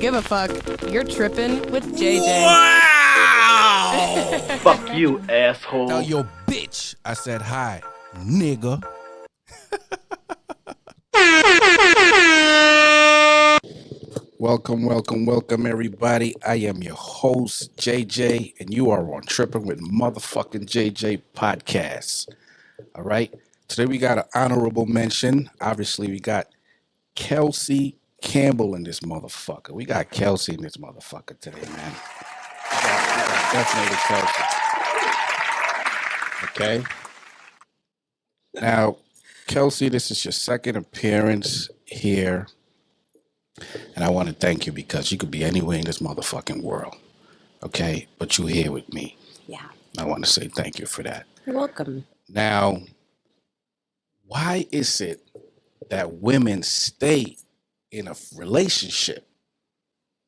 give a fuck. You're tripping with JJ. Wow! Fuck you, asshole. Tell your bitch I said hi, nigga. Welcome, everybody. I am your host, JJ, and you are on Tripping with Motherfucking JJ Podcast. All right. Today we got an honorable mention. Obviously, we got Kelsey Campbell in this motherfucker. We got Kelsey in this motherfucker today, man. We got definitely Kelsey. Okay. Now, Kelsey, this is your second appearance here. And I want to thank you because you could be anywhere in this motherfucking world. Okay? But you're here with me. Yeah. I want to say thank you for that. You're welcome. Now, why is it that women stay in a relationship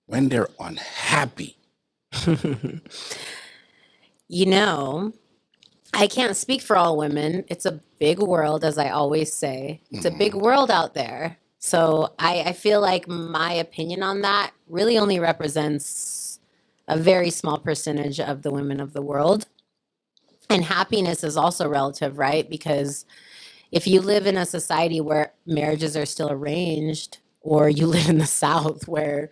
when they're unhappy? You know, I can't speak for all women. It's a big world, as I always say. It's a big world out there. So I feel like my opinion on that really only represents a very small percentage of the women of the world. And happiness is also relative, right? Because if you live in a society where marriages are still arranged, or you live in the South where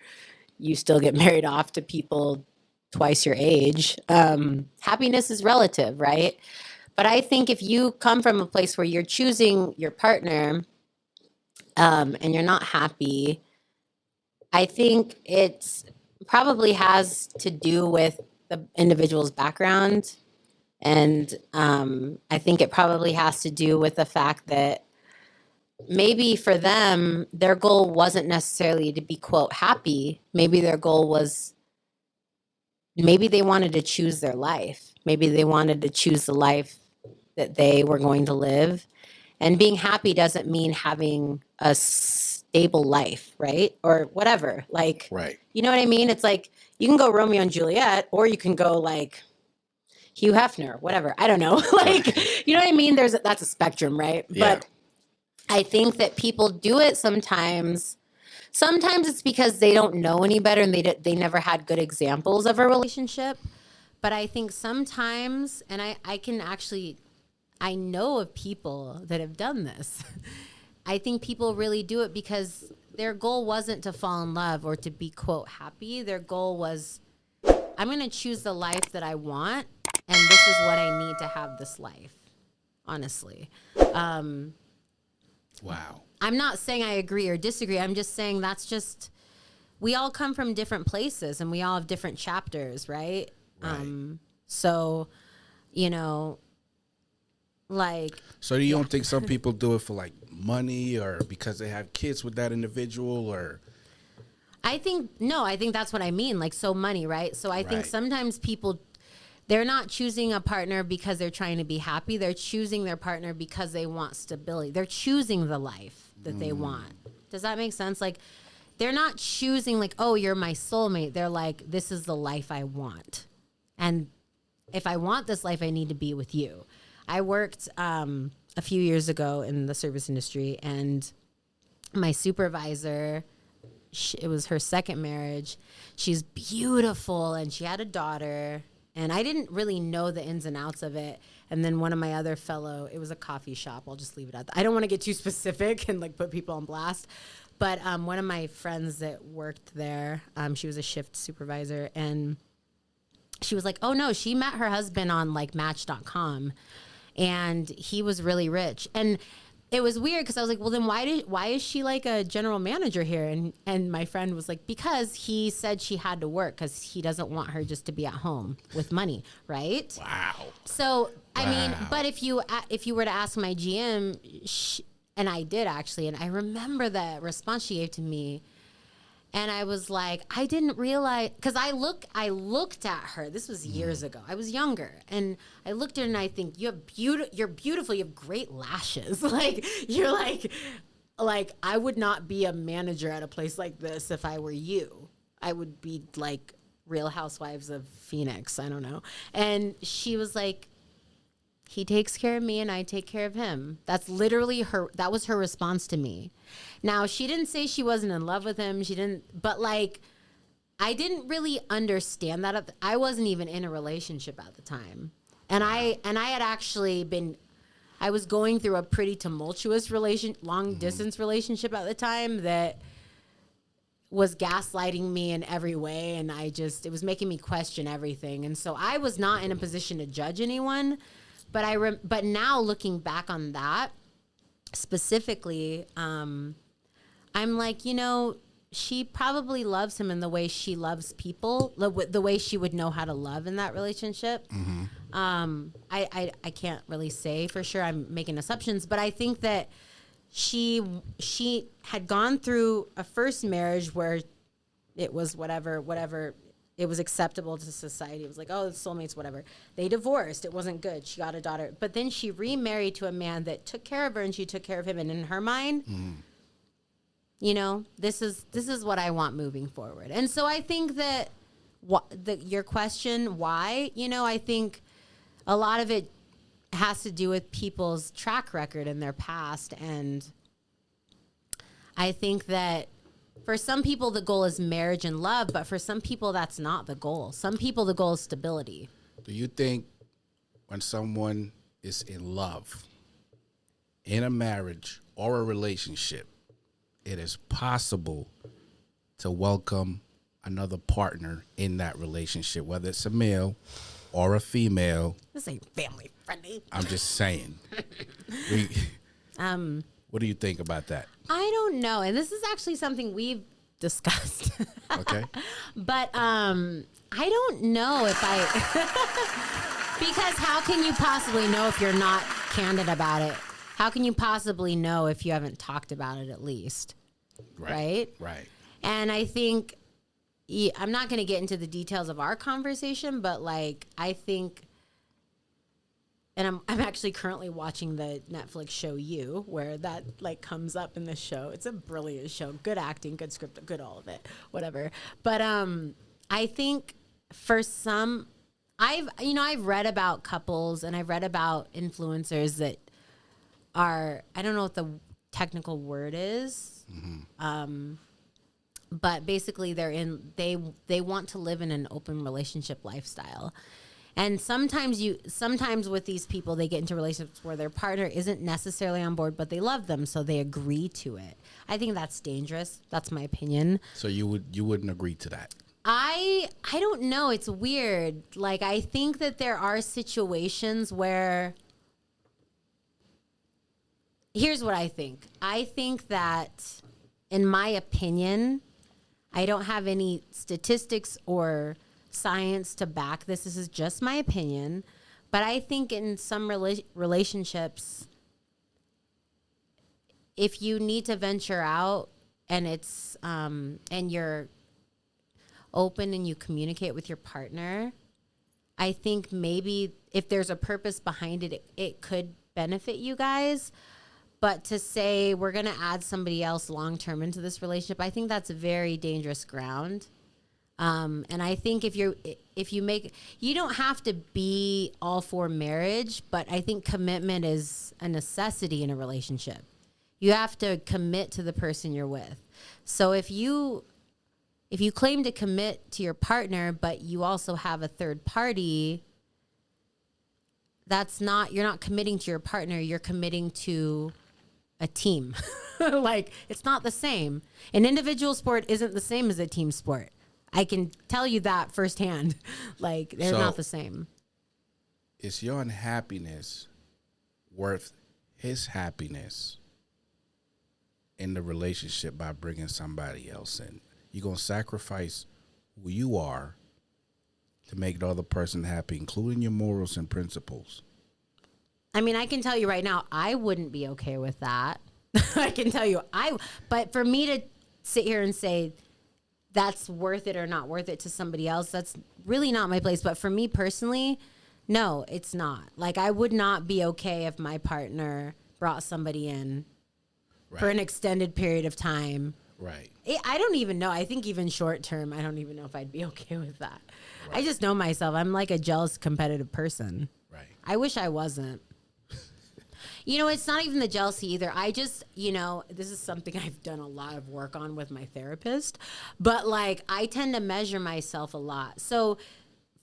you still get married off to people twice your age, happiness is relative, right? But I think if you come from a place where you're choosing your partner and you're not happy, I think it probably has to do with the individual's background. And I think it probably has to do with the fact that maybe for them, their goal wasn't necessarily to be, quote, happy. Maybe their goal was, maybe they wanted to choose their life. Maybe they wanted to choose the life that they were going to live. And being happy doesn't mean having a stable life, right? Or whatever. Like, Right. You know what I mean? It's like, you can go Romeo and Juliet, or you can go like Hugh Hefner, whatever. I don't know. Like, you know what I mean? That's a spectrum, right? Yeah. But I think that people do it sometimes. Sometimes it's because they don't know any better and they never had good examples of a relationship. But I think sometimes, and I know of people that have done this. I think people really do it because their goal wasn't to fall in love or to be, quote, happy. Their goal was, I'm going to choose the life that I want, and this is what I need to have this life, honestly. Wow. I'm not saying I agree or disagree. I'm just saying we all come from different places and we all have different chapters, right? Right. So, you know, like. So you don't think some people do it for like money or because they have kids with that individual or? I think that's what I mean. Like, so money, right? So I think Right. sometimes people, they're not choosing a partner because they're trying to be happy. They're choosing their partner because they want stability. They're choosing the life that they want. Does that make sense? Like, they're not choosing like, oh, you're my soulmate. They're like, this is the life I want. And if I want this life, I need to be with you. I worked a few years ago in the service industry, and my supervisor, it was her second marriage. She's beautiful, and she had a daughter. And I didn't really know the ins and outs of it. And then one of my other it was a coffee shop. I'll just leave it at that. I don't want to get too specific and like put people on blast. But one of my friends that worked there, she was a shift supervisor. And she was like, oh, no, she met her husband on like Match.com. And he was really rich. And it was weird because I was like, well, then why is she like a general manager here? And my friend was like, because he said she had to work because he doesn't want her just to be at home with money, right? Wow. So, I mean, but if you were to ask my GM, and I did actually, and I remember the response she gave to me, and I was like, I didn't realize, because I looked at her. This was years ago. I was younger, and I looked at her, and I think you're beautiful. You have great lashes. Like you're like I would not be a manager at a place like this if I were you. I would be like Real Housewives of Phoenix. I don't know. And she was like, he takes care of me and I take care of him. That's literally that was her response to me. Now, she didn't say she wasn't in love with him. She didn't, but like, I didn't really understand that. I wasn't even in a relationship at the time. And I had actually been, I was going through a pretty tumultuous long distance relationship at the time that was gaslighting me in every way. And it was making me question everything. And so I was not in a position to judge anyone. But but now looking back on that specifically, I'm like, she probably loves him in the way she loves people, the way she would know how to love in that relationship. I can't really say for sure. I'm making assumptions, but I think that she had gone through a first marriage where it was whatever it was acceptable to society. It was like, oh, it's soulmates, whatever. They divorced. It wasn't good. She got a daughter, but then she remarried to a man that took care of her, and she took care of him. And in her mind, this is what I want moving forward. And so I think that your question, why, I think a lot of it has to do with people's track record in their past. And I think that for some people, the goal is marriage and love, but for some people, that's not the goal. Some people, the goal is stability. Do you think when someone is in love, in a marriage or a relationship, it is possible to welcome another partner in that relationship, whether it's a male or a female? This ain't family friendly. I'm just saying. What do you think about that? I don't know. And this is actually something we've discussed. Okay. But I don't know if because how can you possibly know if you're not candid about it? How can you possibly know if you haven't talked about it at least? Right? Right. And I think, I'm not going to get into the details of our conversation, but like, I think, and I'm actually currently watching the Netflix show You, where that like comes up in the show. It's a brilliant show. Good acting, good script, good all of it, whatever. But I think for some, I've read about couples and I've read about influencers that are, I don't know what the technical word is, but basically they want to live in an open relationship lifestyle. And sometimes with these people, they get into relationships where their partner isn't necessarily on board, but they love them, so they agree to it. I think that's dangerous. That's my opinion. So you wouldn't agree to that? I don't know. It's weird. Like, I think that there are situations where, here's what I think. I think that, in my opinion, I don't have any statistics or science to back this. This is just my opinion. But I think in some relationships, if you need to venture out and it's and you're open and you communicate with your partner, I think maybe if there's a purpose behind it, it could benefit you guys. But to say we're going to add somebody else long-term into this relationship, I think that's a very dangerous ground. And I think if you don't have to be all for marriage, but I think commitment is a necessity in a relationship. You have to commit to the person you're with. So if you claim to commit to your partner, but you also have a third party, you're not committing to your partner, you're committing to a team. Like, it's not the same. An individual sport isn't the same as a team sport. I can tell you that firsthand. Like, they're not the same. Is your unhappiness worth his happiness in the relationship by bringing somebody else in? You're going to sacrifice who you are to make the other person happy, including your morals and principles. I mean, I can tell you right now, I wouldn't be okay with that. I can tell you, but for me to sit here and say that's worth it or not worth it to somebody else, that's really not my place. But for me personally, no, it's not. Like, I would not be okay if my partner brought somebody in for an extended period of time. Right. I don't even know. I think even short term, I don't even know if I'd be okay with that. Right. I just know myself. I'm like a jealous, competitive person. Right. I wish I wasn't. It's not even the jealousy either. I just, this is something I've done a lot of work on with my therapist, but like I tend to measure myself a lot. So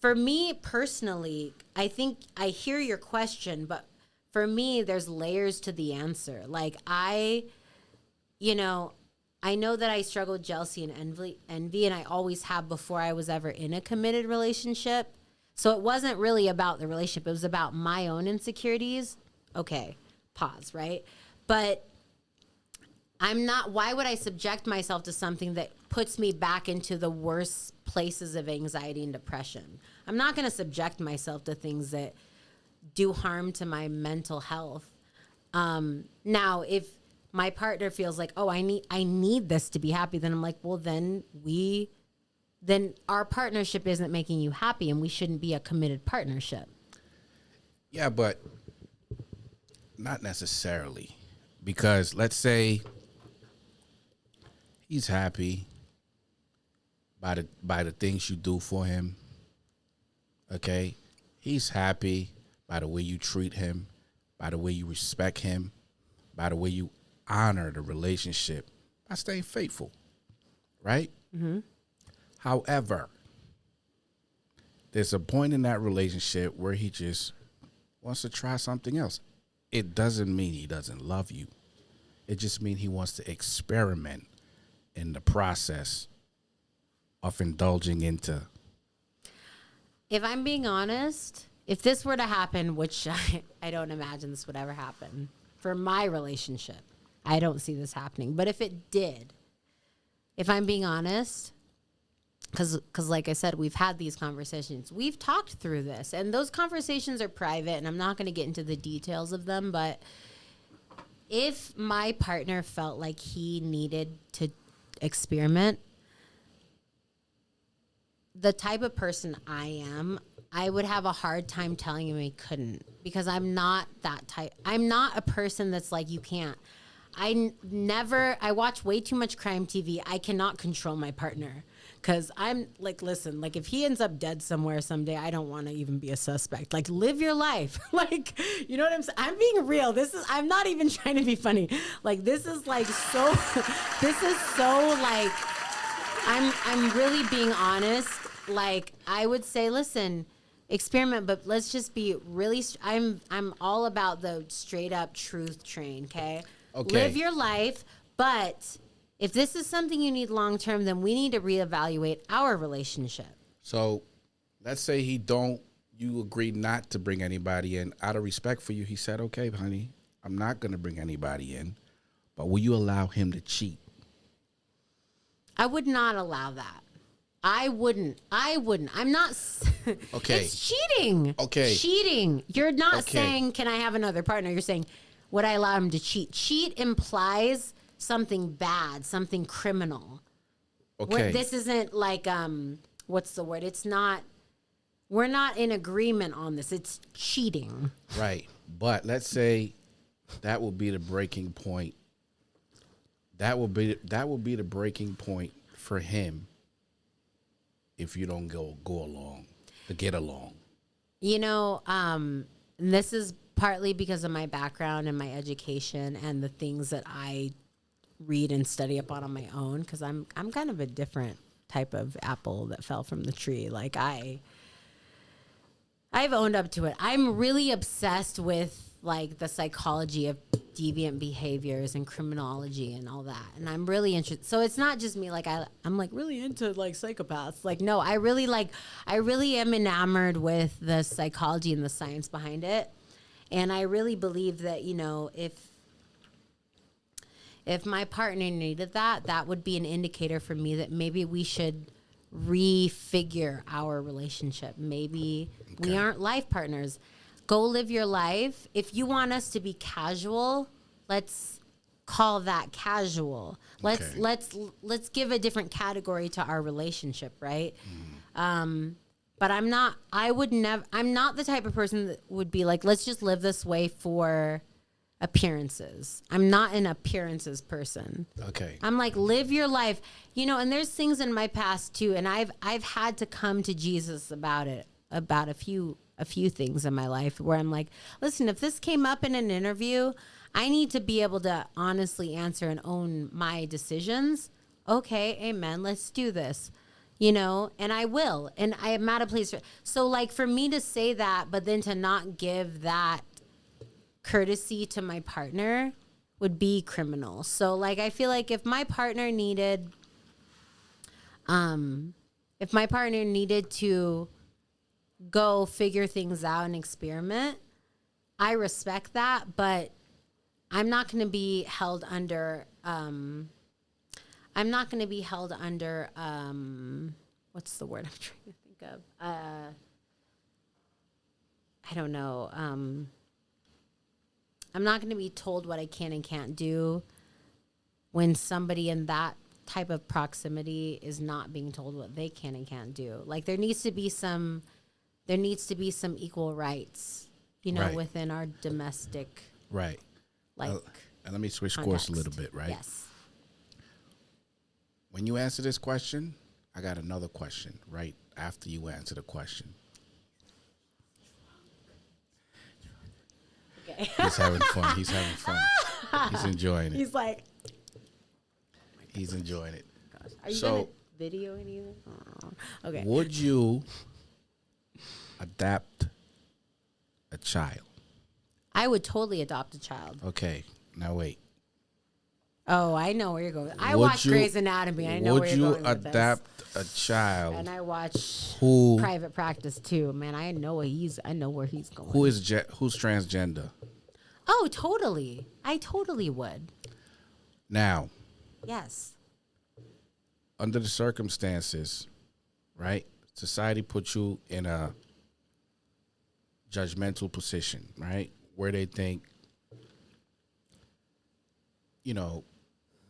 for me personally, I think I hear your question, but for me, there's layers to the answer. Like I know that I struggle with jealousy and envy, and I always have before I was ever in a committed relationship. So it wasn't really about the relationship. It was about my own insecurities. Okay, pause, right? But why would I subject myself to something that puts me back into the worst places of anxiety and depression? I'm not going to subject myself to things that do harm to my mental health. Now, if my partner feels like, oh, I need this to be happy, then I'm like, well, then our partnership isn't making you happy, and we shouldn't be a committed partnership. Yeah, but not necessarily, because let's say he's happy by the things you do for him. Okay, he's happy by the way you treat him, by the way you respect him, by the way you honor the relationship, by staying faithful, right? Mm-hmm. However, there's a point in that relationship where he just wants to try something else. It doesn't mean he doesn't love you. It just means he wants to experiment in the process of indulging into. If I'm being honest, if this were to happen, which I don't imagine this would ever happen for my relationship, I don't see this happening. But if it did, if I'm being honest, because like I said, we've had these conversations. We've talked through this, and those conversations are private, and I'm not going to get into the details of them. But if my partner felt like he needed to experiment, the type of person I am, I would have a hard time telling him he couldn't, because I'm not that type. I'm not a person that's like, you can't. I watch way too much crime TV. I cannot control my partner, because I'm like, listen, like if he ends up dead somewhere someday, I don't want to even be a suspect. Like, live your life. Like, you know what I'm saying? I'm being real. I'm not even trying to be funny. Like, this is like so like, I'm really being honest. Like, I would say, listen, experiment, but let's just be really, I'm all about the straight up truth train. Okay. Live your life, but if this is something you need long term, then we need to reevaluate our relationship. So let's say you agree not to bring anybody in. Out of respect for you, he said, okay, honey, I'm not going to bring anybody in, but will you allow him to cheat? I would not allow that. I wouldn't. I'm not. Okay. It's cheating. Okay. Cheating. You're not saying, can I have another partner? You're saying, would I allow him to cheat? Cheat implies something bad, something criminal. Okay. This isn't like, what's the word? It's not, we're not in agreement on this. It's cheating. Right. But let's say that will be the breaking point. That will be the breaking point for him if you don't go along to get along. This is partly because of my background and my education and the things that I read and study up on my own, because I'm kind of a different type of apple that fell from the tree. Like I've owned up to it. I'm really obsessed with like the psychology of deviant behaviors and criminology and all that, and I'm really interested. So it's not just me. Like I'm like really into like psychopaths. Like no, I really am enamored with the psychology and the science behind it, and I really believe that if my partner needed that would be an indicator for me that maybe we should refigure our relationship. Maybe we aren't life partners. Go live your life. If you want us to be casual, let's call that casual. Let's give a different category to our relationship, right? But I'm not the type of person that would be like, let's just live this way for appearances. I'm not an appearances person. Okay. I'm like, live your life. And there's things in my past too, and I've had to come to Jesus about it, about a few a few things in my life where I'm like, listen, if this came up in an interview, I need to be able to honestly answer and own my decisions. Okay, amen. Let's do this. And I will. And I am at a place. So, like, for me to say that, but then to not give that courtesy to my partner would be criminal. So, like, I feel like if my partner needed to go figure things out and experiment, I respect that, but I'm not going to be held under what's the word I'm trying to think of? I don't know. I'm not going to be told what I can and can't do when somebody in that type of proximity is not being told what they can and can't do. Like, there needs to be some equal rights, Right. within our domestic, Right. like, And let me switch context. course a little bit, right? Yes. When you answer this question, I got another question right after you answer the question. Okay. He's having fun. He's enjoying it. He's like, He's enjoying it. gosh, are you So- going to video anything? Oh, okay. Would you adopt a child? I would totally adopt a child. Okay. Now wait. Oh, I know where you're going. I Would watch you- Grey's Anatomy. I know where you're going with Would you adopt this. a child And I watch who Private Practice too. Man, I know where he's going. who's transgender? Oh, totally. I totally would. Now, Yes. under the circumstances, right? Society puts you in a judgmental position, right? Where they think,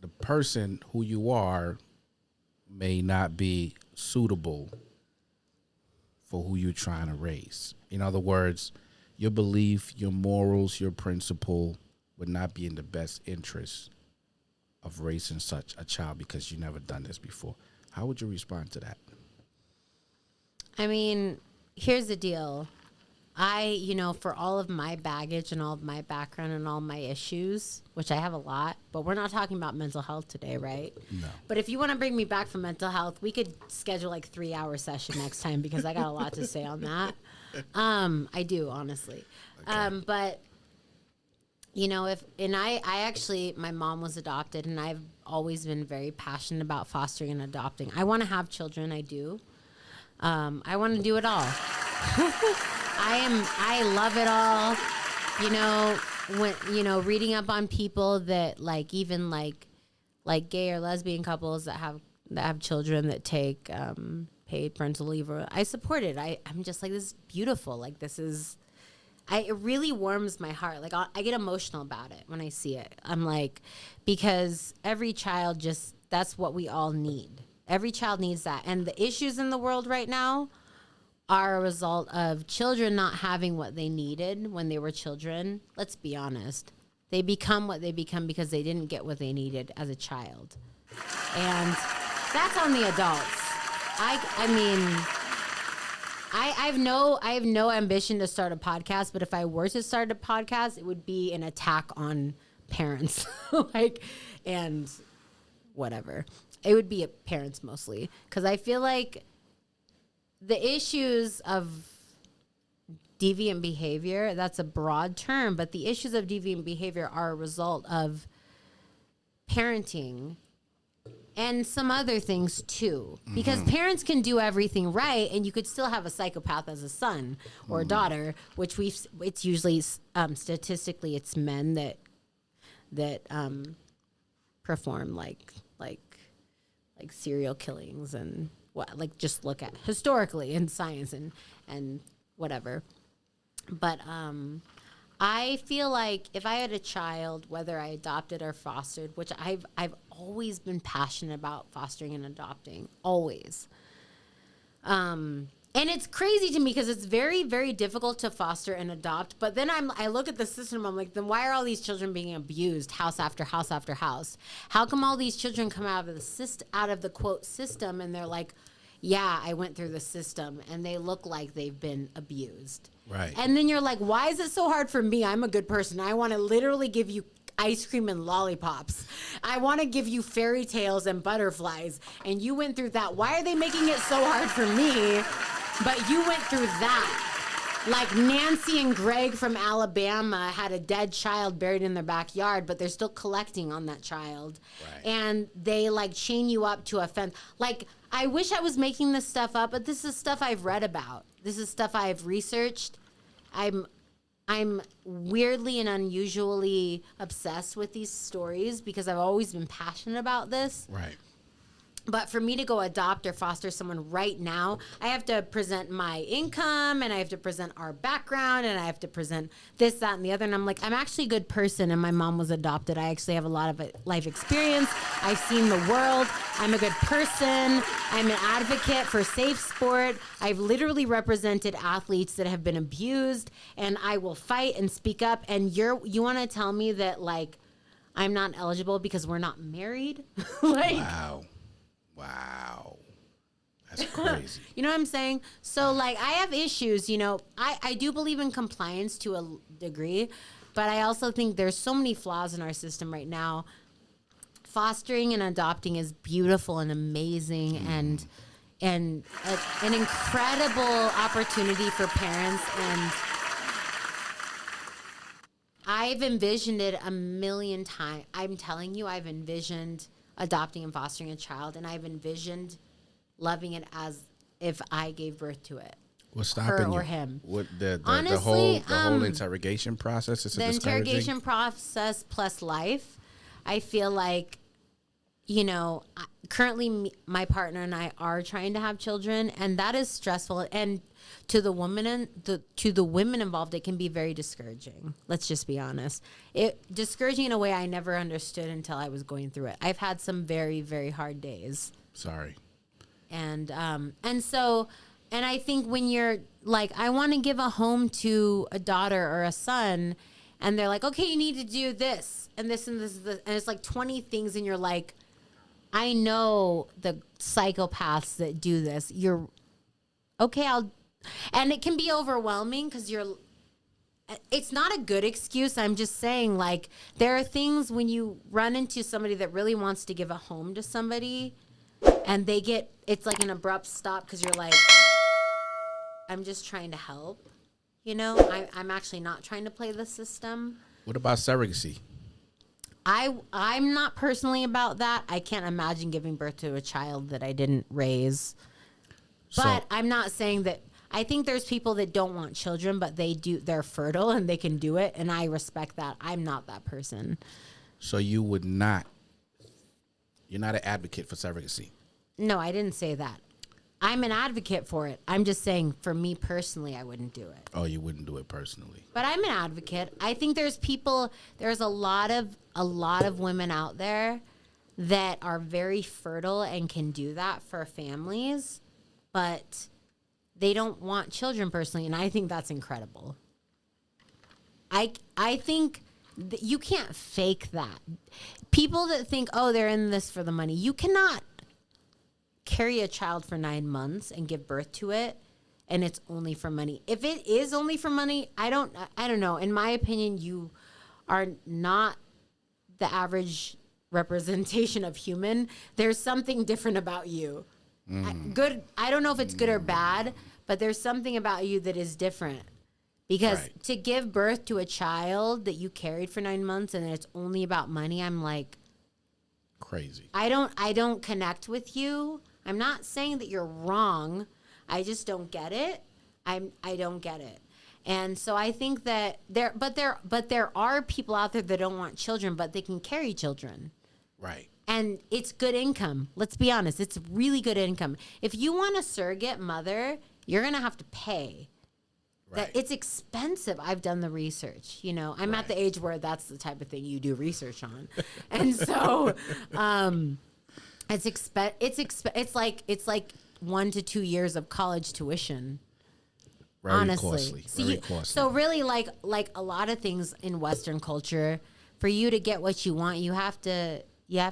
the person who you are may not be suitable for who you're trying to raise. In other words, your belief, your morals, your principle would not be in the best interest of raising such a child because you've never done this before. How would you respond to that? I mean, here's the deal. For all of my baggage and all of my background and all my issues, which I have a lot, but we're not talking about mental health today, right? No. But if you want to bring me back from mental health, we could schedule like 3-hour session next time because I got a lot to say on that. I do, honestly. Okay. But my mom was adopted, and I've always been very passionate about fostering and adopting. I want to have children. I do. I want to do it all. I love it all. Reading up on people that even gay or lesbian couples that have children that take paid parental leave. I support it. I'm just like, this is beautiful. Like, it really warms my heart. Like, I get emotional about it when I see it. I'm like, because every child that's what we all need. Every child needs that. And the issues in the world right now are a result of children not having what they needed when they were children. Let's be honest. They become what they become because they didn't get what they needed as a child. And that's on the adults. I have no ambition to start a podcast, but if I were to start a podcast, it would be an attack on parents. And whatever. It would be parents mostly. Because I feel like the issues of deviant behavior, that's a broad term, but the issues of deviant behavior are a result of parenting and some other things too. Because parents can do everything right, and you could still have a psychopath as a son or a daughter, which it's usually statistically it's men that perform like serial killings and just look at historically in science and whatever. But I feel like if I had a child, whether I adopted or fostered, which I've always been passionate about fostering and adopting, always. And it's crazy to me because it's very, very difficult to foster and adopt. But then I look at the system, I'm like, then why are all these children being abused house after house after house? How come all these children come out of the quote system and they're like, yeah, I went through the system, and they look like they've been abused. Right. And then you're like, why is it so hard for me? I'm a good person. I want to literally give you ice cream and lollipops. I want to give you fairy tales and butterflies. And you went through that. Why are they making it so hard for me? But you went through that. Like Nancy and Greg from Alabama had a dead child buried in their backyard, but they're still collecting on that child. Right. And they like chain you up to a fence. Like, I wish I was making this stuff up, but this is stuff I've read about. This is stuff I've researched. I'm weirdly and unusually obsessed with these stories because I've always been passionate about this. Right. But for me to go adopt or foster someone right now, I have to present my income and I have to present our background and I have to present this, that, and the other. And I'm like, I'm actually a good person and my mom was adopted. I actually have a lot of life experience. I've seen the world. I'm a good person. I'm an advocate for safe sport. I've literally represented athletes that have been abused and I will fight and speak up. And you want to tell me that like I'm not eligible because we're not married? Like, Wow. That's crazy. You know what I'm saying? So, like, I have issues, you know. I do believe in compliance to a degree, but I also think there's so many flaws in our system right now. Fostering and adopting is beautiful and amazing and an incredible opportunity for parents. And I've envisioned it a million times. I'm telling you, I've envisioned adopting and fostering a child, and I've envisioned loving it as if I gave birth to it. What's stopping her you? Or him. What the Honestly, whole interrogation process is the interrogation process plus life. I feel like, you know, currently my partner and I are trying to have children, and that is stressful. And to the women involved, it can be very discouraging. Let's just be honest. Discouraging in a way I never understood until I was going through it. I've had some very, very hard days. Sorry. And I think when you're like, I want to give a home to a daughter or a son, and they're like, okay, you need to do this and this and this, and it's like 20 things, and you're like, I know the psychopaths that do this. You're okay. And it can be overwhelming because it's not a good excuse. I'm just saying, like, there are things when you run into somebody that really wants to give a home to somebody and it's like an abrupt stop because you're like, I'm just trying to help. You know, I'm actually not trying to play the system. What about surrogacy? I'm not personally about that. I can't imagine giving birth to a child that I didn't raise. But I'm not saying that. I think there's people that don't want children, but they're fertile and they can do it. And I respect that. I'm not that person. So you're not an advocate for surrogacy? No, I didn't say that. I'm an advocate for it. I'm just saying for me personally, I wouldn't do it. Oh, you wouldn't do it personally. But I'm an advocate. I think there's a lot of women out there that are very fertile and can do that for families, but they don't want children personally, and I think that's incredible. I think you can't fake that. People that think, oh, they're in this for the money. You cannot carry a child for 9 months and give birth to it, and it's only for money. If it is only for money, I don't know. In my opinion, you are not the average representation of human. There's something different about you. I don't know if it's good or bad, but there's something about you that is different. Because to give birth to a child that you carried for 9 months and it's only about money, I'm like, crazy. I don't connect with you. I'm not saying that you're wrong. I just don't get it. I don't get it. And so I think that there are people out there that don't want children, but they can carry children. Right. And it's good income. Let's be honest. It's really good income. If you want a surrogate mother, you're going to have to pay. That it's expensive. I've done the research. You know, I'm at the age where that's the type of thing you do research on. And so it's like 1 to 2 years of college tuition. Very costly. So really like a lot of things in Western culture, for you to get what you want, you have to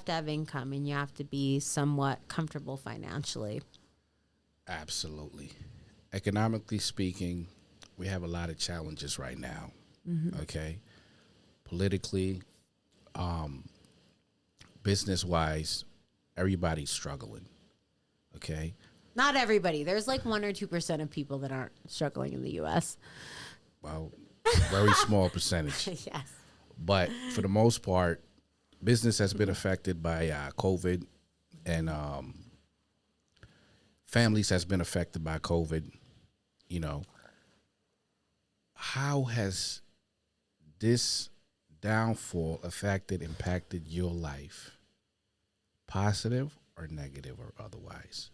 have income and you have to be somewhat comfortable financially. Absolutely. Economically speaking, we have a lot of challenges right now. Okay, politically, business wise, everybody's struggling. Okay, Not everybody. There's like 1 or 2% of people that aren't struggling in the U.S. well, very small percentage, Yes. but for the most part, business has been affected by COVID, and families has been affected by COVID. You know, how has this downfall impacted your life, positive or negative or otherwise?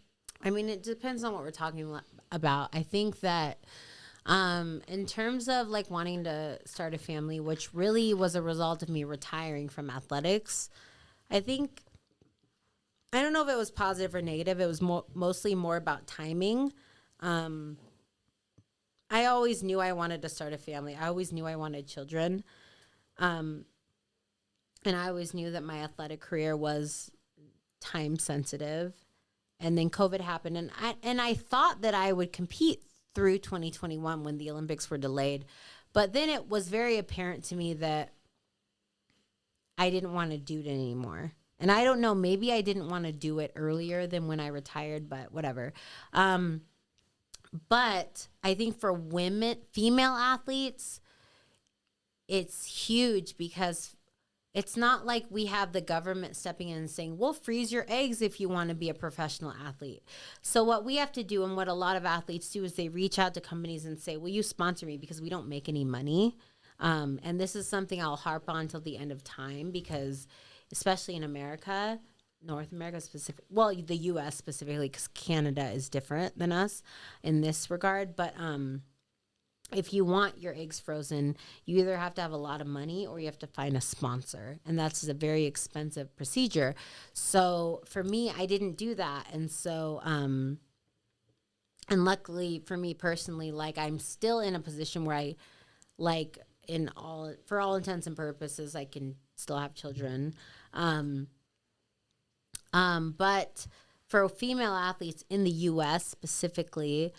I mean, it depends on what we're talking about. I think that in terms of like wanting to start a family, which really was a result of me retiring from athletics, I don't know if it was positive or negative. It was mostly more about timing. I always knew I wanted to start a family. I always knew I wanted children. And I always knew that my athletic career was time sensitive. And then COVID happened, and I thought that I would compete through 2021 when the Olympics were delayed. But then it was very apparent to me that I didn't want to do it anymore. And I don't know, maybe I didn't want to do it earlier than when I retired, but whatever. But I think for female athletes, it's huge because it's not like we have the government stepping in and saying, we'll freeze your eggs if you want to be a professional athlete. So what we have to do, and what a lot of athletes do, is they reach out to companies and say, will you sponsor me because we don't make any money? And this is something I'll harp on till the end of time because especially in America, North America specific, well, the U.S. specifically, because Canada is different than us in this regard. But if you want your eggs frozen, you either have to have a lot of money or you have to find a sponsor. And that's a very expensive procedure. So for me, I didn't do that. And so, and luckily for me personally, like I'm still in a position where I, like for all intents and purposes, I can still have children. But for female athletes in the U.S. specifically,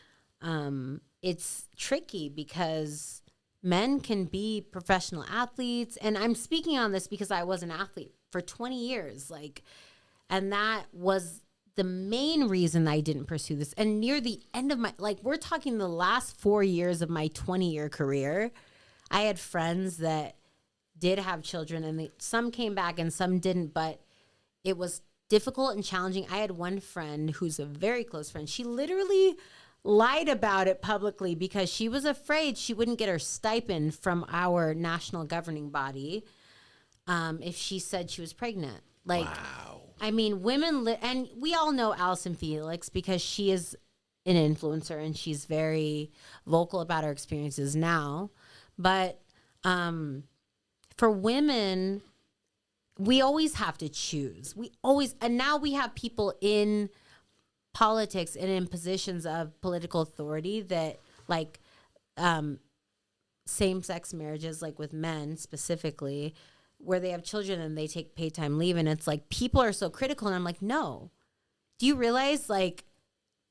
it's tricky because men can be professional athletes. And I'm speaking on this because I was an athlete for 20 years. And that was the main reason I didn't pursue this. And near the end of we're talking the last 4 years of my 20-year career, I had friends that did have children and some came back and some didn't, but it was difficult and challenging. I had one friend who's a very close friend. She literally lied about it publicly because she was afraid she wouldn't get her stipend from our national governing body if she said she was pregnant. Wow. I mean, women, and we all know Allison Felix because she is an influencer and she's very vocal about her experiences now. But for women, we always have to choose. And now we have people in politics and in positions of political authority that same-sex marriages, like with men specifically, where they have children and they take paid time leave. And it's like, people are so critical. And I'm like, no. Do you realize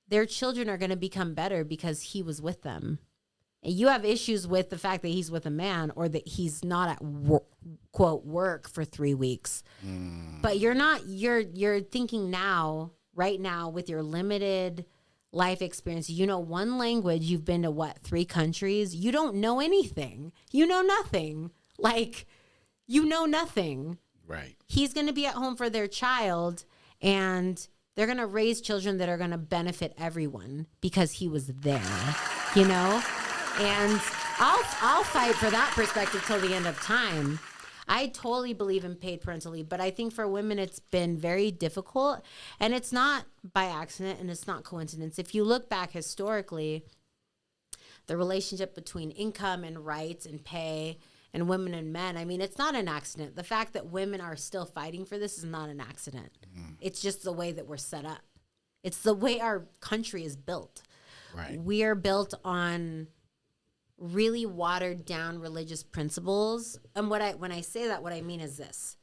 their children are going to become better because he was with them? And you have issues with the fact that he's with a man or that he's not at quote work for 3 weeks. But you're thinking right now with your limited life experience, one language, you've been to 3 countries, you don't know anything. You know nothing. Nothing. Right. He's going to be at home for their child and they're going to raise children that are going to benefit everyone because he was there, And I'll fight for that perspective till the end of time. I totally believe in paid parental leave, but I think for women it's been very difficult, and it's not by accident and it's not coincidence. If you look back historically, the relationship between income and rights and pay and women and men, I mean, it's not an accident. The fact that women are still fighting for this is not an accident. It's just the way that we're set up. It's the way our country is built. Right. We are built on really watered down religious principles. And when I say that, what I mean is this,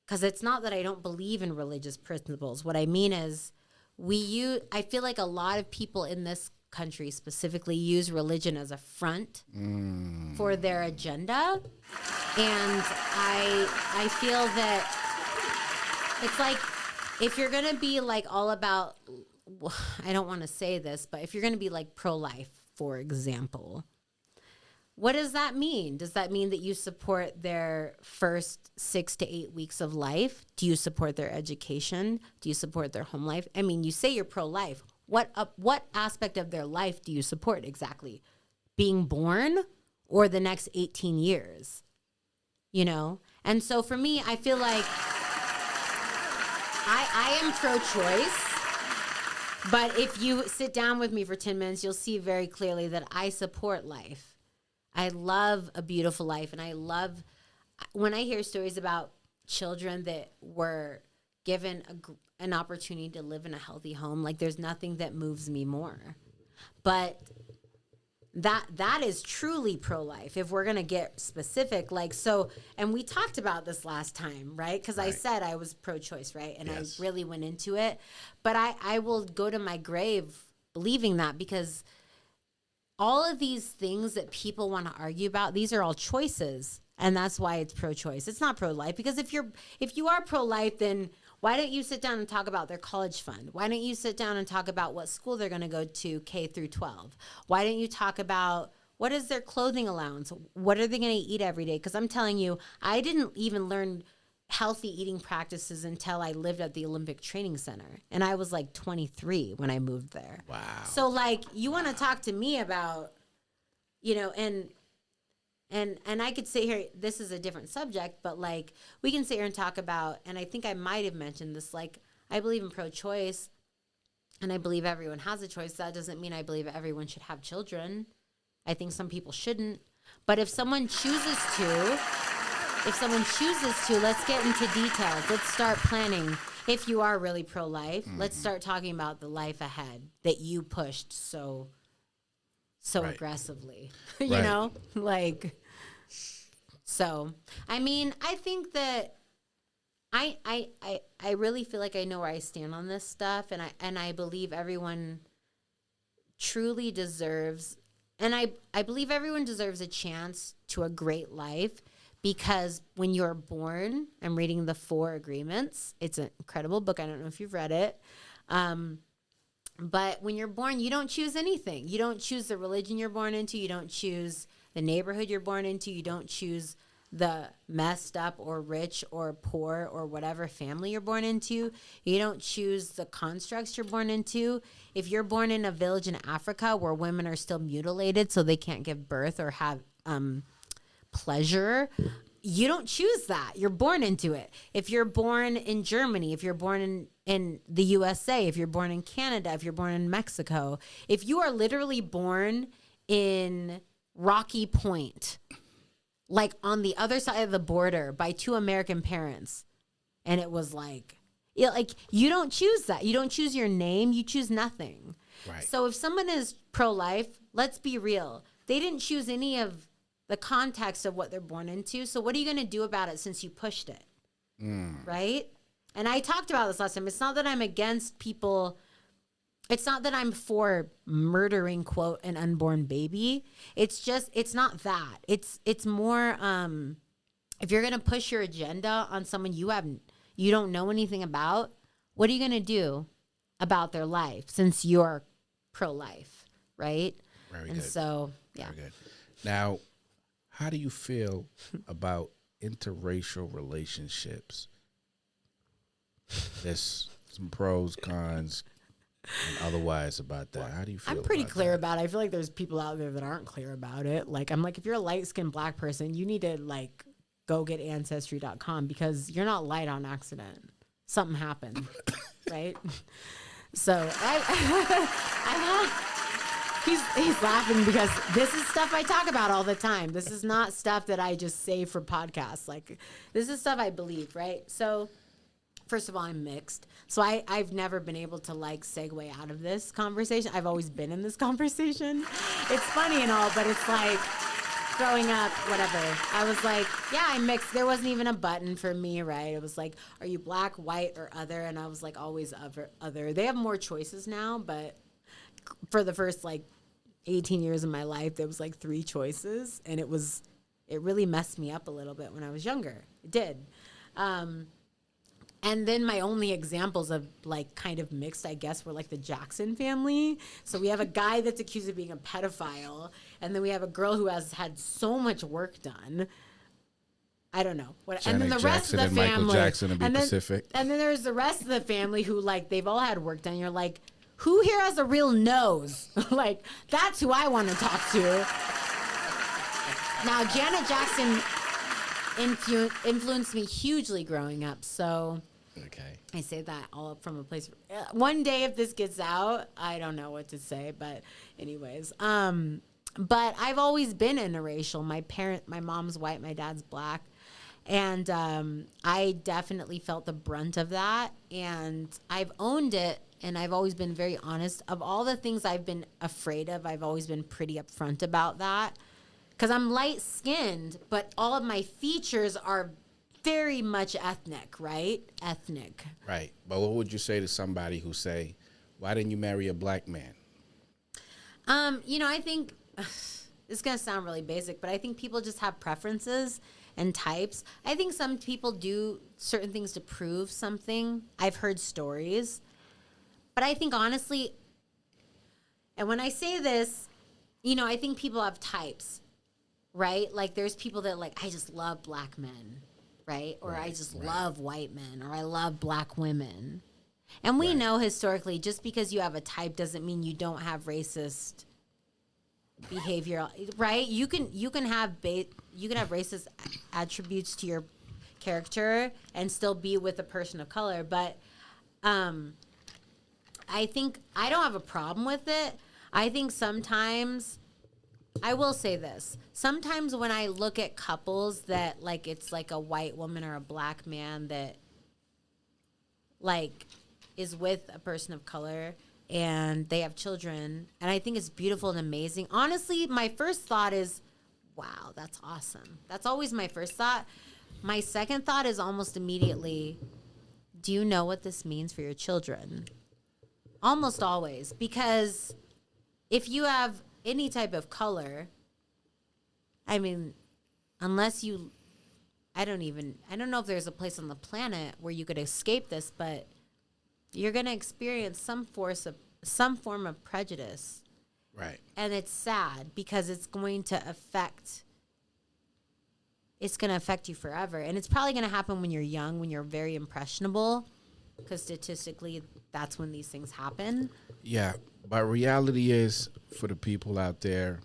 because it's not that I don't believe in religious principles. What I mean is I feel like a lot of people in this countries specifically use religion as a front for their agenda. And I feel that it's like, if you're going to be like all about, I don't want to say this, but if you're going to be like pro-life, for example, what does that mean? Does that mean that you support their first 6 to 8 weeks of life? Do you support their education? Do you support their home life? I mean, you say you're pro-life. What aspect of their life do you support exactly? Being born or the next 18 years? You know? And so for me, I feel like I am pro-choice. But if you sit down with me for 10 minutes, you'll see very clearly that I support life. I love a beautiful life. And I love when I hear stories about children that were given an opportunity to live in a healthy home, like there's nothing that moves me more. But that is truly pro-life if we're going to get specific. Like, so, and we talked about this last time, right? Because I said I was pro-choice, right? And I really went into it. But I will go to my grave believing that, because all of these things that people want to argue about, these are all choices. And that's why it's pro-choice. It's not pro-life, because if you are pro-life, then why don't you sit down and talk about their college fund? Why don't you sit down and talk about what school they're going to go to K through 12? Why don't you talk about what is their clothing allowance? What are they going to eat every day? Because I'm telling you, I didn't even learn healthy eating practices until I lived at the Olympic Training Center. And I was like 23 when I moved there. Wow. So like, you want to talk to me about, you know, and I could sit here, this is a different subject, but like we can sit here and talk about, and I think I might have mentioned this, like I believe in pro-choice and I believe everyone has a choice. That doesn't mean I believe everyone should have children. I think some people shouldn't. But if someone chooses to, let's get into details. Let's start planning. If you are really pro-life, let's start talking about the life ahead that you pushed so aggressively, you know, like, so, I mean, I think that I really feel like I know where I stand on this stuff. And I believe everyone truly deserves, and I believe everyone deserves a chance to a great life, because when you're born, I'm reading the 4 Agreements. It's an incredible book. I don't know if you've read it. But when you're born, you don't choose anything. You don't choose the religion you're born into. You don't choose the neighborhood you're born into. You don't choose the messed up or rich or poor or whatever family you're born into. You don't choose the constructs you're born into. If you're born in a village in Africa where women are still mutilated so they can't give birth or have pleasure, you don't choose that. You're born into it. If you're born in Germany, if you're born in the USA, if you're born in Canada, if you're born in Mexico, if you are literally born in Rocky Point, like on the other side of the border by 2 American parents, and it was like, you don't choose that. You don't choose your name. You choose nothing. Right. So if someone is pro-life, let's be real. They didn't choose any of the context of what they're born into. So what are you going to do about it since you pushed it? Right? And I talked about this last time. It's not that I'm against people. It's not that I'm for murdering, quote, an unborn baby. It's just, it's not that. It's more, if you're going to push your agenda on someone you don't know anything about, what are you going to do about their life since you're pro-life, right? Very and good. So, yeah. Very good. Now, how do you feel about interracial relationships? There's some pros, cons, and otherwise about that. How do you feel? I'm pretty clear that? about it. I feel like there's people out there that aren't clear about it. Like, I'm like, if you're a light-skinned Black person, you need to, like, go get Ancestry.com, because you're not light on accident. Something happened, right? So, he's laughing because this is stuff I talk about all the time. This is not stuff that I just say for podcasts. Like, this is stuff I believe, right? So, first of all, I'm mixed. So I've never been able to like segue out of this conversation. I've always been in this conversation. It's funny and all, but it's like growing up, whatever. I was like, yeah, I'm mixed. There wasn't even a button for me, right? It was like, are you Black, white, or other? And I was like, always other. They have more choices now, but for the first like 18 years of my life, there was like 3 choices, and it really messed me up a little bit when I was younger. It did. And then my only examples of like kind of mixed, I guess, were like the Jackson family. So we have a guy that's accused of being a pedophile, and then we have a girl who has had so much work done. I don't know. And then the rest of the family. Michael Jackson, to be Pacific. And then there's the rest of the family who like they've all had work done. You're like, who here has a real nose? Like, that's who I want to talk to. Now, Janet Jackson influenced me hugely growing up, so okay. I say that all from a place. One day, if this gets out, I don't know what to say, but anyways, but I've always been interracial. My mom's white, my dad's black, and I definitely felt the brunt of that, and I've owned it, and I've always been very honest. Of all the things I've been afraid of, I've always been pretty upfront about that. Because I'm light-skinned, but all of my features are very much ethnic, right? Ethnic. Right. But what would you say to somebody who say, why didn't you marry a black man? I think, this is going to sound really basic, but I think people just have preferences and types. I think some people do certain things to prove something. I've heard stories. But I think, honestly, and when I say this, I think people have types. Right? Like, there's people that, like, I just love black men, right? Or I just love white men, or I love black women. And we know historically, just because you have a type doesn't mean you don't have racist behavior, right? You can have racist attributes to your character and still be with a person of color. But I think I don't have a problem with it. I think sometimes, I will say this. Sometimes when I look at couples that, like, it's like a white woman or a black man that, like, is with a person of color and they have children, and I think it's beautiful and amazing. Honestly, my first thought is, wow, that's awesome. That's always my first thought. My second thought is almost immediately, do you know what this means for your children? Almost always. Because if you have any type of color, I mean, unless you, I don't know if there's a place on the planet where you could escape this, but you're going to experience some form of prejudice. Right. And it's sad because it's going to affect you forever. And it's probably going to happen when you're young, when you're very impressionable, because statistically, that's when these things happen. Yeah, but reality is, for the people out there,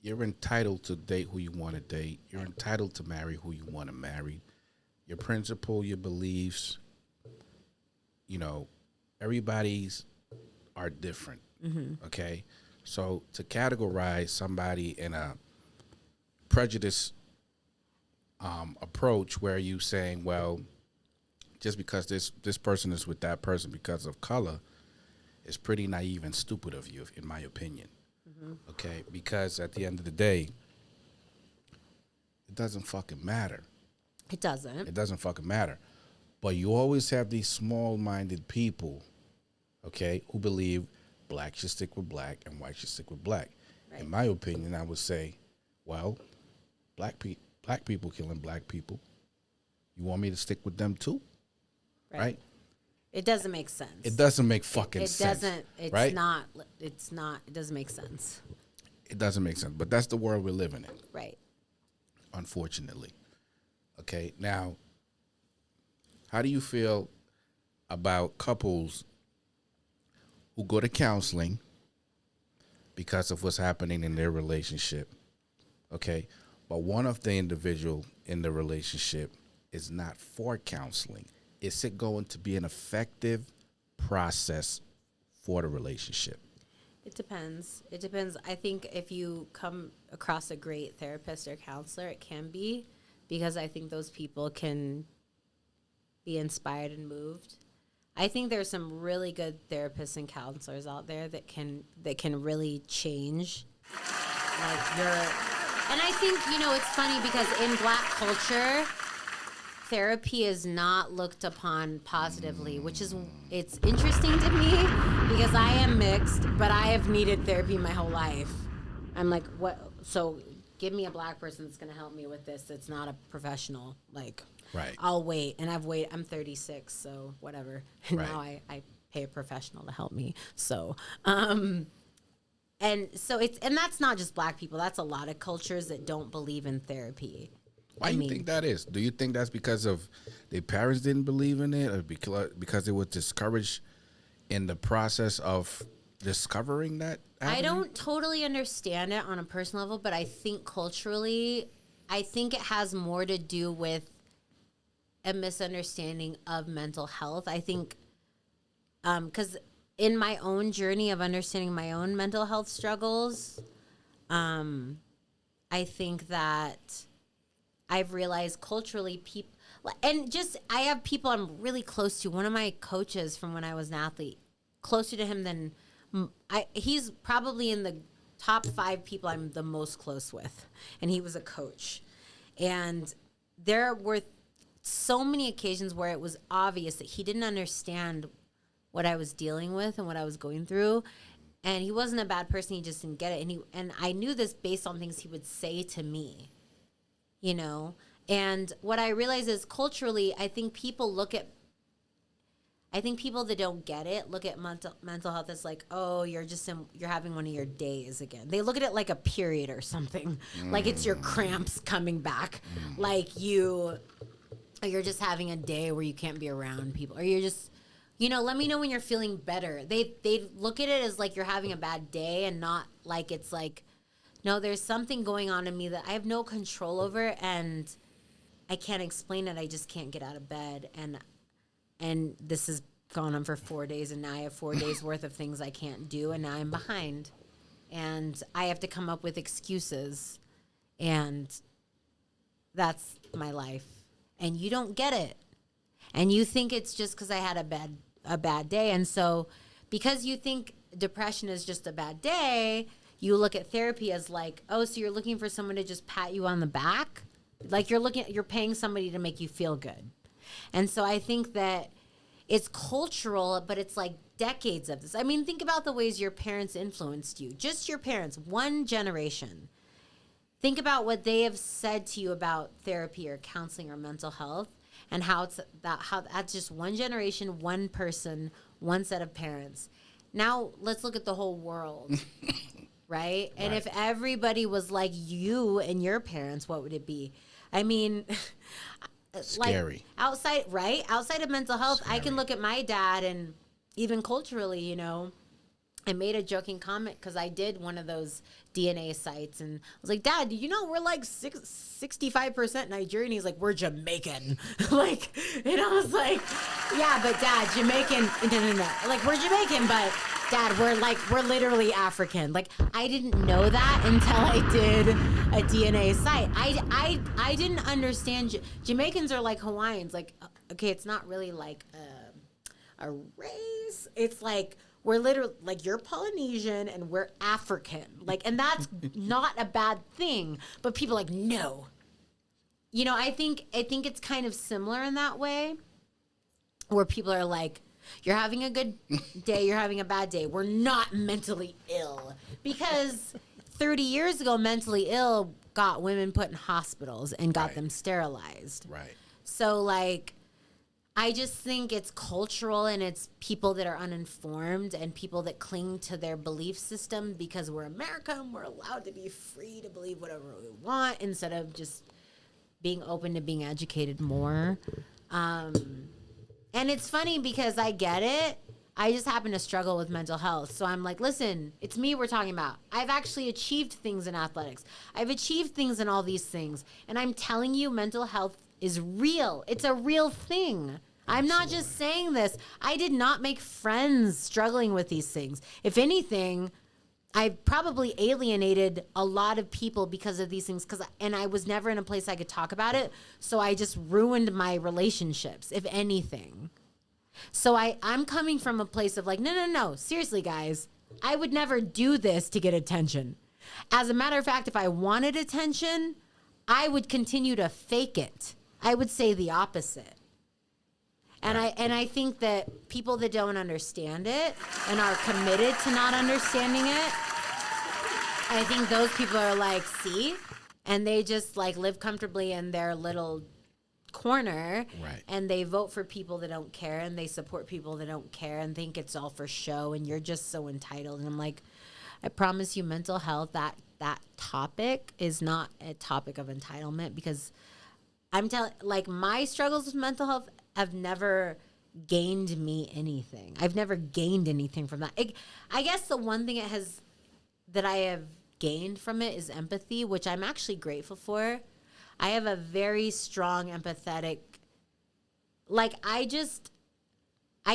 you're entitled to date who you want to date. You're entitled to marry who you want to marry. Your principle, your beliefs, everybody's are different. Mm-hmm. Okay? So to categorize somebody in a prejudice approach where you saying, well, just because this person is with that person because of color, is pretty naive and stupid of you, in my opinion. Mm-hmm. Okay? Because at the end of the day, it doesn't fucking matter. It doesn't. It doesn't fucking matter. But you always have these small-minded people, okay, who believe black should stick with black and white should stick with black. Right. In my opinion, I would say, well, black people killing black people. You want me to stick with them too? Right? It doesn't make sense. It doesn't make fucking sense. It doesn't. It's right? not. It's not. It doesn't make sense. It doesn't make sense. But that's the world we're living in. Right. Unfortunately. Okay. Now, how do you feel about couples who go to counseling because of what's happening in their relationship? Okay. But one of the individual in the relationship is not for counseling. Is it going to be an effective process for the relationship? It depends. It depends. I think if you come across a great therapist or counselor, it can be, because I think those people can be inspired and moved. I think there's some really good therapists and counselors out there that can really change and I think, it's funny because in black culture, therapy is not looked upon positively, which is, it's interesting to me because I am mixed, but I have needed therapy my whole life. I'm like, what? So give me a black person that's going to help me with this. That's not a professional. Like, Right. I'll wait. And I'm 36, so whatever. And Right. now I pay a professional to help me. So, and so and that's not just black people. That's a lot of cultures that don't believe in therapy. Why do you think that is? Do you think that's because of their parents didn't believe in it, or because it was discouraged in the process of discovering that avenue? I don't totally understand it on a personal level, but I think culturally, I think it has more to do with a misunderstanding of mental health. I think, because in my own journey of understanding my own mental health struggles, I think that I've realized culturally people, and just, I have people I'm really close to. One of my coaches from when I was an athlete, closer to him than he's probably in the top 5 people I'm the most close with, and he was a coach. And there were so many occasions where it was obvious that he didn't understand what I was dealing with and what I was going through. And he wasn't a bad person, he just didn't get it. And I knew this based on things he would say to me, you know? And what I realize is culturally, I think people that don't get it look at mental health as like, oh, you're having one of your days again. They look at it like a period or something, like it's your cramps coming back, like you're just having a day where you can't be around people, or you're just, let me know when you're feeling better. They look at it as like you're having a bad day, and not like it's like, no, there's something going on in me that I have no control over, and I can't explain it. I just can't get out of bed, and this has gone on for 4 days, and now I have 4 days worth of things I can't do, and now I'm behind, and I have to come up with excuses, and that's my life. And you don't get it, and you think it's just because I had a bad day, and so because you think depression is just a bad day, you look at therapy as like, oh, so you're looking for someone to just pat you on the back, like you're paying somebody to make you feel good. And so I think that it's cultural, but it's like decades of this. I mean, think about the ways your parents influenced you. Just your parents, one generation. Think about what they have said to you about therapy or counseling or mental health, and how that's just one generation, one person, one set of parents. Now let's look at the whole world, right? And if everybody was like you and your parents, what would it be? I mean, scary. Like outside of mental health, Scary. I can look at my dad, and even culturally, I made a joking comment because I did one of those DNA sites, and I was like, Dad, we're like 65% Nigerian. He's like, we're Jamaican. Like, and I was like, yeah, but Dad, Jamaican, no. Like, we're Jamaican, but Dad, we're literally African. Like, I didn't know that until I did a DNA site. I didn't understand. Jamaicans are like Hawaiians. Like, okay, it's not really like a race. It's like, we're literally, like, you're Polynesian and we're African. Like, and that's not a bad thing. But people are like, no. I think it's kind of similar in that way, where people are like, you're having a good day, you're having a bad day. We're not mentally ill. Because 30 years ago, mentally ill got women put in hospitals and got them sterilized. Right. So, like, I just think it's cultural, and it's people that are uninformed and people that cling to their belief system because we're America and we're allowed to be free to believe whatever we want instead of just being open to being educated more. And it's funny because I get it. I just happen to struggle with mental health. So I'm like, listen, it's me we're talking about. I've actually achieved things in athletics. I've achieved things in all these things. And I'm telling you, mental health is real. It's a real thing. I'm not just saying this. I did not make friends struggling with these things. If anything, I probably alienated a lot of people because of these things, and I was never in a place I could talk about it. So I just ruined my relationships, if anything. So I'm coming from a place of like, no. Seriously, guys, I would never do this to get attention. As a matter of fact, if I wanted attention, I would continue to fake it. I would say the opposite. And I think that people that don't understand it and are committed to not understanding it, I think those people are like, see, and they just like live comfortably in their little corner, Right. and they vote for people that don't care, and they support people that don't care and think it's all for show, and you're just so entitled. And I'm like, I promise you, mental health, that topic is not a topic of entitlement, because I'm telling, like, my struggles with mental health have never gained me anything. I've never gained anything from that. I guess the one thing that I have gained from it is empathy, which I'm actually grateful for. I have a very strong empathetic, like, I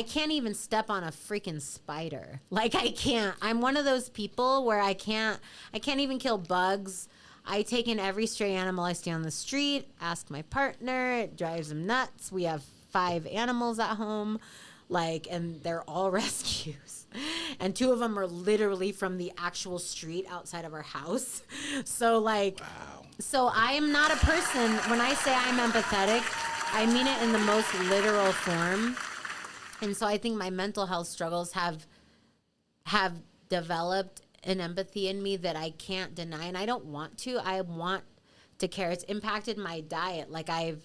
can't even step on a freaking spider. Like, I can't. I'm one of those people where I can't even kill bugs. I take in every stray animal I see on the street, ask my partner, it drives him nuts. We have 5 animals at home, like, and they're all rescues. And 2 of them are literally from the actual street outside of our house. So, like, Wow. so I am not a person, when I say I'm empathetic, I mean it in the most literal form. And so I think my mental health struggles have developed an empathy in me that I can't deny, and I don't want to. I want to care. It's impacted my diet. Like, I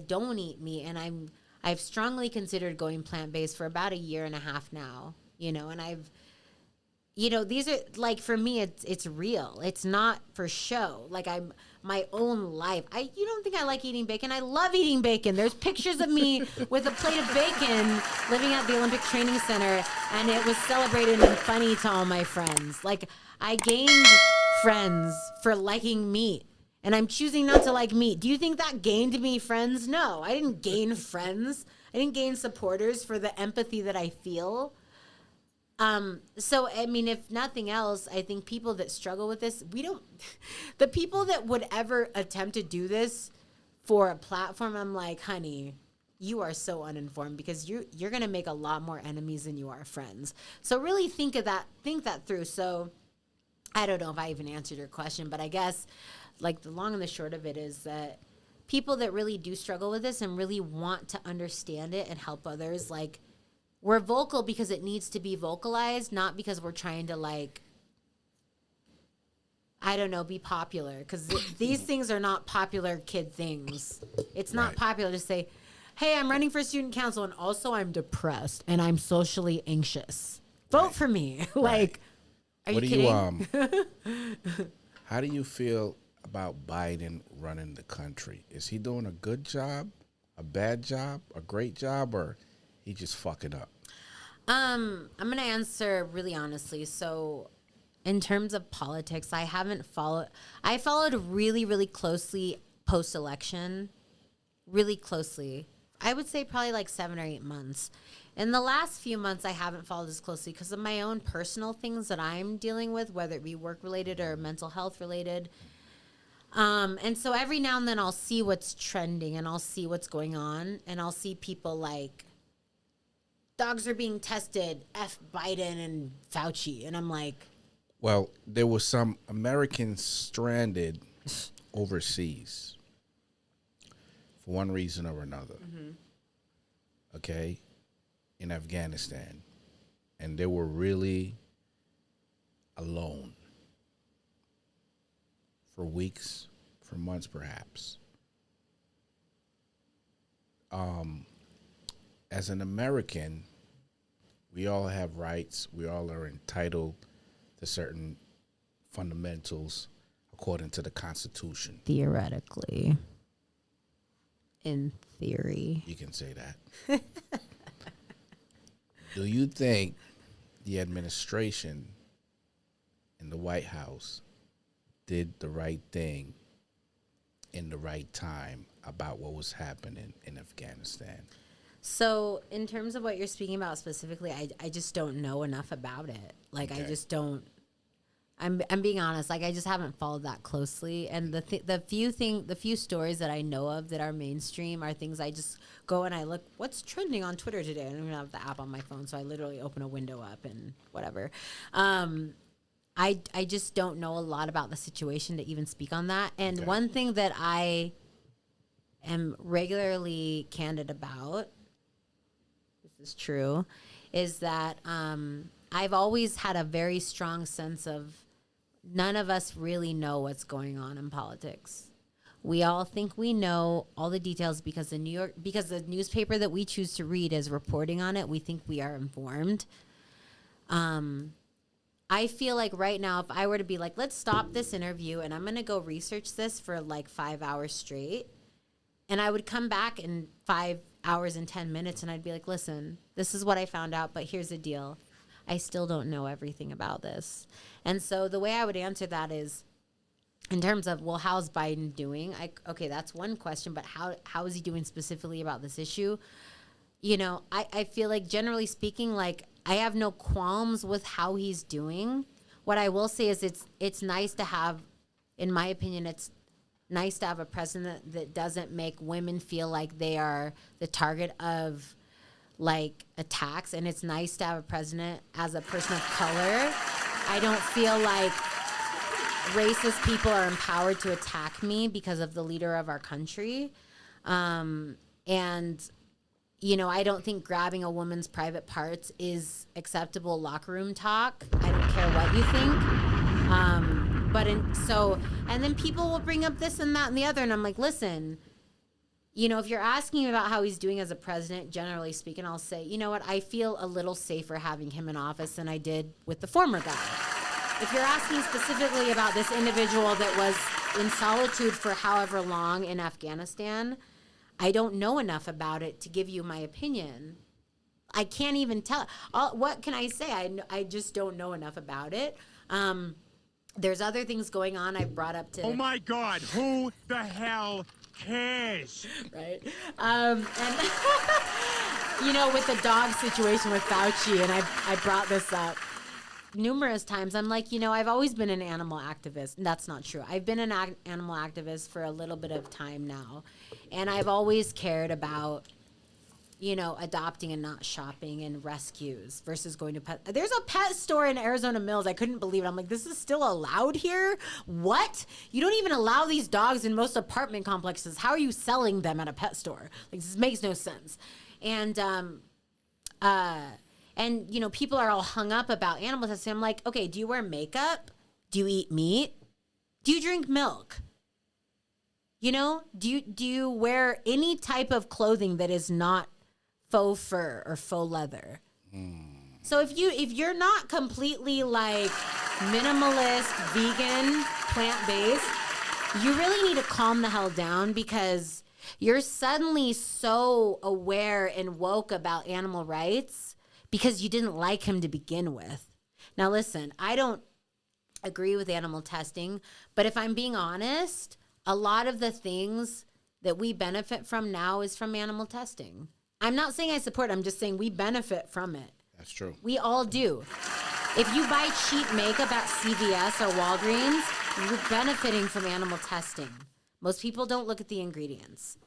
don't eat meat, and I've strongly considered going plant-based for about 1.5 years now, and these are, like, for me, it's real. It's not for show. Like, I'm my own life. You don't think I like eating bacon? I love eating bacon. There's pictures of me with a plate of bacon living at the Olympic Training Center, and it was celebrated and funny to all my friends. Like, I gained friends for liking meat, and I'm choosing not to like meat. Do you think that gained me friends? No, I didn't gain friends. I didn't gain supporters for the empathy that I feel. So, I mean, if nothing else, I think people that struggle with this, the people that would ever attempt to do this for a platform, I'm like, honey, you are so uninformed, because you're going to make a lot more enemies than you are friends. So really think that through. So I don't know if I even answered your question, but I guess, like, the long and the short of it is that people that really do struggle with this and really want to understand it and help others, like, we're vocal because it needs to be vocalized, not because we're trying to, like, I don't know, be popular. Because these things are not popular kid things. It's not popular to say, hey, I'm running for student council, and also I'm depressed and I'm socially anxious. Vote for me. Like, are you kidding? How do you feel about Biden running the country? Is he doing a good job, a bad job, a great job, or he just fucking up? I'm going to answer really honestly. So, in terms of politics, I followed really, really closely post-election, really closely. I would say probably like 7 or 8 months. In the last few months, I haven't followed as closely because of my own personal things that I'm dealing with, whether it be work-related or mental health-related. And so every now and then I'll see what's trending, and I'll see what's going on, and I'll see people like, dogs are being tested, F Biden and Fauci. And I'm like, well, there was some Americans stranded overseas for one reason or another. Okay? In Afghanistan. And they were really alone for weeks, for months perhaps. As an American, we all have rights. We all are entitled to certain fundamentals according to the Constitution. theoretically, in theory. You can say that. Do you think the administration in the White House did the right thing in the right time about what was happening in Afghanistan? So, in terms of what you're speaking about specifically, I just don't know enough about it. Like, Okay. I just don't. I'm being honest. Like, I just haven't followed that closely. And the few stories that I know of that are mainstream are things I just go and I look, what's trending on Twitter today? I don't even have the app on my phone, so I literally open a window up and whatever. I just don't know a lot about the situation to even speak on that. And one thing that I am regularly candid about, this is true, is that I've always had a very strong sense of none of us really know what's going on in politics. We all think we know all the details because the newspaper that we choose to read is reporting on it. We think we are informed. I feel like right now, if I were to be like, let's stop this interview and I'm going to go research this for like 5 hours straight, and I would come back in 5 hours and 10 minutes and I'd be like, listen, this is what I found out, but here's the deal. I still don't know everything about this. And so the way I would answer that is, in terms of, well, how's Biden doing? Okay, that's one question, but how is he doing specifically about this issue? You know, I feel like generally speaking, like I have no qualms with how he's doing. What I will say is it's nice to have, in my opinion, it's nice to have a president that doesn't make women feel like they are the target of like attacks. And it's nice to have a president as a person of color. I don't feel like racist people are empowered to attack me because of the leader of our country. And, you know, I don't think grabbing a woman's private parts is acceptable locker room talk. I don't care what you think. And then people will bring up this and that and the other. And I'm like, listen, you know, if you're asking about how he's doing as a president, generally speaking, I'll say, you know what, I feel a little safer having him in office than I did with the former guy. If you're asking specifically about this individual that was in solitude for however long in Afghanistan, I don't know enough about it to give you my opinion. I can't even tell. What can I say? I just don't know enough about it. There's other things going on I brought up to... Oh my God, who the hell cares? Right? And, you know, with the dog situation with Fauci, and I brought this up numerous times. I'm like, you know, I've always been an animal activist. That's not true. I've been an animal activist for a little bit of time now. And I've always cared about, you know, adopting and not shopping and rescues versus going to pet. There's a pet store in Arizona Mills. I couldn't believe it. I'm like, this is still allowed here? What? You don't even allow these dogs in most apartment complexes. How are you selling them at a pet store? Like, this makes no sense. And, you know, people are all hung up about animal testing. I'm like, okay, do you wear makeup? Do you eat meat? Do you drink milk? You know, do you wear any type of clothing that is not faux fur or faux leather? So if you're not completely like minimalist, vegan, plant-based, you really need to calm the hell down because you're suddenly so aware and woke about animal rights because you didn't like him to begin with. Now listen, I don't agree with animal testing, but if I'm being honest, a lot of the things that we benefit from now is from animal testing. I'm not saying I support it, I'm just saying we benefit from it. That's true. We all do. If you buy cheap makeup at CVS or Walgreens, you're benefiting from animal testing. Most people don't look at the ingredients.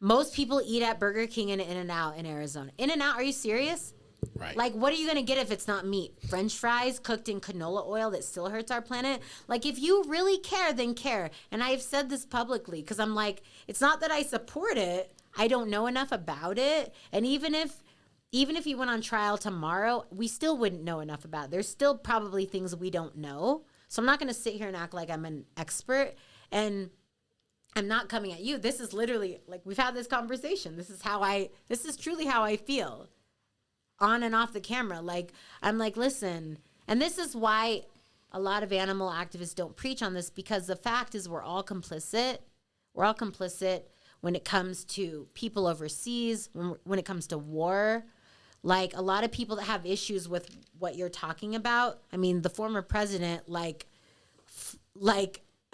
Most people eat at Burger King and In-N-Out in Arizona. In-N-Out, are you serious? Right. Like, what are you going to get if it's not meat? French fries cooked in canola oil that still hurts our planet? Like, if you really care, then care. And I've said this publicly because I'm like, it's not that I support it. I don't know enough about it. And even if you went on trial tomorrow, we still wouldn't know enough about it. There's still probably things we don't know. So I'm not going to sit here and act like I'm an expert. And I'm not coming at you. This is literally, like, we've had this conversation. This is truly how I feel. On and off the camera. Like, I'm like, listen, and this is why a lot of animal activists don't preach on this, because the fact is we're all complicit. We're all complicit when it comes to people overseas, when it comes to war. Like, a lot of people that have issues with what you're talking about, I mean, the former president, like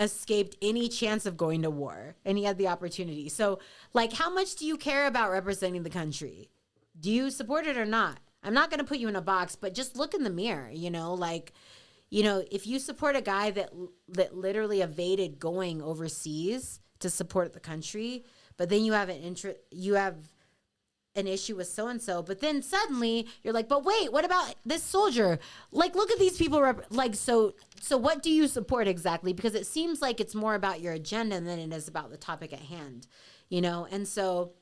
escaped any chance of going to war, and he had the opportunity. So, like, how much do you care about representing the country? Do you support it or not? I'm not going to put you in a box, but just look in the mirror, you know, like, you know, if you support a guy that literally evaded going overseas to support the country, but then you have an issue with so-and-so, but then suddenly you're like, but wait, what about this soldier? Like, look at these people, like, so what do you support exactly? Because it seems like it's more about your agenda than it is about the topic at hand. you know? And so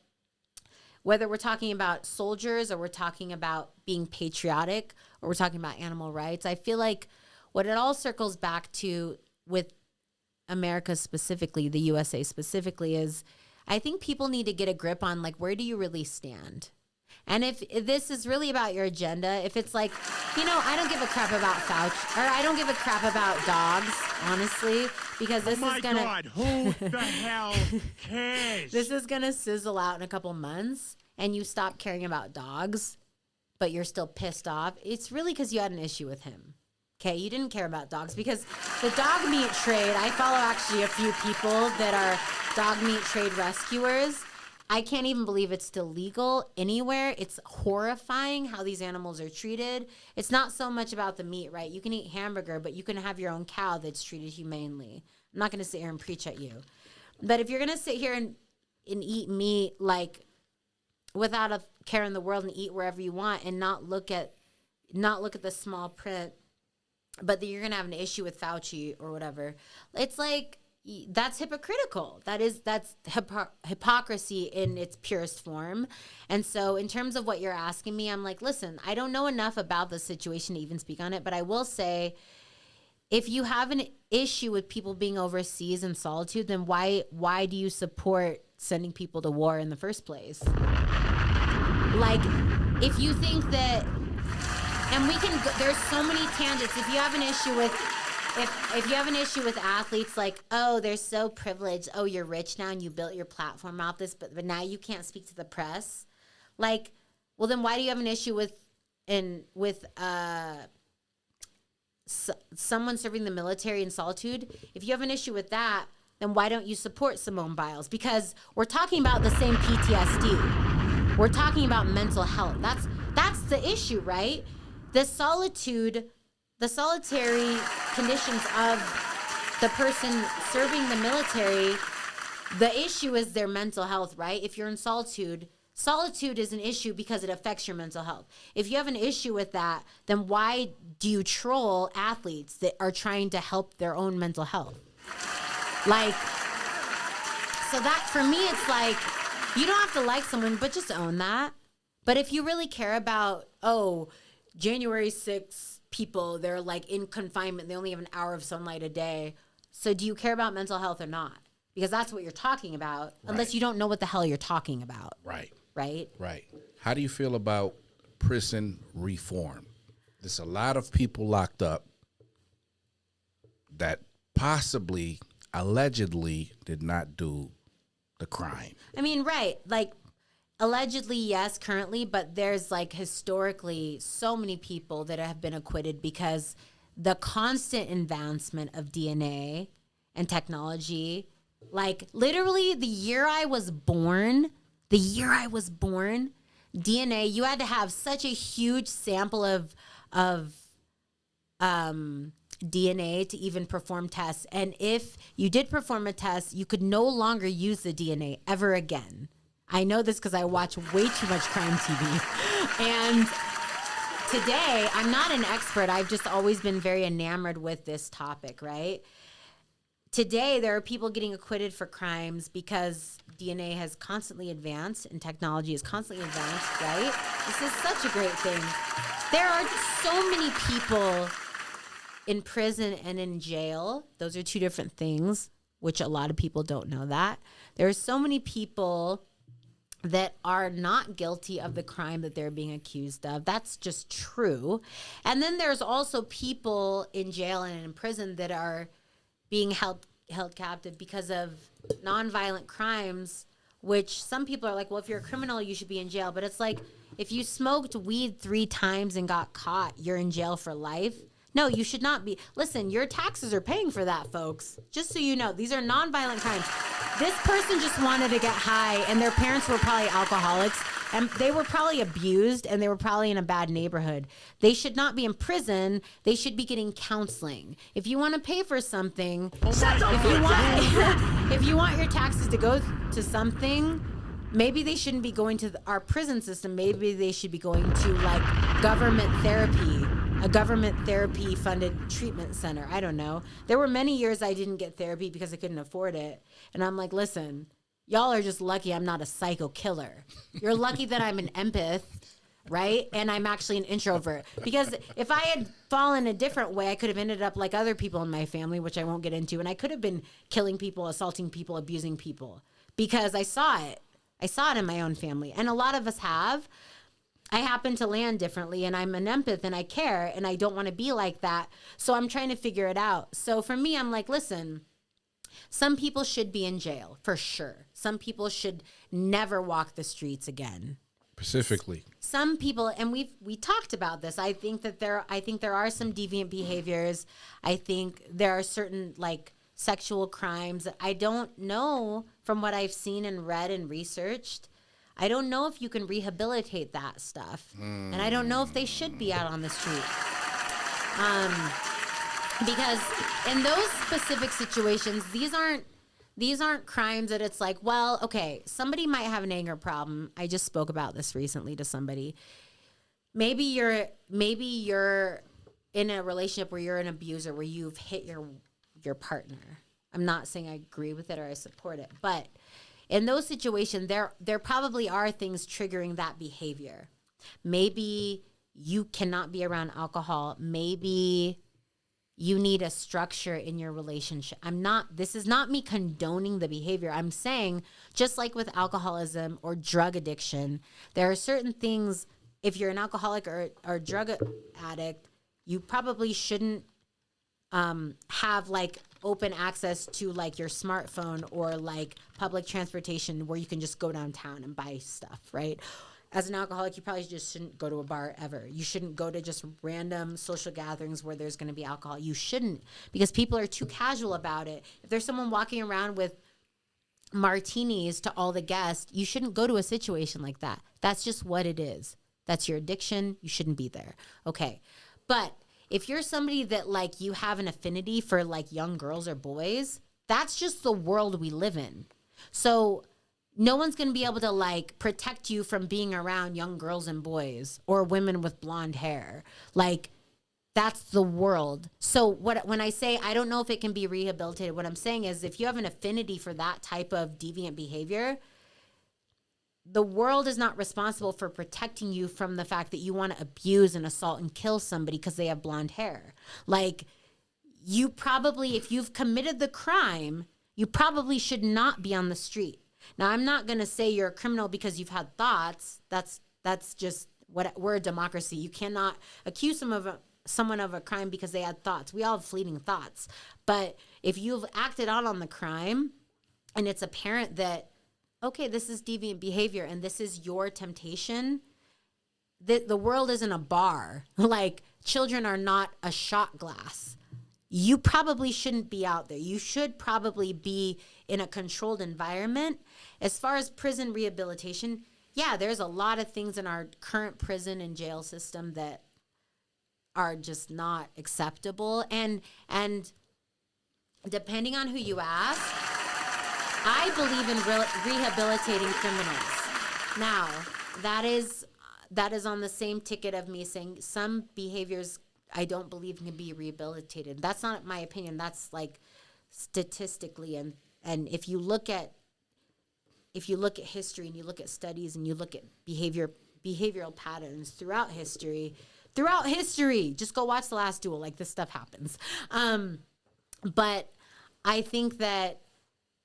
whether we're talking about soldiers or we're talking about being patriotic or we're talking about animal rights, I feel like what it all circles back to with America specifically, the USA specifically, is I think people need to get a grip on like, where do you really stand? And if this is really about your agenda, if it's like, you know, I don't give a crap about Fauci, or I don't give a crap about dogs, honestly, because this is gonna. God, who the hell cares? This is gonna sizzle out in a couple months, and you stop caring about dogs, but you're still pissed off. It's really because you had an issue with him. Okay, you didn't care about dogs because the dog meat trade. I follow actually a few people that are dog meat trade rescuers. I can't even believe it's still legal anywhere. It's horrifying how these animals are treated. It's not so much about the meat, right? You can eat hamburger, but you can have your own cow that's treated humanely. I'm not going to sit here and preach at you. But if you're going to sit here and eat meat like without a care in the world and eat wherever you want and not look at the small print, but that you're going to have an issue with Fauci or whatever, it's like, that's hypocritical. That's hypocrisy in its purest form. And so in terms of what you're asking me, I'm like, listen, I don't know enough about the situation to even speak on it, but I will say, if you have an issue with people being overseas in solitude, then why do you support sending people to war in the first place? Like, if you think that, and we can, there's so many tangents. If you have an issue with, if you have an issue with athletes, like, oh, they're so privileged. Oh, you're rich now and you built your platform off this, but now you can't speak to the press. Like, well, then why do you have an issue with someone serving the military in solitude? If you have an issue with that, then why don't you support Simone Biles? Because we're talking about the same PTSD. We're talking about mental health. That's the issue, right? The solitary conditions of the person serving the military, the issue is their mental health, right? If you're in solitude is an issue because it affects your mental health. If you have an issue with that, then why do you troll athletes that are trying to help their own mental health? Like, so that for me, it's like, you don't have to like someone, but just own that. But if you really care about, January 6th, people, they're like in confinement, they only have an hour of sunlight a day. So do you care about mental health or not? Because that's what you're talking about, unless you don't know what the hell you're talking about. Right. How do you feel about prison reform? There's a lot of people locked up that possibly, allegedly, did not do the crime. I mean, right. Like, allegedly, yes, currently, but there's like historically so many people that have been acquitted because the constant advancement of DNA and technology, like literally the year I was born, DNA, you had to have such a huge sample of DNA to even perform tests. And if you did perform a test, you could no longer use the DNA ever again. I know this because I watch way too much crime TV. And today, I'm not an expert. I've just always been very enamored with this topic, right? Today, there are people getting acquitted for crimes because DNA has constantly advanced and technology has constantly advanced, right? This is such a great thing. There are so many people in prison and in jail. Those are two different things, which a lot of people don't know that. There are so many people that are not guilty of the crime that they're being accused of. That's just true. And then there's also people in jail and in prison that are being held captive because of nonviolent crimes, which some people are like, well, if you're a criminal, you should be in jail. But it's like, if you smoked weed 3 times and got caught, you're in jail for life. No, you should not be. Listen, your taxes are paying for that, folks. Just so you know, these are nonviolent crimes. This person just wanted to get high, and their parents were probably alcoholics, and they were probably abused, and they were probably in a bad neighborhood. They should not be in prison. They should be getting counseling. If you want to pay for something, if you want your taxes to go to something, maybe they shouldn't be going to our prison system. Maybe they should be going to like government therapy, a government therapy funded treatment center. I don't know. There were many years I didn't get therapy because I couldn't afford it. And I'm like, listen, y'all are just lucky I'm not a psycho killer. You're lucky that I'm an empath, right? And I'm actually an introvert. Because if I had fallen a different way, I could have ended up like other people in my family, which I won't get into. And I could have been killing people, assaulting people, abusing people because I saw it. I saw it in my own family. And a lot of us have. I happen to land differently and I'm an empath and I care and I don't want to be like that. So I'm trying to figure it out. So for me, I'm like, listen, some people should be in jail for sure. Some people should never walk the streets again. Specifically. Some people, and we talked about this. I think there are some deviant behaviors. I think there are certain like sexual crimes. I don't know from what I've seen and read and researched. I don't know if you can rehabilitate that stuff. And I don't know if they should be out on the street. Because in those specific situations, these aren't crimes that it's like, well, okay, somebody might have an anger problem. I just spoke about this recently to somebody. Maybe you're in a relationship where you're an abuser, where you've hit your partner. I'm not saying I agree with it or I support it, but in those situations, there probably are things triggering that behavior. Maybe you cannot be around alcohol. Maybe you need a structure in your relationship. This is not me condoning the behavior. I'm saying, just like with alcoholism or drug addiction, there are certain things, if you're an alcoholic or drug addict, you probably shouldn't have like open access to like your smartphone or like public transportation where you can just go downtown and buy stuff, right? As an alcoholic, you probably just shouldn't go to a bar ever. You shouldn't go to just random social gatherings where there's going to be alcohol. You shouldn't, because people are too casual about it. If there's someone walking around with martinis to all the guests, you shouldn't go to a situation like that. That's just what it is. That's your addiction. You shouldn't be there. Okay. But if you're somebody that like you have an affinity for like young girls or boys, that's just the world we live in. So no one's going to be able to like protect you from being around young girls and boys or women with blonde hair. Like that's the world. So when I say I don't know if it can be rehabilitated, what I'm saying is if you have an affinity for that type of deviant behavior, the world is not responsible for protecting you from the fact that you want to abuse and assault and kill somebody because they have blonde hair. Like you probably, if you've committed the crime, you probably should not be on the street. Now, I'm not going to say you're a criminal because you've had thoughts. That's just what we're a democracy. You cannot accuse someone of a crime because they had thoughts. We all have fleeting thoughts. But if you've acted out on the crime and it's apparent that, okay, this is deviant behavior and this is your temptation, the world isn't a bar. Like children are not a shot glass. You probably shouldn't be out there. You should probably be in a controlled environment. As far as prison rehabilitation, yeah, there's a lot of things in our current prison and jail system that are just not acceptable. And depending on who you ask, I believe in rehabilitating criminals. Now, that is on the same ticket of me saying some behaviors I don't believe can be rehabilitated. That's not my opinion. That's like statistically, and if you look at history and you look at studies and you look at behavioral patterns throughout history, just go watch The Last Duel. Like this stuff happens. But I think that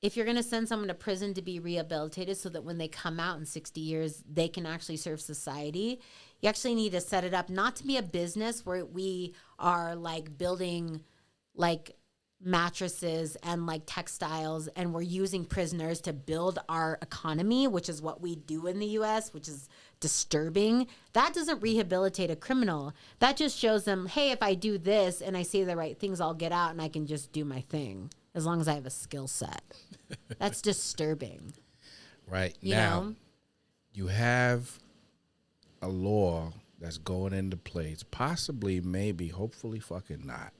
if you're going to send someone to prison to be rehabilitated so that when they come out in 60 years, they can actually serve society, you actually need to set it up not to be a business where we are like building like mattresses and like textiles and we're using prisoners to build our economy, which is what we do in the US, which is disturbing. That doesn't rehabilitate a criminal. That just shows them, hey, if I do this and I say the right things, I'll get out and I can just do my thing as long as I have a skill set. That's disturbing. Right. You now, know? you have a law that's going into place, possibly, maybe, hopefully fucking not,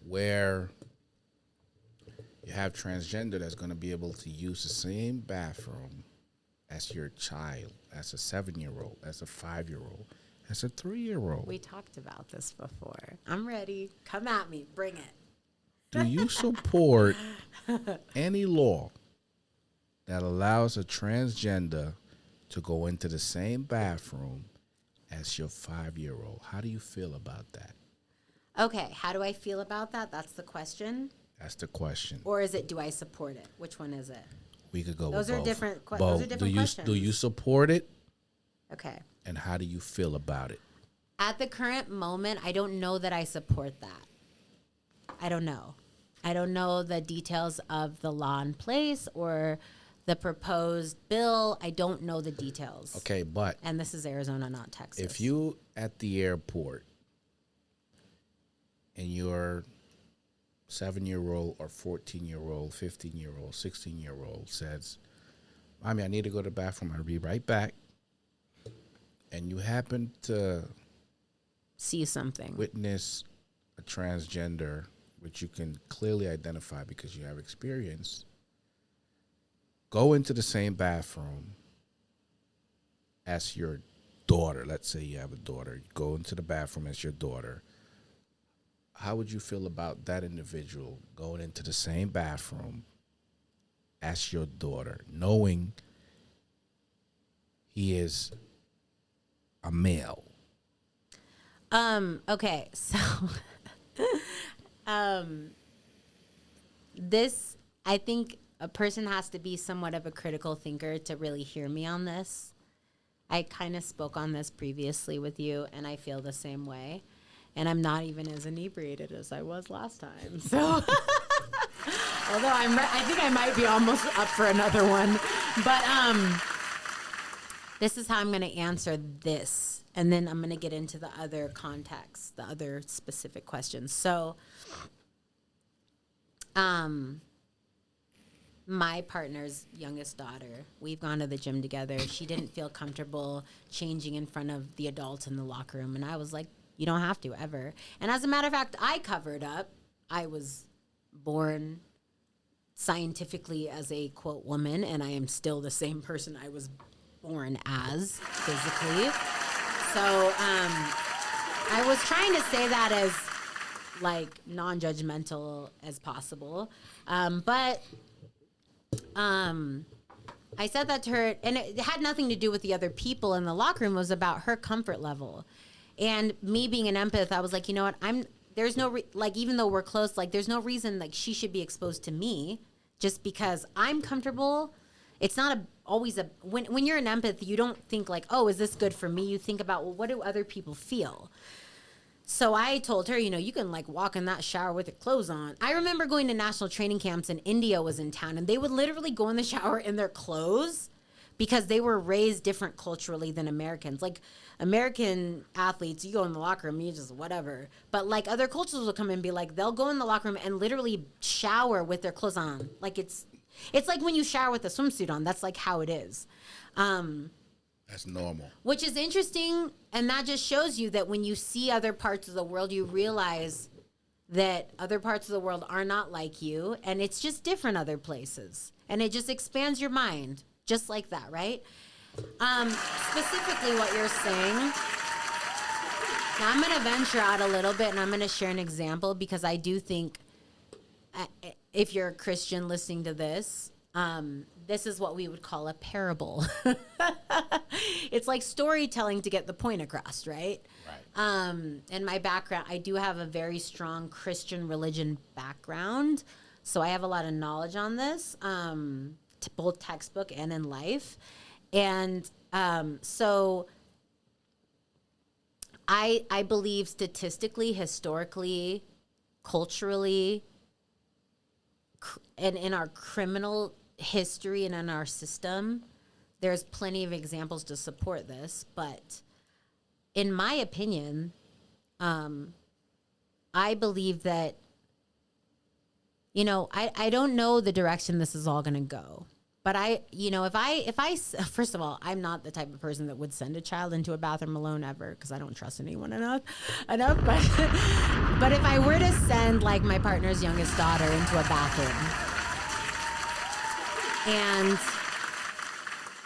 where you have transgender that's going to be able to use the same bathroom as your child, as a 7-year-old, as a 5-year-old, as a 3-year-old. We talked about this before. I'm ready. Come at me. Bring it. Do you support any law that allows a transgender to go into the same bathroom as your 5-year-old. How do you feel about that? Okay, how do I feel about that? That's the question. That's the question. Or is it, do I support it? Which one is it? We could go Those with are both. different. Both. Those are different questions. Do you support it? Okay. And how do you feel about it? At the current moment, I don't know that I support that. I don't know. I don't know the details of the law in place or the proposed bill. I don't know the details. Okay, but And this is Arizona, not Texas. if you at the airport and your 7-year-old or 14-year-old, 15-year-old, 16-year-old says, "Mommy, I need to go to the bathroom. I'll be right back," and you happen to see something, witness a transgender, which you can clearly identify because you have experience, go into the same bathroom as your daughter. Let's say you have a daughter. You go into the bathroom as your daughter. How would you feel about that individual going into the same bathroom as your daughter, knowing he is a male? Okay, so this, I think a person has to be somewhat of a critical thinker to really hear me on this. I kind of spoke on this previously with you, and I feel the same way. And I'm not even as inebriated as I was last time. So, although I think I might be almost up for another one. But this is how I'm going to answer this. And then I'm going to get into the other context, the other specific questions. So, my partner's youngest daughter, we've gone to the gym together. She didn't feel comfortable changing in front of the adults in the locker room. And I was like, you don't have to ever. And as a matter of fact, I covered up. I was born scientifically as a, quote, woman, and I am still the same person I was born as physically. So I was trying to say that as like non-judgmental as possible. But I said that to her, and it had nothing to do with the other people in the locker room. It was about her comfort level. And me being an empath, I was like, you know what? There's no, even though we're close, like, there's no reason, like, she should be exposed to me just because I'm comfortable. It's not always when you're an empath, you don't think like, oh, is this good for me? You think about, well, what do other people feel? So I told her, you can like walk in that shower with your clothes on. I remember going to national training camps and India was in town, and they would literally go in the shower in their clothes because they were raised different culturally than Americans. Like American athletes, you go in the locker room, you just whatever. But like other cultures will come and be like, they'll go in the locker room and literally shower with their clothes on. Like it's like when you shower with a swimsuit on. That's like how it is. That's normal. Which is interesting, and that just shows you that when you see other parts of the world, you realize that other parts of the world are not like you, and it's just different other places. And it just expands your mind, just like that, right? Specifically what you're saying. Now, I'm going to venture out a little bit, and I'm going to share an example, because I do think if you're a Christian listening to this, this is what we would call a parable. It's like storytelling to get the point across, right? Right. In my background, I do have a very strong Christian religion background, so I have a lot of knowledge on this, both textbook and in life. And so I believe statistically, historically, culturally, and in our criminal history and in our system, there's plenty of examples to support this. But in my opinion, I believe that, I don't know the direction this is all going to go. But if I, first of all, I'm not the type of person that would send a child into a bathroom alone ever, because I don't trust anyone enough. But if I were to send like my partner's youngest daughter into a bathroom, and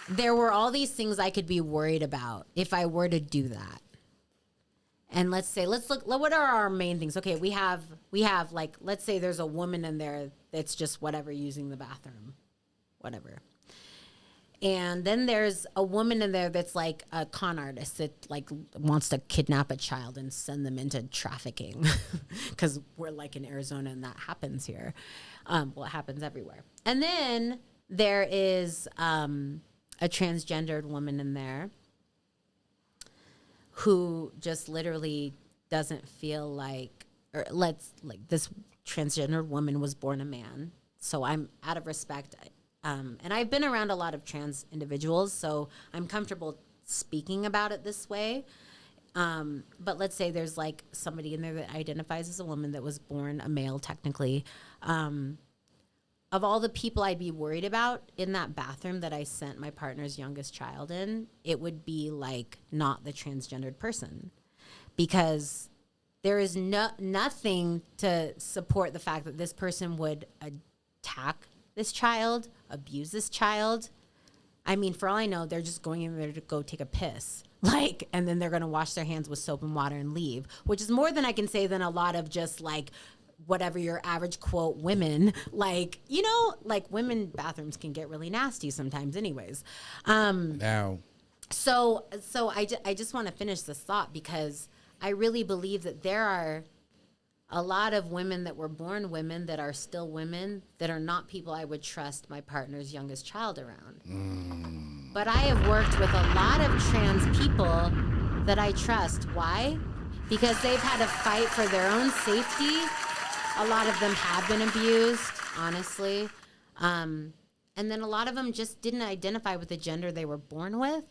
there were all these things I could be worried about if I were to do that. And let's look, what are our main things? Okay, we have like, let's say there's a woman in there that's just whatever using the bathroom, whatever. And then there's a woman in there that's like a con artist that like wants to kidnap a child and send them into trafficking, because we're like in Arizona and that happens here. Well, it happens everywhere. And then there is a transgendered woman in there who just literally doesn't feel like, or this transgendered woman was born a man. So I'm out of respect. And I've been around a lot of trans individuals, so I'm comfortable speaking about it this way. But let's say there's like somebody in there that identifies as a woman that was born a male technically. Of all the people I'd be worried about in that bathroom that I sent my partner's youngest child in, it would be like not the transgendered person, because there is nothing to support the fact that this person would attack this child, abuse this child. I mean, for all I know, they're just going in there to go take a piss. Like, and then they're going to wash their hands with soap and water and leave, which is more than I can say than a lot of just like whatever your average quote women, like, you know, like women bathrooms can get really nasty sometimes anyways. Now. So I just want to finish this thought, because I really believe that there are a lot of women that were born women that are still women that are not people I would trust my partner's youngest child around. But I have worked with a lot of trans people that I trust. Why? Because they've had to fight for their own safety. A lot of them have been abused, honestly. And then a lot of them just didn't identify with the gender they were born with,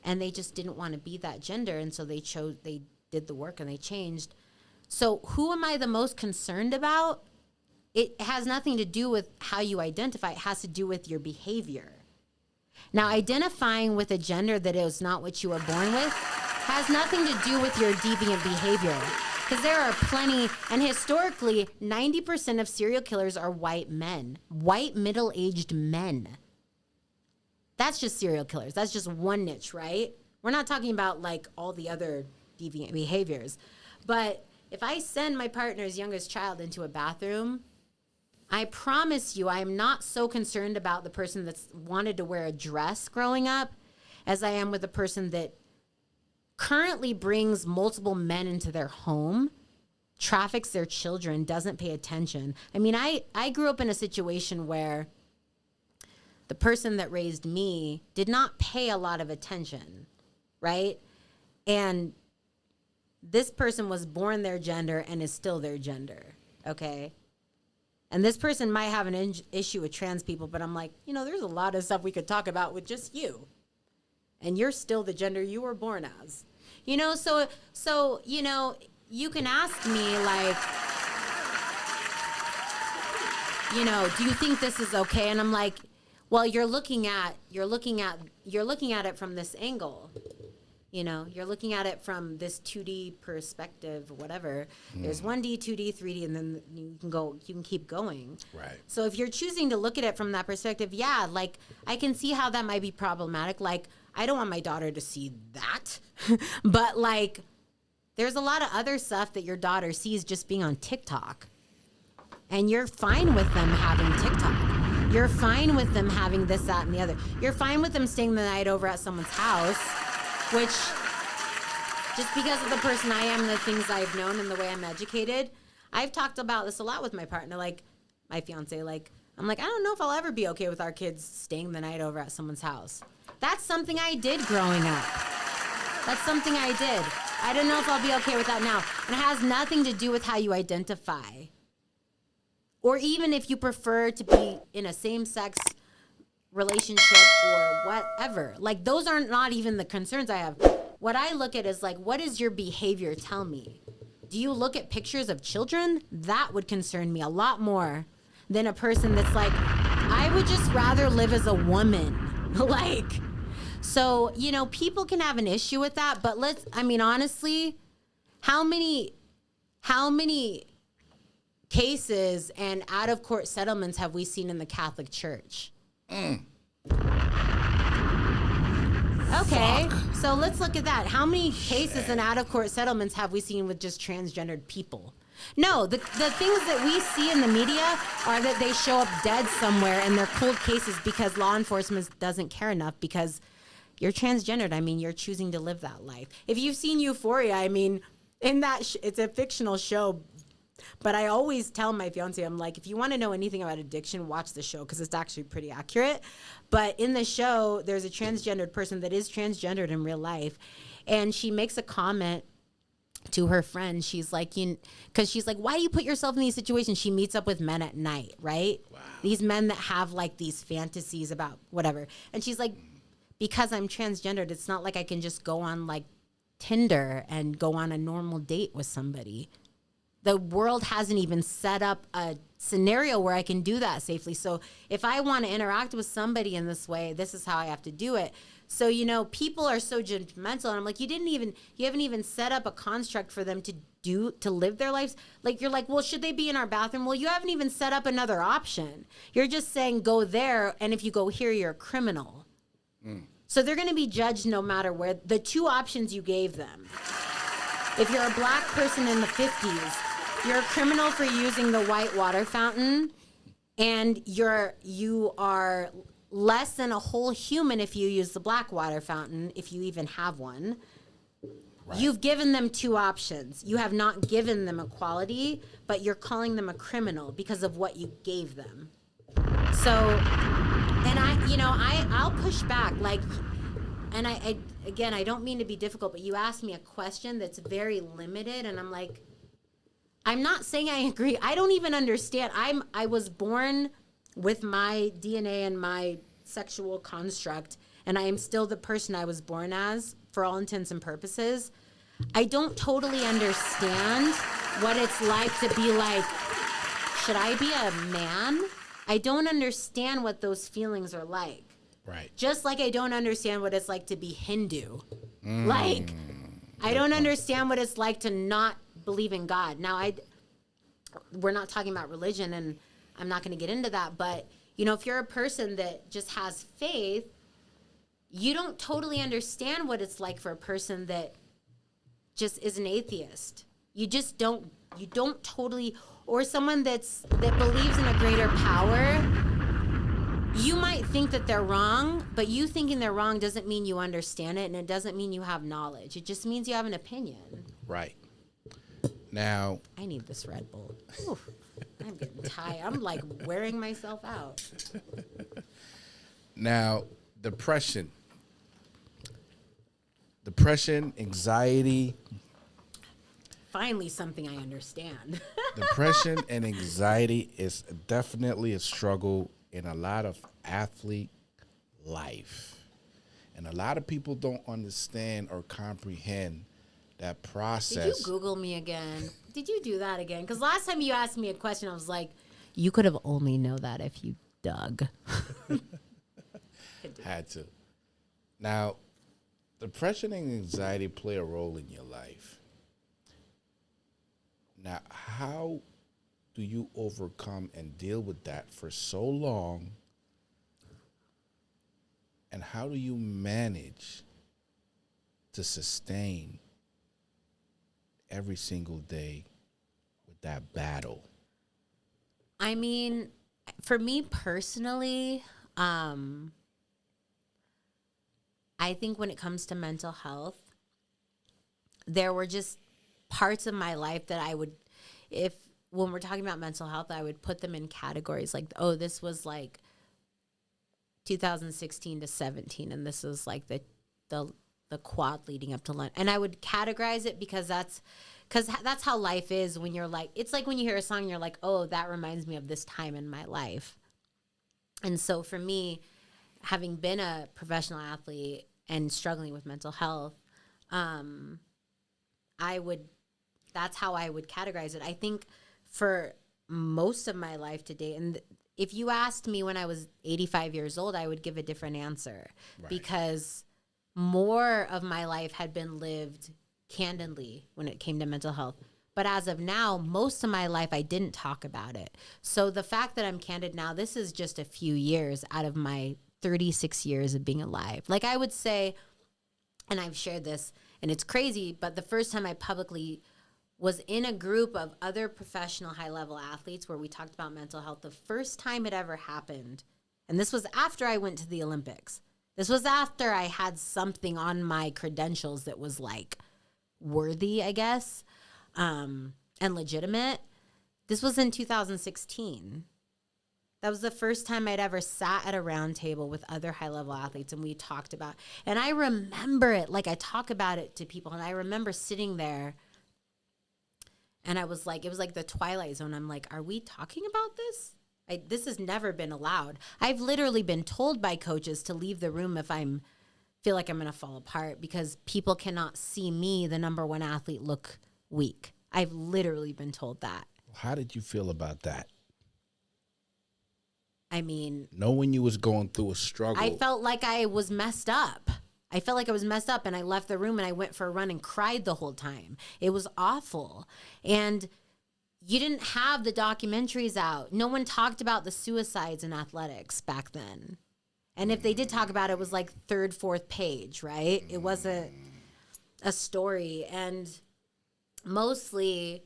and they just didn't want to be that gender, and so they did the work and they changed. So who am I the most concerned about? It has nothing to do with how you identify. It has to do with your behavior. Now, identifying with a gender that is not what you were born with has nothing to do with your deviant behavior. Because there are plenty, and historically, 90% of serial killers are white men, white middle-aged men. That's just serial killers. That's just one niche, right? We're not talking about like all the other deviant behaviors. But if I send my partner's youngest child into a bathroom, I promise you I am not so concerned about the person that's wanted to wear a dress growing up as I am with the person that currently brings multiple men into their home, traffics their children, doesn't pay attention. I mean, I grew up in a situation where the person that raised me did not pay a lot of attention, right? And this person was born their gender and is still their gender, okay? And this person might have an issue with trans people, but I'm like, you know, there's a lot of stuff we could talk about with just you. And you're still the gender you were born as. You know, so you know, you can ask me like, you know, do you think this is okay? And I'm like, well, you're looking at it from this angle. You know, you're looking at it from this 2D perspective, whatever. There's 1D, 2D, 3D, and then you can keep going. Right. So if you're choosing to look at it from that perspective, yeah, like I can see how that might be problematic. Like, I don't want my daughter to see that. But like, there's a lot of other stuff that your daughter sees just being on TikTok. And you're fine with them having TikTok. You're fine with them having this, that, and the other. You're fine with them staying the night over at someone's house. Which, just because of the person I am, the things I've known and the way I'm educated, I've talked about this a lot with my partner, like my fiance. Like, I'm like, I don't know if I'll ever be okay with our kids staying the night over at someone's house. That's something I did growing up. That's something I did. I don't know if I'll be okay with that now. And it has nothing to do with how you identify. Or even if you prefer to be in a same-sex relationship or whatever. Like, those are not even the concerns I have. What I look at is like, what does your behavior tell me? Do you look at pictures of children? That would concern me a lot more than a person that's like, I would just rather live as a woman. Like, so, you know, people can have an issue with that, but honestly, how many cases and out-of-court settlements have we seen in the Catholic Church? Okay, so let's look at that. How many cases and out-of-court settlements have we seen with just transgendered people? No, the things that we see in the media are that they show up dead somewhere and they're cold cases because law enforcement doesn't care enough because you're transgendered. I mean, you're choosing to live that life. If you've seen Euphoria, I mean, in that it's a fictional show, but I always tell my fiance, I'm like, if you want to know anything about addiction, watch the show because it's actually pretty accurate. But in the show, there's a transgendered person that is transgendered in real life, and she makes a comment to her friend. She's like, because she's like, why do you put yourself in these situations? She meets up with men at night, right? Wow. These men that have like these fantasies about whatever. And she's like, because I'm transgendered, it's not like I can just go on like Tinder and go on a normal date with somebody. The world hasn't even set up a scenario where I can do that safely. So if I want to interact with somebody in this way, this is how I have to do it. So, people are so judgmental. And I'm like, you haven't even set up a construct for them to live their lives. Like, you're like, well, should they be in our bathroom? Well, you haven't even set up another option. You're just saying go there. And if you go here, you're a criminal. So they're going to be judged no matter where. The two options you gave them. If you're a black person in the 50s, you're a criminal for using the white water fountain, and you are less than a whole human if you use the black water fountain, if you even have one. Right. You've given them two options. You have not given them equality, but you're calling them a criminal because of what you gave them. So, and I'll push back, like, and I don't mean to be difficult, but you asked me a question that's very limited, and I'm like, I'm not saying I agree. I don't even understand. I was born with my DNA and my sexual construct, and I am still the person I was born as for all intents and purposes. I don't totally understand what it's like to be like, should I be a man? I don't understand what those feelings are like. Right. Just like I don't understand what it's like to be Hindu. Like, I don't understand what it's like to not believe in God. Now, we're not talking about religion, and I'm not going to get into that, but, if you're a person that just has faith, you don't totally understand what it's like for a person that just is an atheist. You don't totally, or someone that believes in a greater power. You might think that they're wrong, but you thinking they're wrong doesn't mean you understand it, and it doesn't mean you have knowledge. It just means you have an opinion. Right. Now, I need this Red Bull. Oof, I'm getting tired. I'm like wearing myself out. Now, depression, anxiety. Finally, something I understand. Depression and anxiety is definitely a struggle in a lot of athlete life. And a lot of people don't understand or comprehend that process. Did you Google me again? Did you do that again? Because last time you asked me a question, I was like, you could have only known that if you dug. Had to. Now, depression and anxiety play a role in your life. Now, how do you overcome and deal with that for so long? And how do you manage to sustain every single day with that battle? I mean, for me personally, I think when it comes to mental health, there were just parts of my life that I would, when we're talking about mental health, I would put them in categories like, oh, this was like 2016 to 17, and this was like the quad leading up to Lent. And I would categorize it because that's how life is when you're like, it's like when you hear a song and you're like, oh, that reminds me of this time in my life. And so for me, having been a professional athlete and struggling with mental health, that's how I would categorize it. I think for most of my life to date, and if you asked me when I was 85 years old, I would give a different answer. Right. Because more of my life had been lived candidly when it came to mental health. But as of now, most of my life, I didn't talk about it. So the fact that I'm candid now, this is just a few years out of my 36 years of being alive. Like I would say, and I've shared this, and it's crazy, but the first time I publicly was in a group of other professional high-level athletes where we talked about mental health. The first time it ever happened, and this was after I went to the Olympics. This was after I had something on my credentials that was like worthy, I guess, and legitimate. This was in 2016. That was the first time I'd ever sat at a round table with other high-level athletes, and we talked about, and I remember it, like I talk about it to people, and I remember sitting there, and I was like, it was like the Twilight Zone. I'm like, are we talking about this? This has never been allowed. I've literally been told by coaches to leave the room if feel like I'm going to fall apart because people cannot see me, the number one athlete, look weak. I've literally been told that. How did you feel about that? I mean, knowing you was going through a struggle. I felt like I was messed up. And I left the room and I went for a run and cried the whole time. It was awful. And you didn't have the documentaries out. No one talked about the suicides in athletics back then. And if they did talk about it, it was like third, fourth page, right? It wasn't a story. And mostly,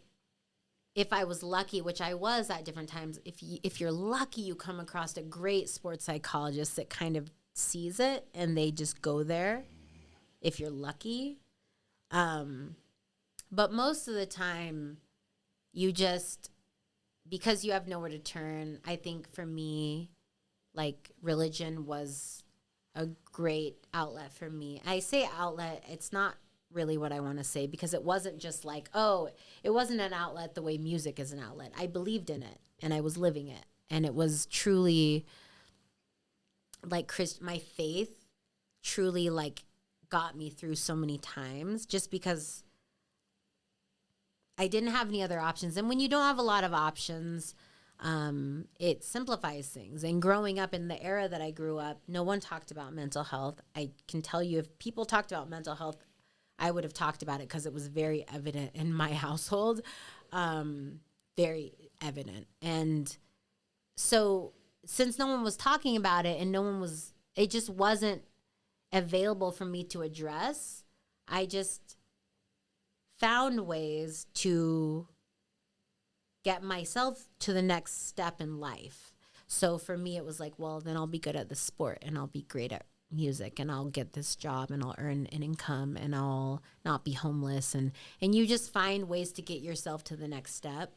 if I was lucky, which I was at different times, if you're lucky, you come across a great sports psychologist that kind of sees it and they just go there if you're lucky. But most of the time, you just, because you have nowhere to turn, I think for me, like religion was a great outlet for me. I say outlet, it's not really what I want to say because it wasn't just like, it wasn't an outlet the way music is an outlet. I believed in it and I was living it. And it was truly like my faith truly like got me through so many times just because I didn't have any other options. And when you don't have a lot of options, it simplifies things. And growing up in the era that I grew up, no one talked about mental health. I can tell you if people talked about mental health, I would have talked about it because it was very evident in my household, very evident. And so since no one was talking about it and it just wasn't available for me to address, I just found ways to get myself to the next step in life. So for me, it was like, well, then I'll be good at the sport and I'll be great at music and I'll get this job and I'll earn an income and I'll not be homeless. And you just find ways to get yourself to the next step.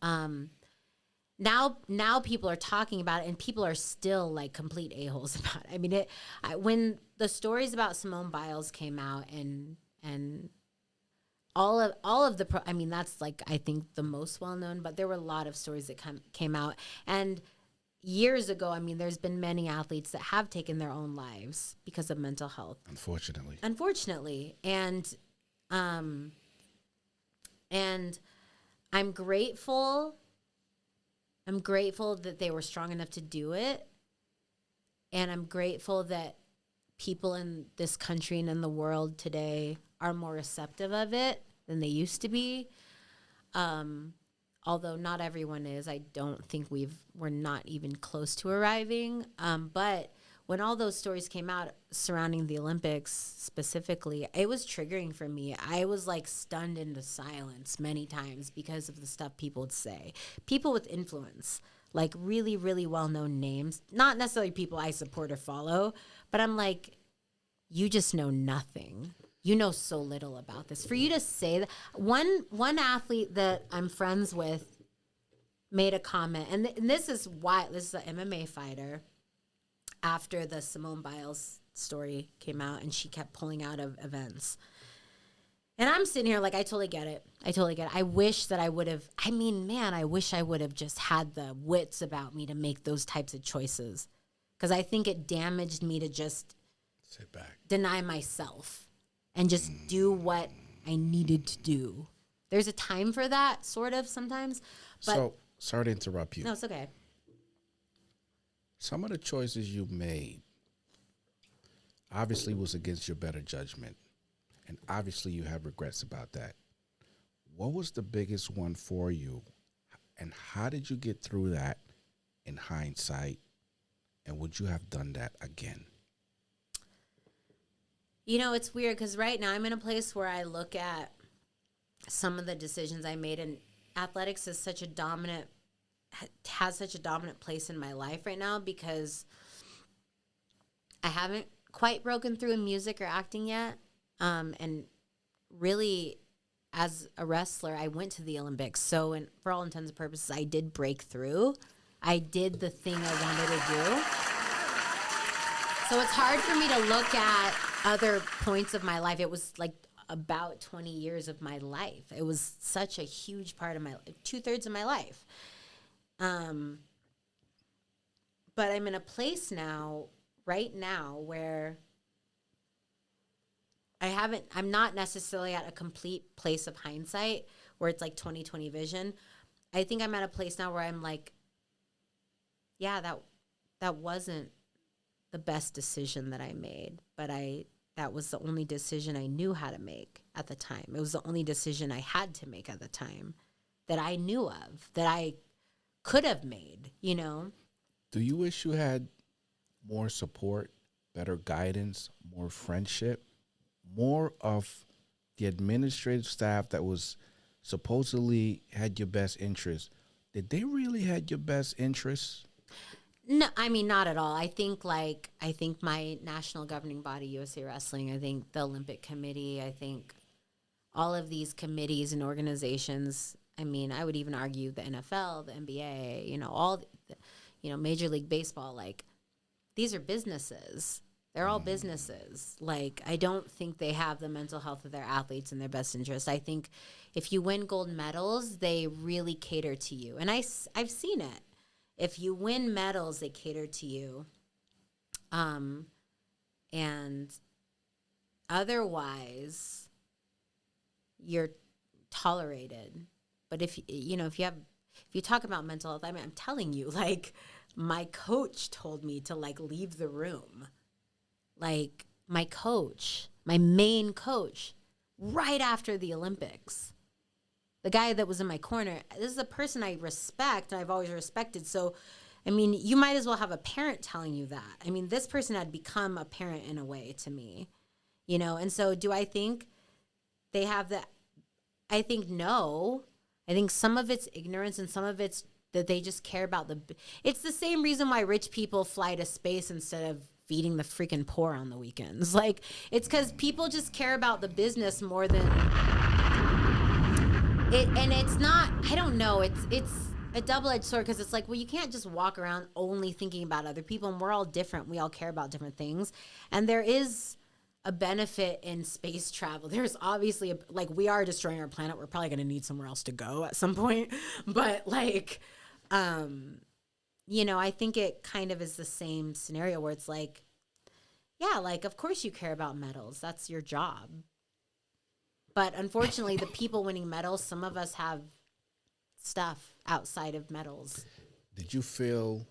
Now people are talking about it and people are still like complete a-holes about it. I mean, when the stories about Simone Biles came out and all of the that's like, I think the most well-known, but there were a lot of stories that came out. And years ago, I mean, there's been many athletes that have taken their own lives because of mental health. Unfortunately. And I'm grateful that they were strong enough to do it. And I'm grateful that people in this country and in the world today are more receptive of it than they used to be. Although not everyone is. I don't think we're not even close to arriving. But when all those stories came out surrounding the Olympics specifically, it was triggering for me. I was like stunned into silence many times because of the stuff people would say. People with influence, like really, really well-known names, not necessarily people I support or follow, but I'm like, you just know nothing. You know so little about this. For you to say that, one athlete that I'm friends with made a comment, and this is an MMA fighter, after the Simone Biles story came out and she kept pulling out of events. And I'm sitting here like, I totally get it. I wish that I would have, I wish I would have just had the wits about me to make those types of choices. Because I think it damaged me to just sit back, deny myself, and just do what I needed to do. There's a time for that, sort of, sometimes. But so, sorry to interrupt you. No, it's okay. Some of the choices you made obviously was against your better judgment. And obviously you have regrets about that. What was the biggest one for you? And how did you get through that in hindsight? And would you have done that again? You know, it's weird because right now I'm in a place where I look at some of the decisions I made, and athletics is has such a dominant place in my life right now because I haven't quite broken through in music or acting yet. And really, as a wrestler, I went to the Olympics. So, for all intents and purposes, I did break through. I did the thing I wanted to do. So it's hard for me to look at other points of my life. It was like about 20 years of my life. It was such a huge part of my life, 2/3 of my life. But I'm in a place right now, where I'm not necessarily at a complete place of hindsight where it's like 20/20 vision. I think I'm at a place now where I'm like, yeah, that wasn't the best decision that I made, but that was the only decision I knew how to make at the time. It was the only decision I had to make at the time that I knew of, that I could have made, you know? Do you wish you had more support, better guidance, more friendship, more of the administrative staff that was supposedly had your best interests? Did they really had your best interests? No, I mean, not at all. I think my national governing body, USA Wrestling, I think the Olympic Committee, I think all of these committees and organizations, I mean, I would even argue the NFL, the NBA, Major League Baseball, like, these are businesses. They're all businesses. Like, I don't think they have the mental health of their athletes in their best interest. I think if you win gold medals, they really cater to you. And I've seen it. If you win medals, they cater to you. And otherwise, you're tolerated. But if you talk about mental health, I mean, I'm telling you, like, my coach told me to, like, leave the room. Like, my main coach, right after the Olympics. The guy that was in my corner, this is a person I respect, and I've always respected. So, I mean, you might as well have a parent telling you that. I mean, this person had become a parent in a way to me, you know? And so do I think they have that? I think no. I think some of it's ignorance and some of it's that they just care about it's the same reason why rich people fly to space instead of feeding the freaking poor on the weekends. Like, it's because people just care about the business more than it. And it's not, I don't know, it's a double-edged sword, because it's like, well, you can't just walk around only thinking about other people, and we're all different. We all care about different things. And there is a benefit in space travel. There's obviously, we are destroying our planet. We're probably going to need somewhere else to go at some point. But, like, I think it kind of is the same scenario where it's like, yeah, like, of course you care about medals. That's your job. But unfortunately, the people winning medals, some of us have stuff outside of medals. Did you feel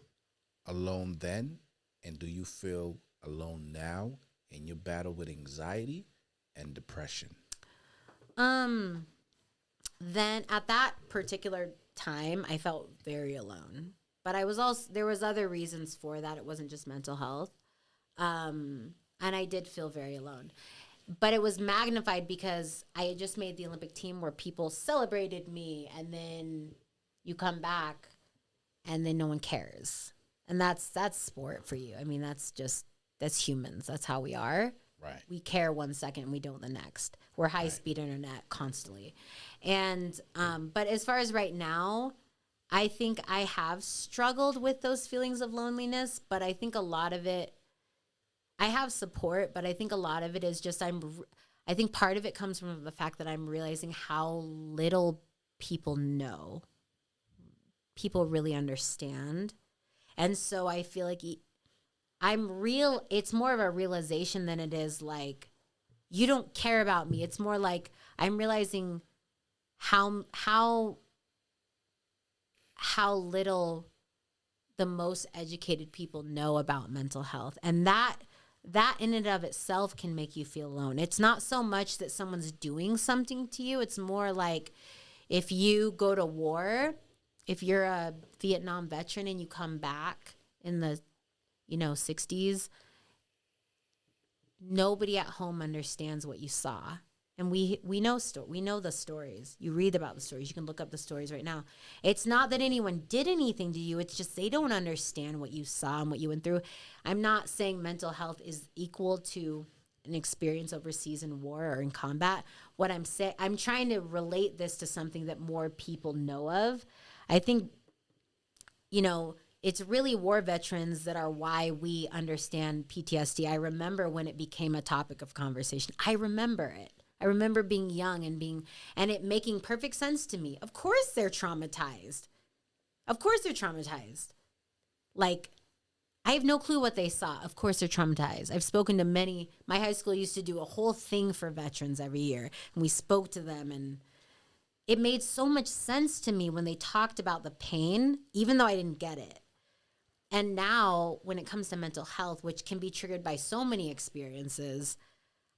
alone then? And do you feel alone now in your battle with anxiety and depression? Then at that particular time, I felt very alone. But there was other reasons for that. It wasn't just mental health. And I did feel very alone. But it was magnified because I had just made the Olympic team where people celebrated me, and then you come back and then no one cares. And that's sport for you. I mean, that's humans. That's how we are. Right. We care 1 second and we don't the next. We're high-speed internet constantly. And but as far as right now, I think I have struggled with those feelings of loneliness, but I think a lot of it, I have support, but I think a lot of it is just I think part of it comes from the fact that I'm realizing how little people know. People really understand. And so I feel like it's more of a realization than it is like, you don't care about me. It's more like I'm realizing how little the most educated people know about mental health. And that in and of itself can make you feel alone. It's not so much that someone's doing something to you. It's more like if you go to war, if you're a Vietnam veteran and you come back in the 60s, nobody at home understands what you saw. And we know we know the stories. You read about the stories. You can look up the stories right now. It's not that anyone did anything to you. It's just they don't understand what you saw and what you went through. I'm not saying mental health is equal to an experience overseas in war or in combat. What I'm saying, I'm trying to relate this to something that more people know of. I think, it's really war veterans that are why we understand PTSD. I remember when it became a topic of conversation. I remember it. I remember being young and it making perfect sense to me. Of course they're traumatized. Of course they're traumatized. Like, I have no clue what they saw. Of course they're traumatized. I've spoken to many. My high school used to do a whole thing for veterans every year, and we spoke to them, and it made so much sense to me when they talked about the pain, even though I didn't get it. And now when it comes to mental health, which can be triggered by so many experiences,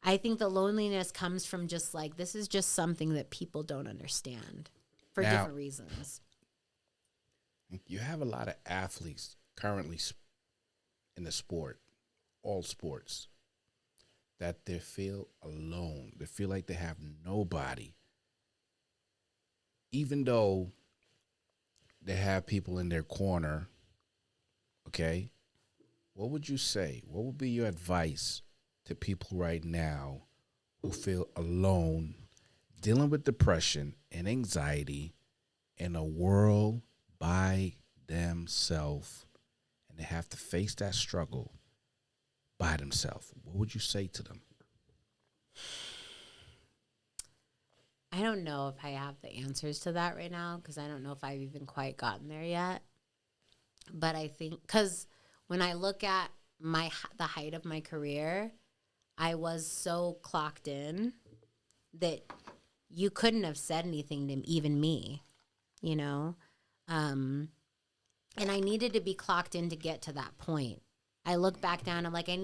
I think the loneliness comes from just like, this is just something that people don't understand for different reasons. You have a lot of athletes currently in the sport, all sports, that they feel alone. They feel like they have nobody. Even though they have people in their corner, okay? What would you say? What would be your advice to people right now who feel alone, dealing with depression and anxiety in a world by themselves, and they have to face that struggle by themselves? What would you say to them? I don't know if I have the answers to that right now because I don't know if I've even quite gotten there yet. But I think because when I look at the height of my career, I was so clocked in that you couldn't have said anything to even me, you know? And I needed to be clocked in to get to that point. I look back down, I'm like, I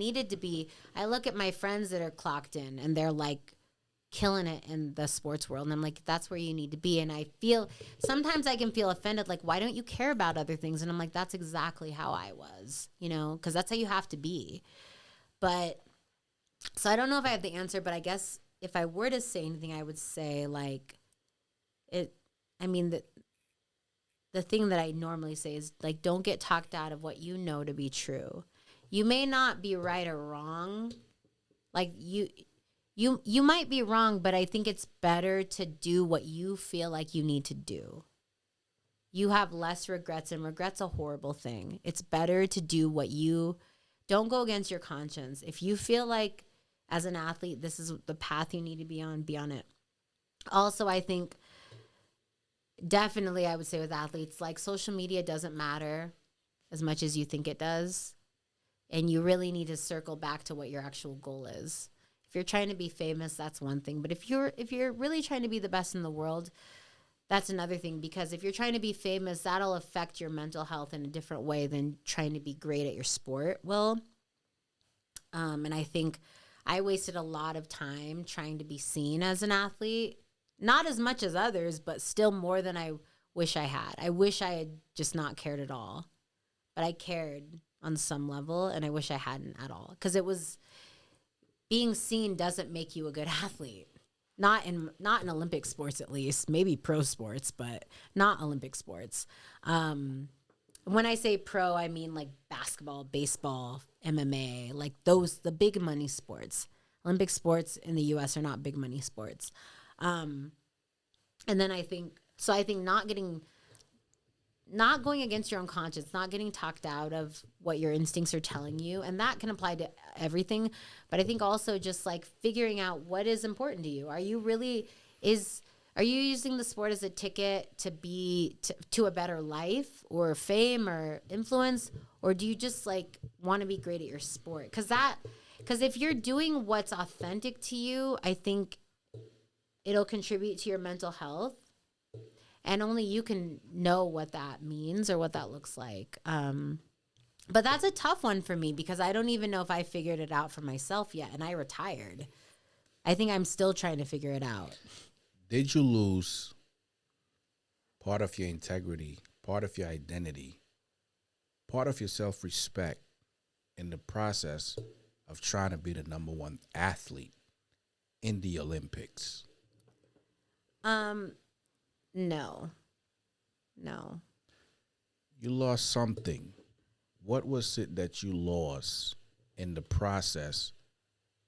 look at my friends that are clocked in and they're like killing it in the sports world. And I'm like, that's where you need to be. And I feel, sometimes I can feel offended, like, why don't you care about other things? And I'm like, that's exactly how I was, because that's how you have to be. But, so I don't know if I have the answer, but I guess if I were to say anything, I would say like, the thing that I normally say is like, don't get talked out of what you know to be true. You may not be right or wrong. Like you might be wrong, but I think it's better to do what you feel like you need to do. You have less regrets, and regret's a horrible thing. It's better to do don't go against your conscience. If you feel like as an athlete, this is the path you need to be on it. Also, I think definitely I would say with athletes, like social media doesn't matter as much as you think it does. And you really need to circle back to what your actual goal is. If you're trying to be famous, that's one thing. But if you're really trying to be the best in the world, that's another thing. Because if you're trying to be famous, that'll affect your mental health in a different way than trying to be great at your sport will. And I think I wasted a lot of time trying to be seen as an athlete. Not as much as others, but still more than I wish I had. I wish I had just not cared at all. But I cared on some level, and I wish I hadn't at all. Because being seen doesn't make you a good athlete. Not in Olympic sports, at least. Maybe pro sports, but not Olympic sports. When I say pro, I mean like basketball, baseball, MMA, like the big money sports. Olympic sports in the U.S. are not big money sports. And then I think not going against your own conscience, not getting talked out of what your instincts are telling you. And that can apply to everything. But I think also just like figuring out what is important to you. Are you using the sport as a ticket to a better life or fame or influence? Or do you just like want to be great at your sport? Because if you're doing what's authentic to you, I think it'll contribute to your mental health. And only you can know what that means or what that looks like. But that's a tough one for me because I don't even know if I figured it out for myself yet. And I retired. I think I'm still trying to figure it out. Did you lose part of your integrity, part of your identity, part of your self-respect in the process of trying to be the number one athlete in the Olympics? No. You lost something. What was it that you lost in the process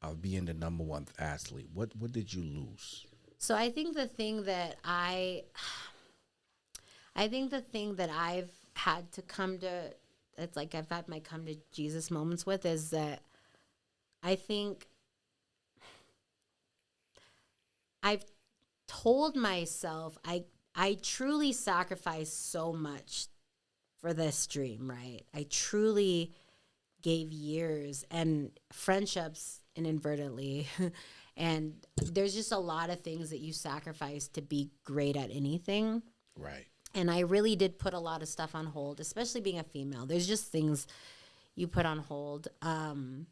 of being the number one athlete? What did you lose? So I think the thing that I've had to come to, it's like I've had my come to Jesus moments with, is that I think I've told myself I truly sacrificed so much for this dream, right? I truly gave years and friendships inadvertently. And there's just a lot of things that you sacrifice to be great at anything. Right. And I really did put a lot of stuff on hold, especially being a female. There's just things you put on hold. And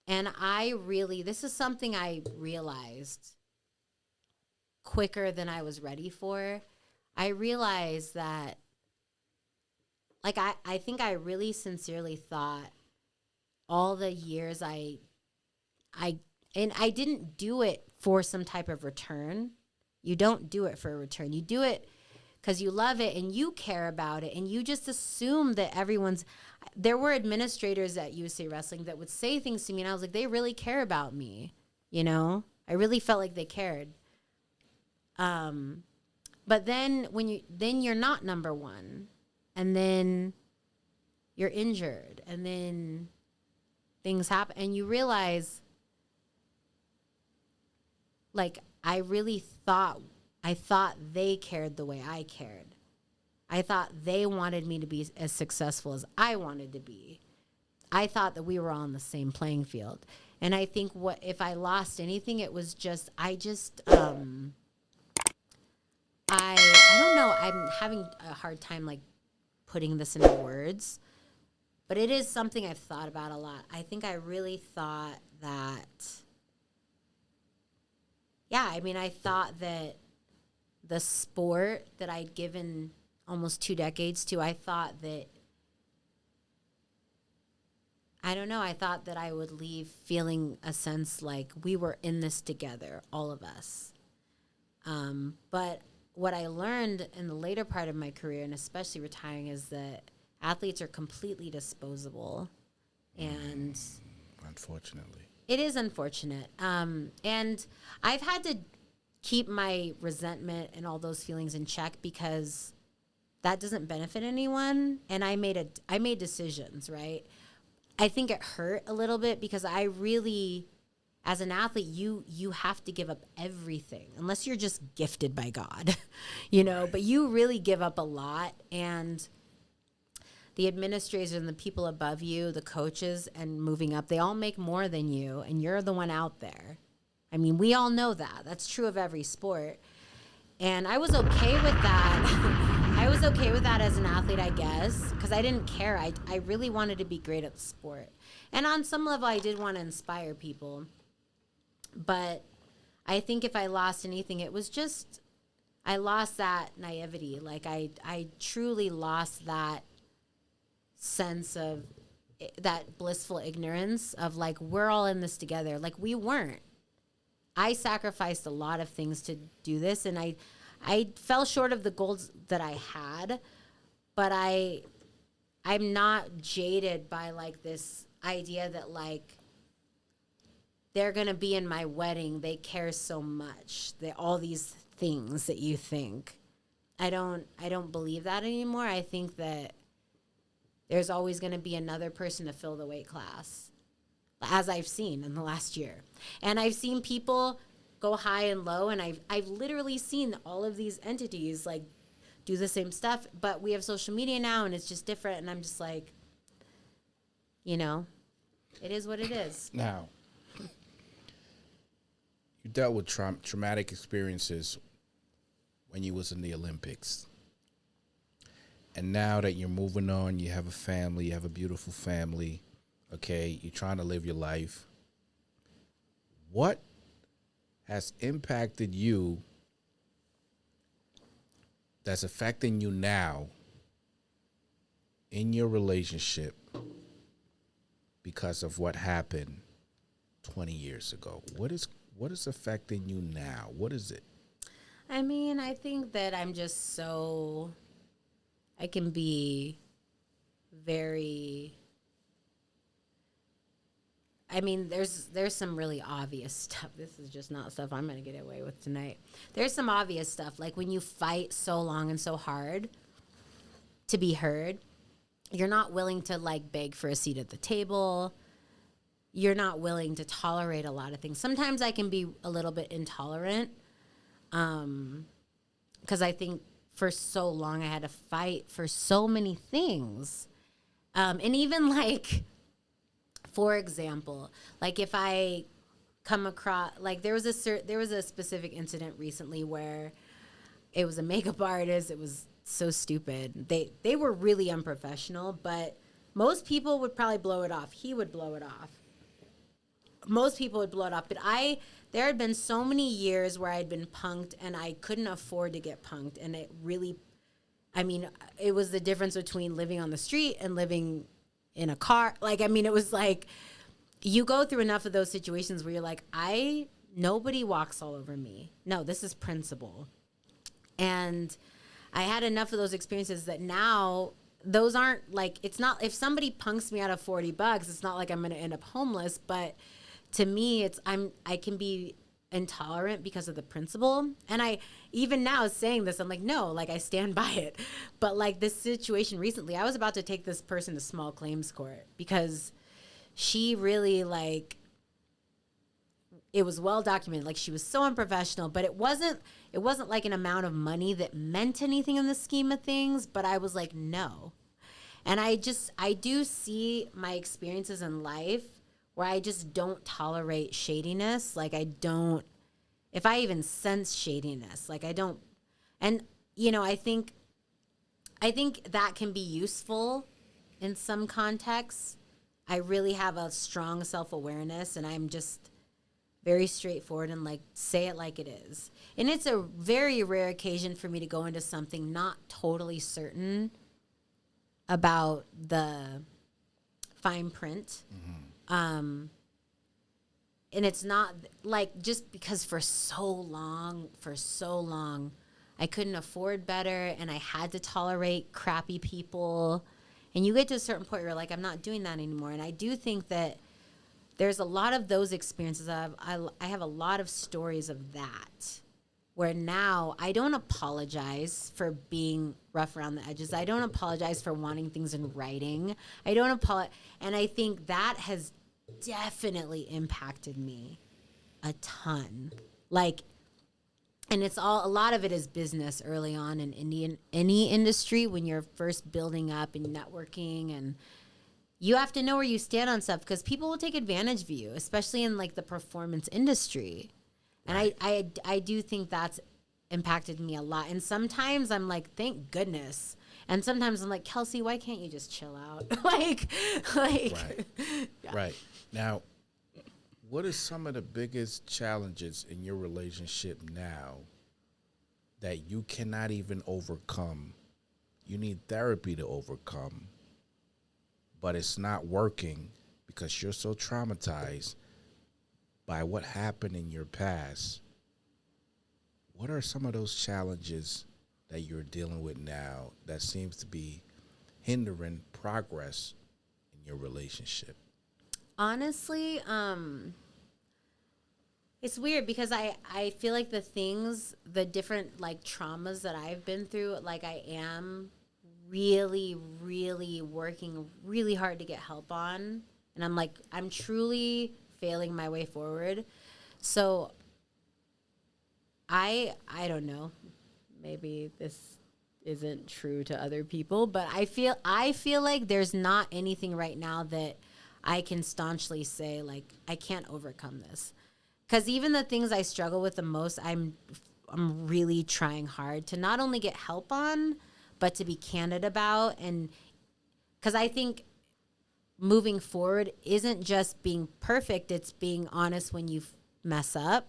this is something I realized quicker than I was ready for. I realized that, like, I think I really sincerely thought all the years I didn't do it for some type of return. You don't do it for a return. You do it because you love it and you care about it, and you just assume that there were administrators at USA Wrestling that would say things to me, and I was like, they really care about me, you know? I really felt like they cared. But then you're not number one, and then you're injured, and then things happen, and you realize, like, I thought they cared the way I cared. I thought they wanted me to be as successful as I wanted to be. I thought that we were all on the same playing field. And I think if I lost anything, it was just, I don't know, I'm having a hard time, like, putting this into words, but it is something I've thought about a lot. I think I really thought that, I thought that the sport that I'd given almost 2 decades to, I thought that I would leave feeling a sense like we were in this together, all of us. But what I learned in the later part of my career, and especially retiring, is that athletes are completely disposable. And unfortunately, it is unfortunate. And I've had to keep my resentment and all those feelings in check, because that doesn't benefit anyone. And I made decisions, right? I think it hurt a little bit, because I really, as an athlete, you have to give up everything, unless you're just gifted by God, you know, but you really give up a lot. And the administrators and the people above you, the coaches and moving up, they all make more than you, and you're the one out there. I mean, we all know that. That's true of every sport. And I was okay with that. I was okay with that as an athlete, I guess, because I didn't care. I really wanted to be great at the sport. And on some level, I did want to inspire people. But I think if I lost anything, it was just, I lost that naivety. Like, I truly lost that sense of that blissful ignorance of, like, we're all in this together. Like, we weren't. I sacrificed a lot of things to do this, and I fell short of the goals that I had, but I'm not jaded by, like, this idea that, like, they're going to be in my wedding. They care so much. All these things that you think. I don't believe that anymore. I think that there's always going to be another person to fill the weight class, as I've seen in the last year. And I've seen people go high and low, and I've literally seen all of these entities, like, do the same stuff, but we have social media now, and it's just different, and I'm just like, you know, it is what it is. Now, you dealt with traumatic experiences when you was in the Olympics. And now that you're moving on, you have a family, you have a beautiful family, okay, you're trying to live your life. What has impacted you that's affecting you now in your relationship because of what happened 20 years ago? what is affecting you now? What is it? I mean, I think that I'm just so, I can be very, I mean, there's some really obvious stuff. This is just not stuff I'm going to get away with tonight. There's some obvious stuff, like when you fight so long and so hard to be heard, you're not willing to like beg for a seat at the table. You're not willing to tolerate a lot of things. Sometimes I can be a little bit intolerant, because I think for so long I had to fight for so many things, and even like, for example, like if I come across, like there was a specific incident recently where it was a makeup artist. It was so stupid. They were really unprofessional, but most people would probably blow it off. He would blow it off. Most people would blow it off, but there had been so many years where I'd been punked and I couldn't afford to get punked, and it really, I mean, it was the difference between living on the street and living in a car. Like, I mean, it was like you go through enough of those situations where you're like, nobody walks all over me. No, this is principle. And I had enough of those experiences that now those aren't like, it's not, if somebody punks me out of $40, it's not like I'm going to end up homeless, but to me, I can be intolerant because of the principle. And I, even now saying this, I'm like, no, like I stand by it. But like this situation recently, I was about to take this person to small claims court because she really like, it was well documented. Like she was so unprofessional, but it wasn't like an amount of money that meant anything in the scheme of things. But I was like, no. And I do see my experiences in life where I just don't tolerate shadiness. Like if I even sense shadiness, like I don't, and you know, I think that can be useful in some contexts. I really have a strong self-awareness, and I'm just very straightforward and like say it like it is. And it's a very rare occasion for me to go into something not totally certain about the fine print. Mm-hmm. And it's not like, just because for so long, I couldn't afford better and I had to tolerate crappy people. And you get to a certain point where you're like, I'm not doing that anymore. And I do think that there's a lot of those experiences. I have a lot of stories of that, where now I don't apologize for being rough around the edges. I don't apologize for wanting things in writing. I don't apologize. And I think that has definitely impacted me a ton. Like, and a lot of it is business early on in any industry when you're first building up and networking, and you have to know where you stand on stuff because people will take advantage of you, especially in like the performance industry. And I do think that's impacted me a lot. And sometimes I'm like, thank goodness. And sometimes I'm like, Kelsey, why can't you just chill out? like, Right. Yeah. Right. Now, what are some of the biggest challenges in your relationship now that you cannot even overcome? You need therapy to overcome, but it's not working because you're so traumatized by what happened in your past. What are some of those challenges that you're dealing with now that seems to be hindering progress in your relationship? Honestly, it's weird because I feel like the different like traumas that I've been through, like I am really, really working really hard to get help on. And I'm truly failing my way forward. So I don't know. Maybe this isn't true to other people, but I feel like there's not anything right now that I can staunchly say like I can't overcome this. Cuz even the things I struggle with the most, I'm really trying hard to not only get help on, but to be candid about. And cuz I think moving forward isn't just being perfect, it's being honest when you mess up.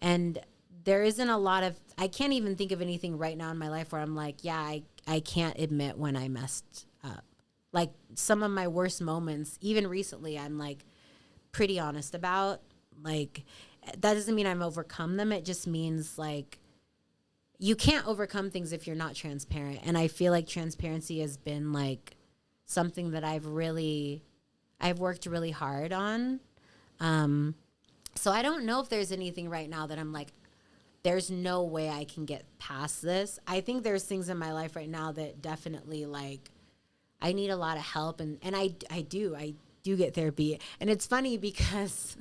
And there isn't a lot of, I can't even think of anything right now in my life where I'm like, yeah, I can't admit when I messed up. Like some of my worst moments, even recently, I'm like pretty honest about. Like, that doesn't mean I've overcome them. It just means like you can't overcome things if you're not transparent. And I feel like transparency has been like something that I've worked really hard on. So I don't know if there's anything right now that I'm like, there's no way I can get past this. I think there's things in my life right now that definitely like I need a lot of help, and I do get therapy. And it's funny because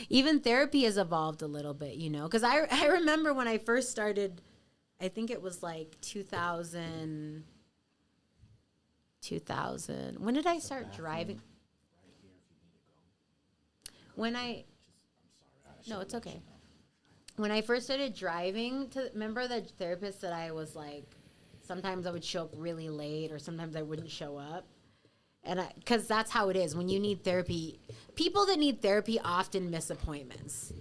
even therapy has evolved a little bit, you know, because I remember when I first started, I think it was like 2000. When did I start driving? No, it's okay. When I first started driving, remember the therapist that I was like, sometimes I would show up really late or sometimes I wouldn't show up. And because that's how it is. When you need therapy, people that need therapy often miss appointments.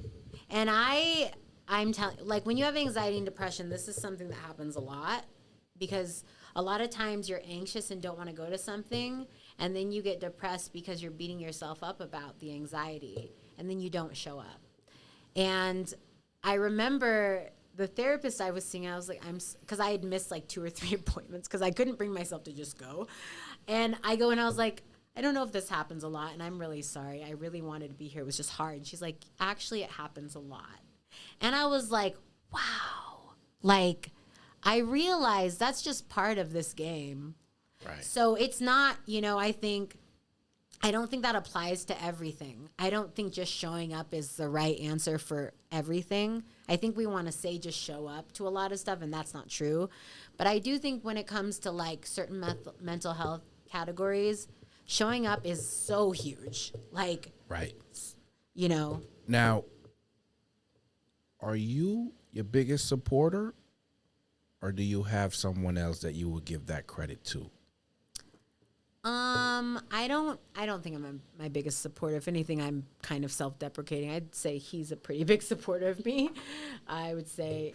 And I'm telling, like when you have anxiety and depression, this is something that happens a lot because a lot of times you're anxious and don't want to go to something. And then you get depressed because you're beating yourself up about the anxiety. And then you don't show up. And I remember the therapist I was seeing, I was like, because I had missed like 2 or 3 appointments because I couldn't bring myself to just go. And I go and I was like, I don't know if this happens a lot, and I'm really sorry. I really wanted to be here. It was just hard. And she's like, actually, it happens a lot. And I was like, wow. Like, I realized that's just part of this game. Right. So it's not, you know, I don't think that applies to everything. I don't think just showing up is the right answer for everything. I think we want to say just show up to a lot of stuff, and that's not true. But I do think when it comes to like certain mental health categories, showing up is so huge. Like, right. You know. Now, are you your biggest supporter, or do you have someone else that you would give that credit to? I don't think I'm my biggest supporter. If anything, I'm kind of self-deprecating. I'd say he's a pretty big supporter of me. I would say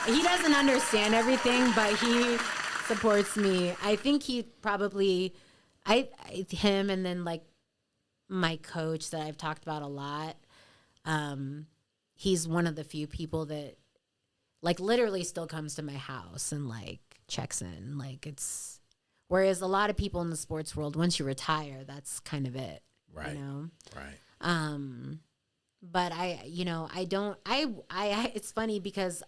he doesn't understand everything, but he supports me. I think he probably, him and then like my coach that I've talked about a lot. He's one of the few people that like literally still comes to my house and like checks in. Like it's, whereas a lot of people in the sports world, once you retire, that's kind of it. Right. You know? Right. But it's funny because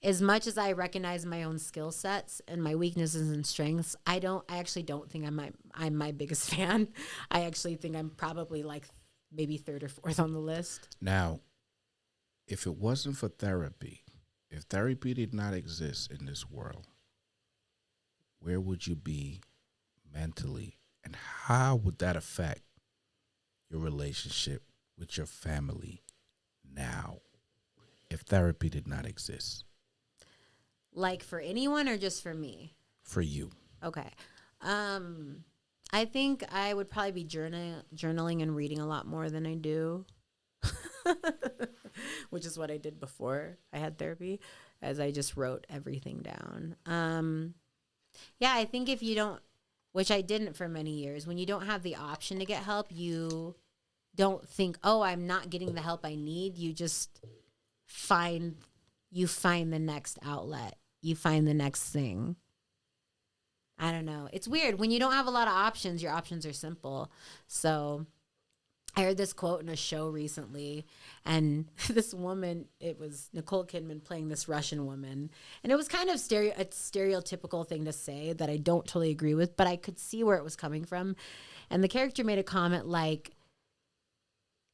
as much as I recognize my own skill sets and my weaknesses and strengths, I actually don't think I'm my biggest fan. I actually think I'm probably like maybe 3rd or 4th on the list. Now, if it wasn't for therapy, if therapy did not exist in this world, where would you be mentally, and how would that affect your relationship with your family now if therapy did not exist? Like for anyone or just for me? For you. Okay. I think I would probably be journaling and reading a lot more than I do, which is what I did before I had therapy, as I just wrote everything down. Yeah, I think if you don't, which I didn't for many years, when you don't have the option to get help, you don't think, oh, I'm not getting the help I need. You just find the next outlet. You find the next thing. I don't know. It's weird. When you don't have a lot of options, your options are simple. So I heard this quote in a show recently, and this woman, it was Nicole Kidman playing this Russian woman, and it was kind of a stereotypical thing to say that I don't totally agree with, but I could see where it was coming from. And the character made a comment like,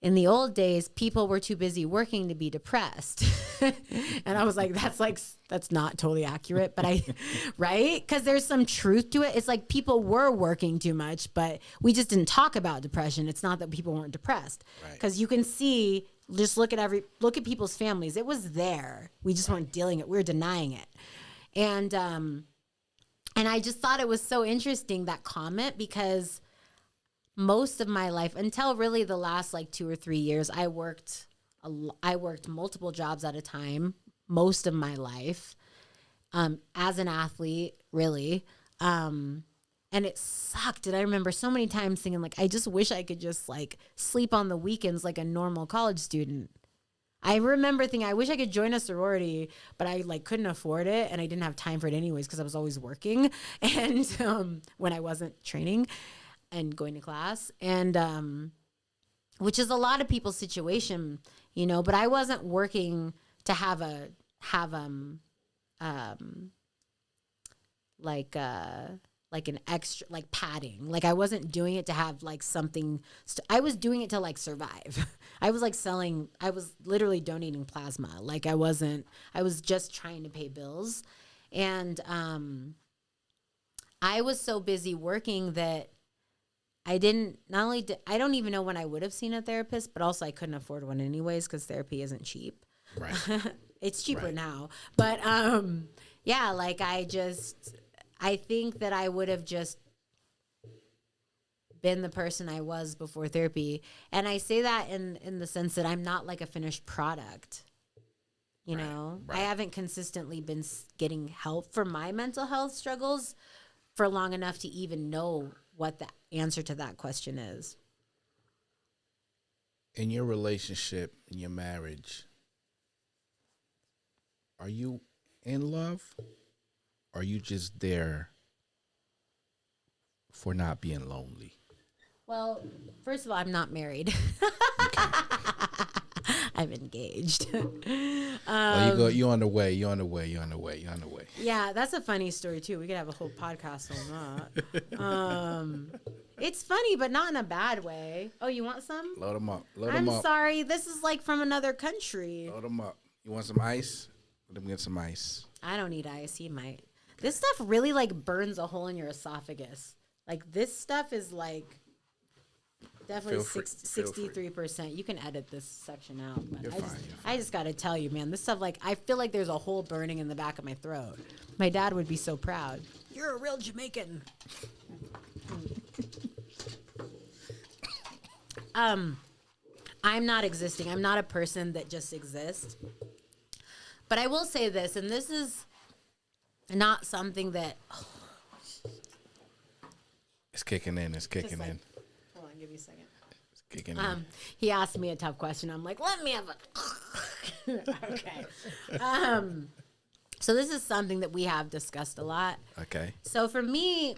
in the old days, people were too busy working to be depressed. And I was like, that's not totally accurate, but right? Because there's some truth to it. It's like people were working too much, but we just didn't talk about depression. It's not that people weren't depressed. Because you can see, just look at people's families. It was there. We just weren't dealing it. We were denying it. And I just thought it was so interesting, that comment, because most of my life, until really the last like 2 or 3 years, I worked multiple jobs at a time most of my life, as an athlete, really. And And it sucked. And I remember so many times thinking, like, I just wish I could just, like, sleep on the weekends like a normal college student. I remember thinking, I wish I could join a sorority, but I, like, couldn't afford it. And I didn't have time for it anyways because I was always working. And when I wasn't training and going to class. And which is a lot of people's situation, you know, but I wasn't working to have like an extra, like padding. Like I wasn't doing it to have like something. I was doing it to like survive. I was like I was literally donating plasma. Like I was just trying to pay bills. And I was so busy working that I don't even know when I would have seen a therapist, but also I couldn't afford one anyways because therapy isn't cheap. Right. It's cheaper now. But yeah, like I think that I would have just been the person I was before therapy. And I say that in the sense that I'm not like a finished product. You know, I haven't consistently been getting help for my mental health struggles for long enough to even know what the answer to that question is. In your relationship, in your marriage, are you in love? Or are you just there for not being lonely? Well, first of all, I'm not married. I'm engaged. Well, you on the way. Yeah, that's a funny story too. We could have a whole podcast on that. It's funny, but not in a bad way. Oh, you want some? Load them up. I'm sorry. This is like from another country. Load them up. You want some ice? Let me get some ice. I don't need ice. He might. This stuff really like burns a hole in your esophagus. Like this stuff is like definitely 63%. You can edit this section out. But I just got to tell you, man, this stuff, like, I feel like there's a hole burning in the back of my throat. My dad would be so proud. You're a real Jamaican. I'm not existing. I'm not a person that just exists. But I will say this, and this is not something that... It's kicking in. Hold on, give me a second. It's kicking in. He asked me a tough question. I'm like, let me have a... Okay. So this is something that we have discussed a lot. Okay. So for me,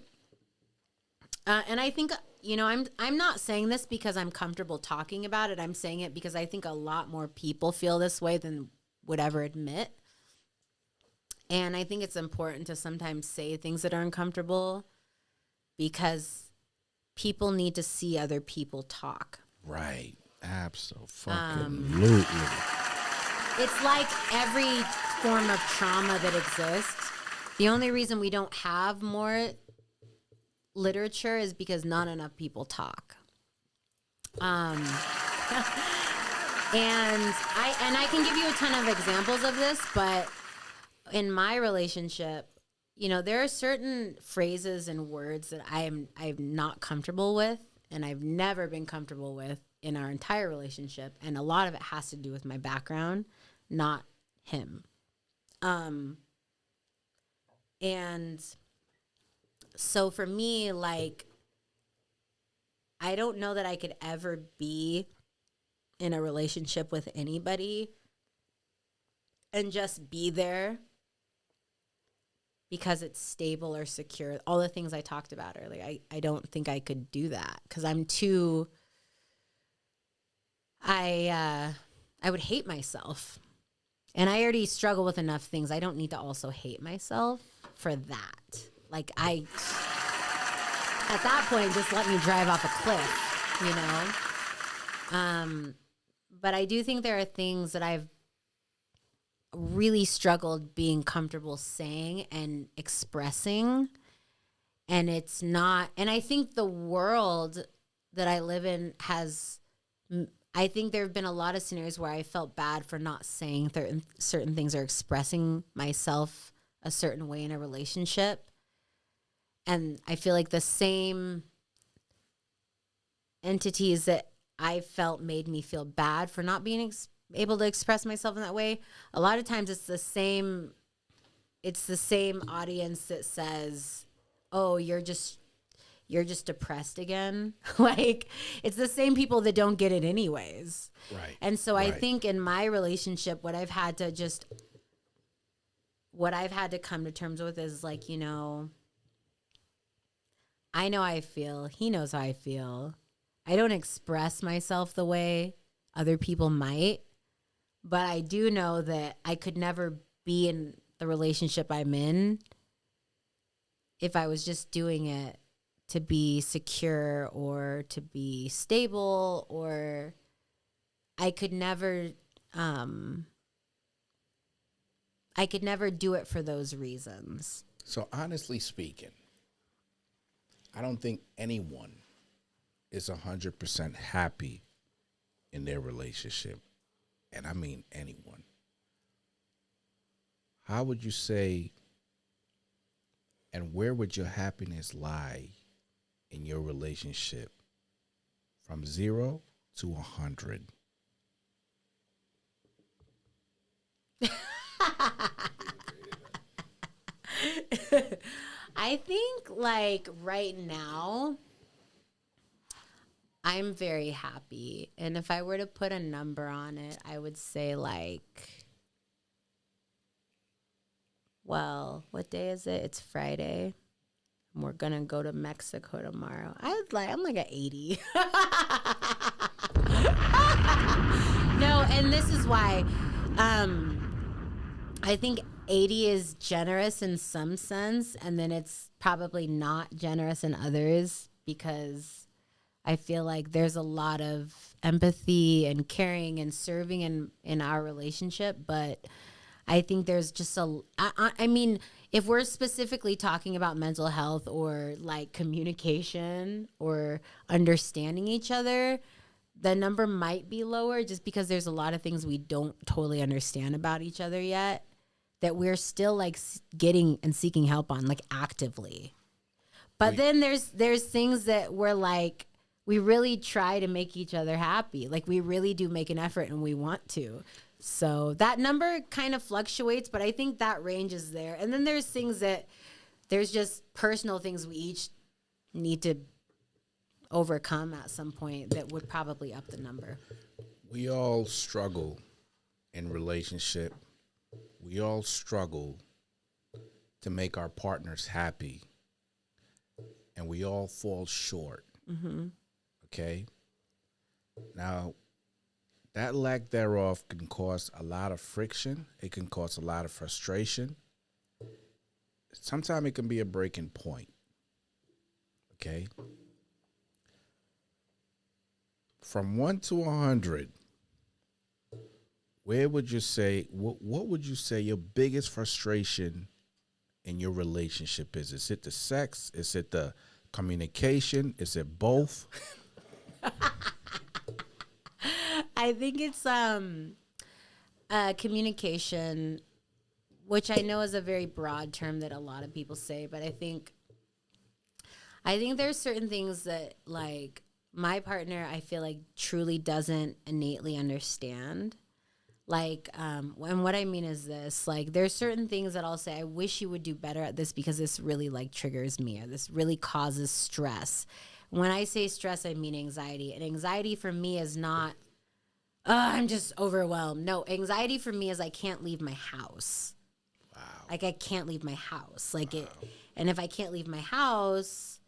and I think, you know, I'm not saying this because I'm comfortable talking about it. I'm saying it because I think a lot more people feel this way than would ever admit. And I think it's important to sometimes say things that are uncomfortable because people need to see other people talk. Right. Absolutely. It's like every form of trauma that exists. The only reason we don't have more literature is because not enough people talk. And I can give you a ton of examples of this, but in my relationship, you know, there are certain phrases and words that I'm not comfortable with, and I've never been comfortable with in our entire relationship, and a lot of it has to do with my background, not him. And so for me, like, I don't know that I could ever be in a relationship with anybody and just be there because it's stable or secure. All the things I talked about earlier. I don't think I could do that because I'm too... I would hate myself. And I already struggle with enough things. I don't need to also hate myself for that. Like, at that point, just let me drive off a cliff, you know? But I do think there are things that I've really struggled being comfortable saying and expressing. And it's not, and I think the world that I live in has, I think there have been a lot of scenarios where I felt bad for not saying certain things or expressing myself a certain way in a relationship. And I feel like the same entities that I felt made me feel bad for not being able to express myself in that way. A lot of times it's the same audience that says, oh, you're just you're just depressed again. Like, it's the same people that don't get it anyways. Right. And so I think in my relationship, what I've had to come to terms with is like, you know how I feel. He knows how I feel. I don't express myself the way other people might, but I do know that I could never be in the relationship I'm in if I was just doing it to be secure or to be stable, or I could never do it for those reasons. So honestly speaking, I don't think anyone is 100% happy in their relationship. And I mean anyone. How would you say, and where would your happiness lie in your relationship from 0 to 100? I think like right now, I'm very happy. And if I were to put a number on it, I would say like, well, what day is it? It's Friday. And we're going to go to Mexico tomorrow. I'm like at 80. No, and this is why I think 80 is generous in some sense, and then it's probably not generous in others, because I feel like there's a lot of empathy and caring and serving in our relationship, but I think there's just I mean, if we're specifically talking about mental health or like communication or understanding each other, the number might be lower just because there's a lot of things we don't totally understand about each other yet that we're still like getting and seeking help on, like actively. But then there's things that we're like, we really try to make each other happy. Like we really do make an effort and we want to. So that number kind of fluctuates, but I think that range is there. And then there's things there's just personal things we each need to overcome at some point that would probably up the number. We all struggle in relationship. We all struggle to make our partners happy. And we all fall short. Mm-hmm. Okay? Now, that lack thereof can cause a lot of friction. It can cause a lot of frustration. Sometimes it can be a breaking point. Okay? From 1 to 100, where would you say, what would you say your biggest frustration in your relationship is? Is it the sex? Is it the communication? Is it both? I think it's communication, which I know is a very broad term that a lot of people say, but I think there's certain things that like my partner, I feel like truly doesn't innately understand. Like, and what I mean is this, like, there's certain things that I'll say, I wish you would do better at this because this really like triggers me, or this really causes stress. When I say stress, I mean anxiety. And anxiety for me is not, I'm just overwhelmed. No, anxiety for me is I can't leave my house. Wow. Like I can't leave my house. Like wow. And if I can't leave my house,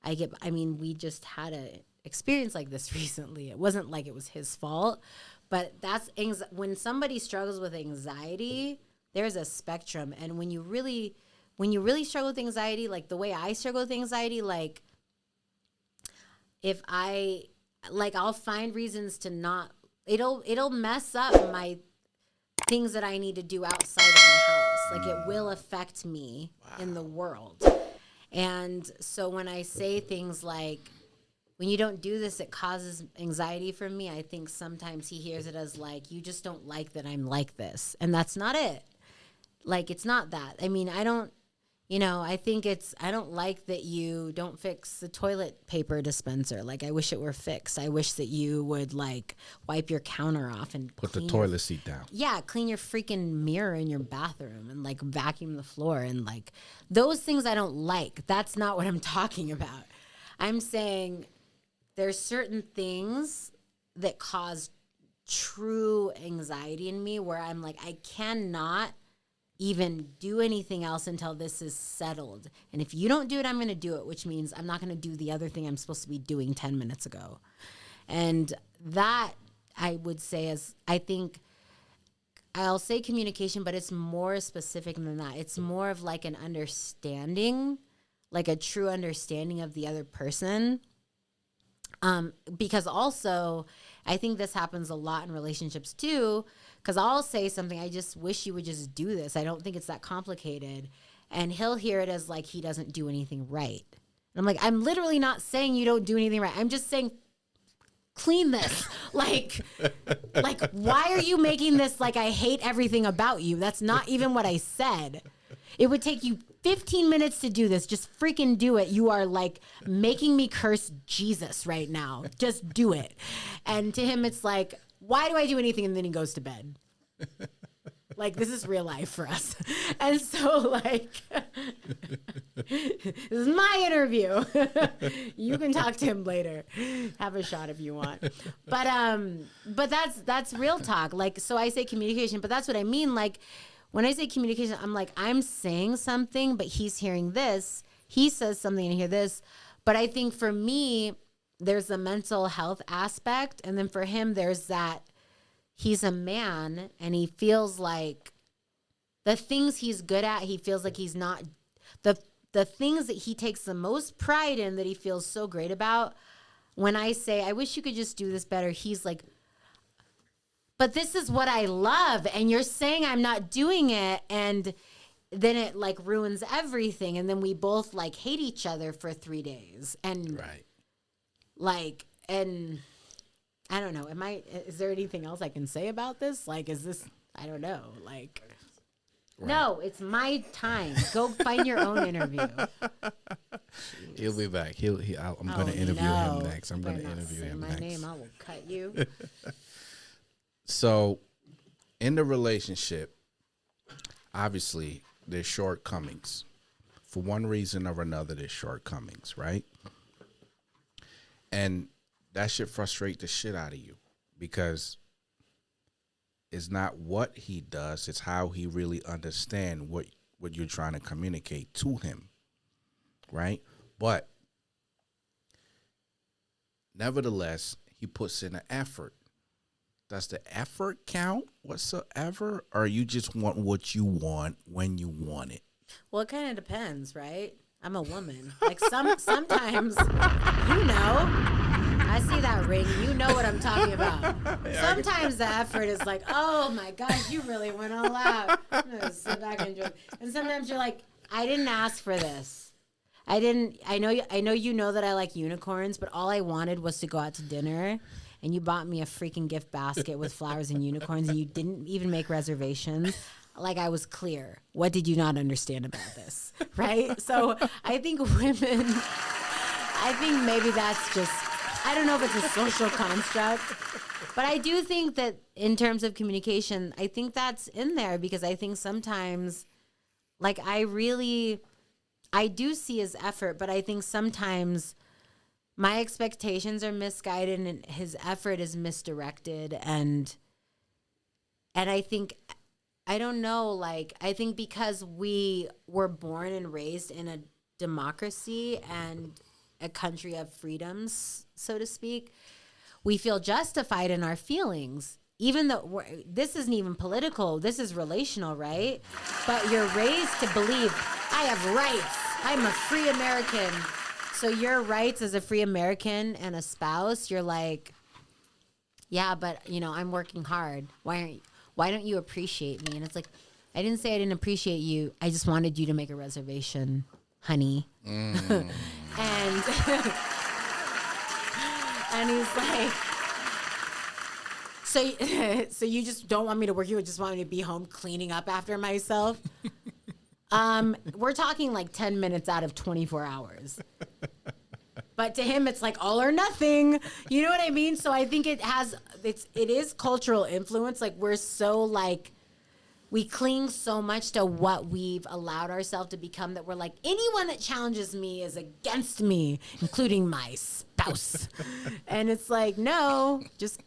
we just had an experience like this recently. It wasn't like it was his fault, but that's when somebody struggles with anxiety, there's a spectrum. And when you really struggle with anxiety, like the way I struggle with anxiety, like if I'll find reasons to not, it'll mess up my things that I need to do outside of my house. Like it will affect me in the world. And so when I say things like, when you don't do this, it causes anxiety for me, I think sometimes he hears it as like, you just don't like that I'm like this. And that's not it. Like, it's not that. I mean, I don't like that you don't fix the toilet paper dispenser. Like, I wish it were fixed. I wish that you would, like, wipe your counter off and put the toilet seat down. Yeah, clean your freaking mirror in your bathroom and, like, vacuum the floor. And, like, those things I don't like. That's not what I'm talking about. I'm saying there's certain things that cause true anxiety in me where I'm like, I cannot even do anything else until this is settled. And if you don't do it, I'm going to do it, which means I'm not going to do the other thing I'm supposed to be doing 10 minutes ago. And that I would say is, I think I'll say communication, but it's more specific than that. It's more of like an understanding, like a true understanding of the other person. Because also, I think this happens a lot in relationships too, because I'll say something, I just wish you would just do this. I don't think it's that complicated. And he'll hear it as like he doesn't do anything right. And I'm like, I'm literally not saying you don't do anything right. I'm just saying, clean this. like, why are you making this like I hate everything about you? That's not even what I said. It would take you 15 minutes to do this. Just freaking do it. You are like making me curse Jesus right now. Just do it. And to him, it's like, why do I do anything? And then he goes to bed. Like, this is real life for us. And so, like, this is my interview. You can talk to him later. Have a shot if you want. But that's real talk. Like, so I say communication, but that's what I mean. Like, when I say communication, I'm like, I'm saying something, but he's hearing this. He says something and I hear this. But I think for me, there's the mental health aspect. And then for him, there's that he's a man and he feels like the things he's good at, he feels like he's not, the things that he takes the most pride in, that he feels so great about. When I say, I wish you could just do this better, he's like, but this is what I love. And you're saying I'm not doing it. And then it like ruins everything. And then we both like hate each other for 3 days. And Right. Like, and I don't know. Is there anything else I can say about this? Like, is this, I don't know. Like, right. No, it's my time. Go find your own interview. He'll be back. I'm going to interview him next. I'm going to interview him next. My name, I will cut you. So, in the relationship, obviously, there's shortcomings. For one reason or another, there's shortcomings, right? And that should frustrate the shit out of you, because it's not what he does, it's how he really understands what you're trying to communicate to him, right? But nevertheless, he puts in an effort. Does the effort count whatsoever, or you just want what you want when you want it? Well, it kind of depends, right? I'm a woman. Like sometimes, you know, I see that ring. You know what I'm talking about. Sometimes the effort is like, oh my gosh, you really went all out. I'm gonna sit back and enjoy it. And sometimes you're like, I didn't ask for this. I know you know that I like unicorns, but all I wanted was to go out to dinner. And you bought me a freaking gift basket with flowers and unicorns, and you didn't even make reservations. Like, I was clear. What did you not understand about this? Right? So I think women, I think maybe that's just, I don't know if it's a social construct, but I do think that in terms of communication, I think that's in there, because I think sometimes, like, I do see his effort, but I think sometimes my expectations are misguided and his effort is misdirected. And I think, I don't know, like, I think because we were born and raised in a democracy and a country of freedoms, so to speak, we feel justified in our feelings. Even though this isn't even political, this is relational, right? But you're raised to believe, I have rights. I'm a free American. So your rights as a free American and a spouse, you're like, yeah, but, you know, I'm working hard. Why don't you appreciate me? And it's like, I didn't say I didn't appreciate you. I just wanted you to make a reservation, honey. And and he's like, so you just don't want me to work? You just want me to be home cleaning up after myself? We're talking like 10 minutes out of 24 hours. But to him, it's like all or nothing. You know what I mean? So I think it is cultural influence. Like, we're so like, we cling so much to what we've allowed ourselves to become that we're like, anyone that challenges me is against me, including my spouse. And it's like, no, just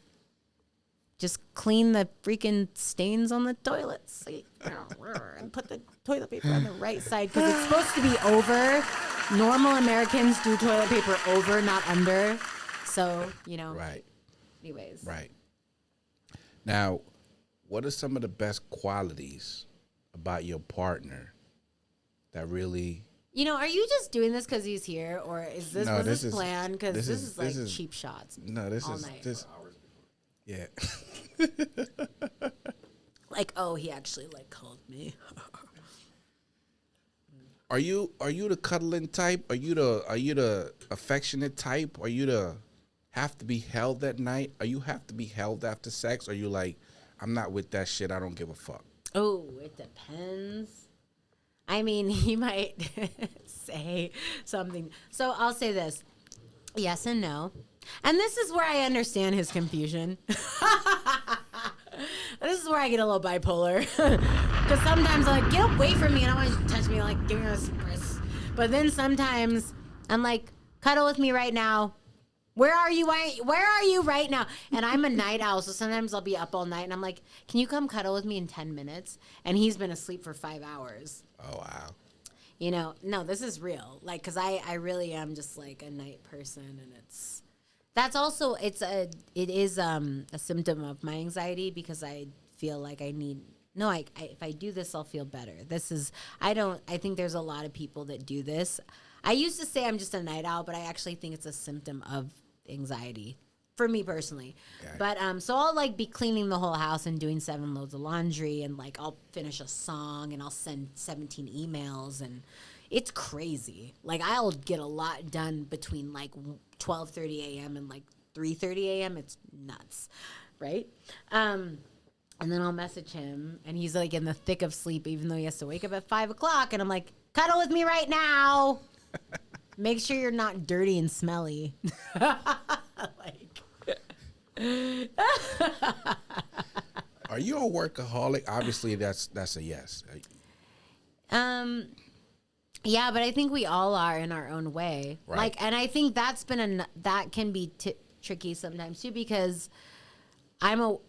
clean the freaking stains on the toilet seat and put the toilet paper on the right side because it's supposed to be over. Normal Americans do toilet paper over, not under. So, Right. Anyways. Right. Now, what are some of the best qualities about your partner that really... Are you just doing this because he's here, or is this No, this planned? Because this is like is cheap shots. No, this all is night. this. Yeah. Like, oh, he actually called me. Are you the cuddling type? Are you the affectionate type? Are you the have to be held at night? Are you have to be held after sex? Are you like, I'm not with that shit. I don't give a fuck. Oh, it depends. I mean, he might say something. So I'll say this. Yes and no. And this is where I understand his confusion. This is where I get a little bipolar. Because sometimes I'm like, get away from me. And I want you to touch me, like, give me a kiss. But then sometimes I'm like, cuddle with me right now. Where are you? Where are you right now? And I'm a night owl, so sometimes I'll be up all night. And I'm like, can you come cuddle with me in 10 minutes? And he's been asleep for 5 hours. Oh, wow. No, this is real. Like, because I really am just like a night person. And that's also, it is a symptom of my anxiety because I feel like I need, if I do this, I'll feel better. I think there's a lot of people that do this. I used to say I'm just a night owl, but I actually think it's a symptom of anxiety for me personally. Okay. But so I'll be cleaning the whole house and doing 7 loads of laundry and I'll finish a song and I'll send 17 emails and it's crazy. I'll get a lot done between 12:30 a.m. and 3:30 a.m. It's nuts, right? And then I'll message him and he's in the thick of sleep even though he has to wake up at 5 o'clock and I'm like, cuddle with me right now. Make sure you're not dirty and smelly. Are you a workaholic? Obviously, that's a yes. Yeah, but I think we all are in our own way. Right. And I think that can be tricky sometimes too because I go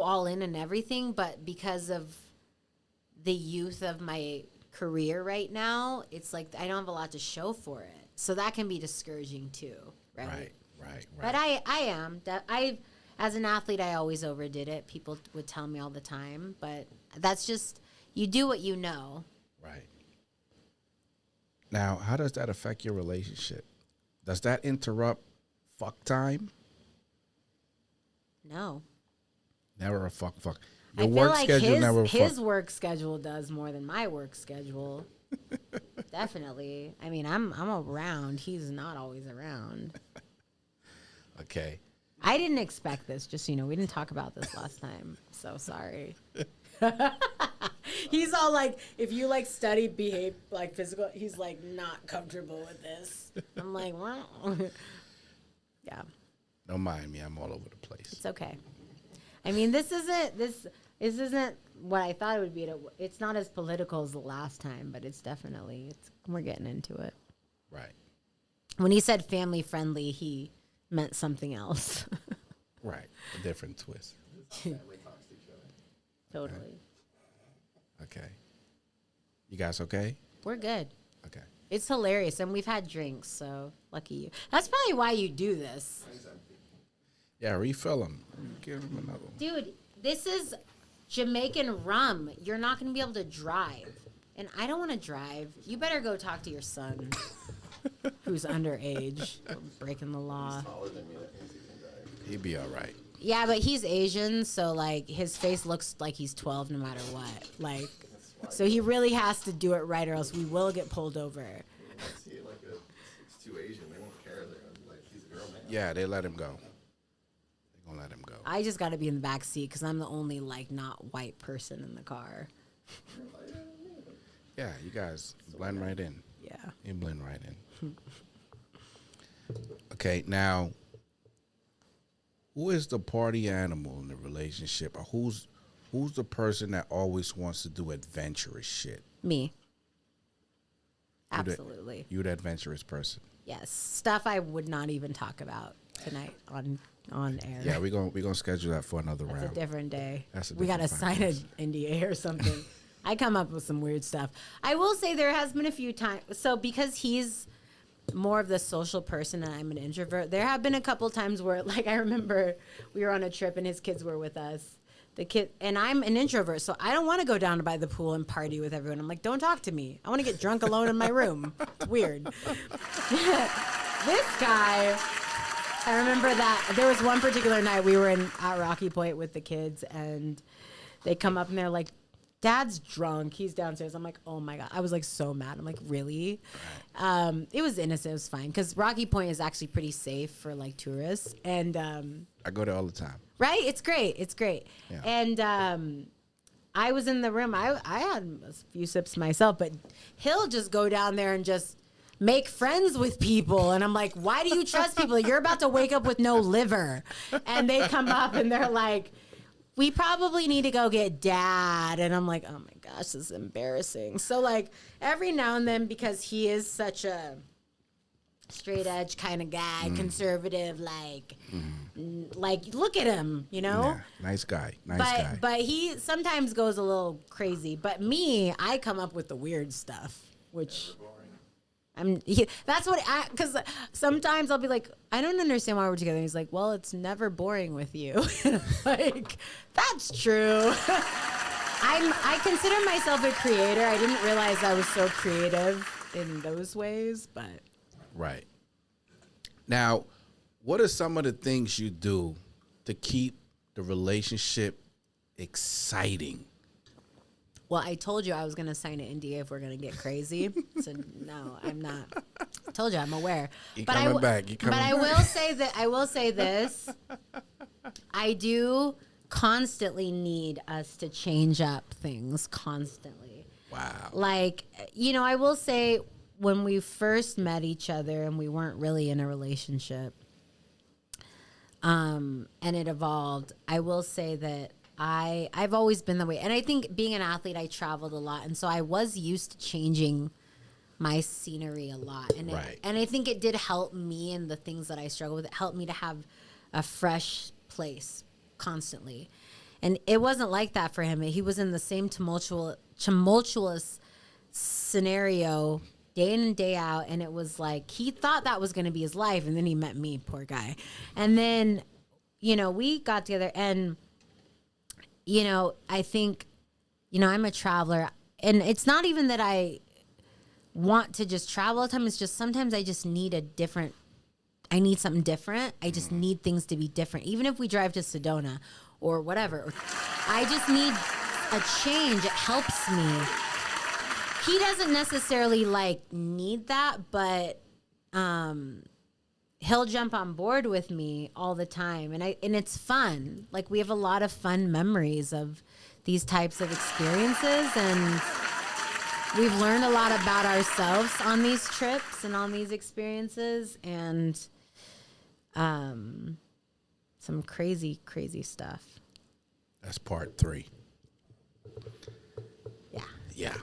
all in everything, but because of the youth of my career right now, it's I don't have a lot to show for it. So that can be discouraging too, right? Right. But as an athlete, I always overdid it. People would tell me all the time, but that's just, you do what you know. Right. Now, how does that affect your relationship? Does that interrupt fuck time? No. Never a fuck. I feel like his work schedule does more than my work schedule. Definitely. I mean, I'm around. He's not always around. Okay. I didn't expect this. Just so you know, we didn't talk about this last time. So sorry. He's all if you study, behave physical, he's not comfortable with this. I'm like, well, yeah. Don't mind me. I'm all over the place. It's okay. I mean, this isn't what I thought it would be. It's not as political as the last time, but it's definitely, we're getting into it. Right. When he said family friendly, he meant something else. Right. A different twist. Totally. Okay. You guys okay? We're good. Okay. It's hilarious, and we've had drinks, so lucky you. That's probably why you do this. Yeah, refill them. Give him another one. Dude, this is Jamaican rum. You're not going to be able to drive. And I don't want to drive. You better go talk to your son, who's underage, breaking the law. He'd be all right. Yeah, but he's Asian, so his face looks like he's 12 no matter what. So he really has to do it right, or else we will get pulled over. See it it's too Asian. They won't care. They're he's a girl, man. Yeah, they let him go. They're gonna let him go. I just got to be in the back seat because I'm the only not white person in the car. Yeah, you guys blend right in. Yeah. You blend right in. Okay, now, who is the party animal in the relationship, or Who's the person that always wants to do adventurous shit? Me. You the- Absolutely. You the adventurous person. Yes. Stuff I would not even talk about tonight on air. Yeah, we're gonna schedule that for another That's round. a different day. That's a we got to different sign an NDA or something. I come up with some weird stuff. I will say there has been a few times. So because he's more of the social person and I'm an introvert, there have been a couple times where, like, I remember we were on a trip and his kids were with us. The kid and I'm an introvert, so I don't want to go down by the pool and party with everyone. I'm like, don't talk to me. I want to get drunk alone in my room. It's weird. This guy, I remember that there was one particular night we were at Rocky Point with the kids, and they come up and they're like, Dad's drunk. He's downstairs. I'm like, oh my God. I was like so mad. I'm like, really? It was innocent. It was fine. Because Rocky Point is actually pretty safe for like tourists. And I go there all the time. right? It's great. It's great. Yeah. And I was in the room. I had a few sips myself, but he'll just go down there and just make friends with people. And I'm like, why do you trust people? You're about to wake up with no liver. And they come up and they're like, we probably need to go get Dad. And I'm like, oh my gosh, this is embarrassing. So like every now and then, because he is such a straight edge kind of guy, conservative, like look at him, you know? Yeah, nice guy. Nice guy. But he sometimes goes a little crazy. But me, I come up with the weird stuff, which that's what because sometimes I'll be like, I don't understand why we're together. And he's like, well, it's never boring with you. Like, that's true. I consider myself a creator. I didn't realize I was so creative in those ways, but Right. Now, what are some of the things you do to keep the relationship exciting? well, I told you I was gonna sign an NDA if we're gonna get crazy. So no, I'm not. I told you I'm aware. You but coming back. You coming But I back. will say that I will say this. I do constantly need us to change up things constantly. Wow. Like, you know, I will say when we first met each other and we weren't really in a relationship, and it evolved, I will say that I've always been that way. And I think being an athlete, I traveled a lot. And so I was used to changing my scenery a lot. And Right. and I think it did help me in the things that I struggle with. It helped me to have a fresh place constantly. And it wasn't like that for him. He was in the same tumultuous scenario day in and day out. And it was like, he thought that was going to be his life. And then he met me, poor guy. And then, you know, we got together and, you know, I think, you know, I'm a traveler, and it's not even that I want to just travel all the time. It's just sometimes I just need I need something different. I just need things to be different. Even if we drive to Sedona or whatever, I just need a change. It helps me. He doesn't necessarily like need that, but he'll jump on board with me all the time, and it's fun. Like, we have a lot of fun memories of these types of experiences, and we've learned a lot about ourselves on these trips and on these experiences, and some crazy stuff. That's part 3. Yeah. Yeah.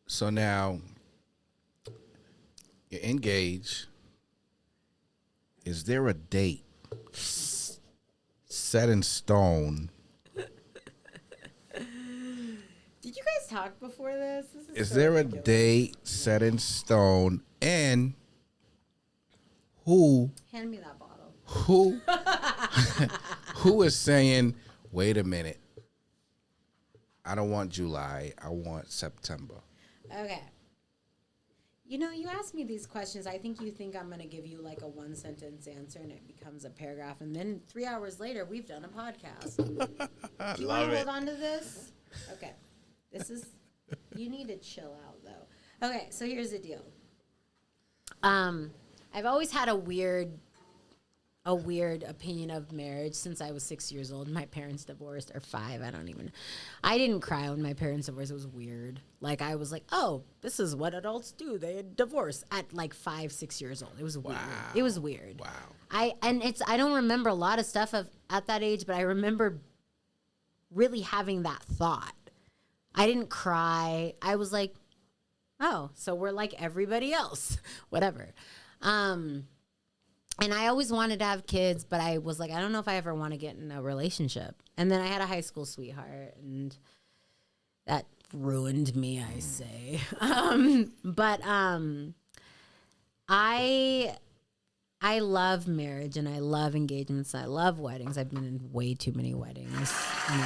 So now you're engaged. Is there a date set in stone? Did you guys talk before this? Is so there a ridiculous. date set in stone? And who Hand me that bottle. who is saying, wait a minute, I don't want July, I want September? Okay. You know, you ask me these questions. I think you think I'm going to give you like a 1-sentence answer and it becomes a paragraph. And then 3 hours later, we've done a podcast. Do you want to hold on to this? Okay. You need to chill out though. Okay, so here's the deal. I've always had a weird opinion of marriage since I was 6 years old. My parents divorced, or 5. I didn't cry when my parents divorced. It was weird. Like, I was like, oh, this is what adults do. They divorce at like 5, 6 years old. It was weird. It was weird. Wow. I don't remember a lot of stuff at that age, but I remember really having that thought. I didn't cry. I was like, oh, so we're like everybody else, whatever. And I always wanted to have kids, but I was like, I don't know if I ever want to get in a relationship. And then I had a high school sweetheart, and that ruined me, I say. But I love marriage, and I love engagements. I love weddings. I've been in way too many weddings, and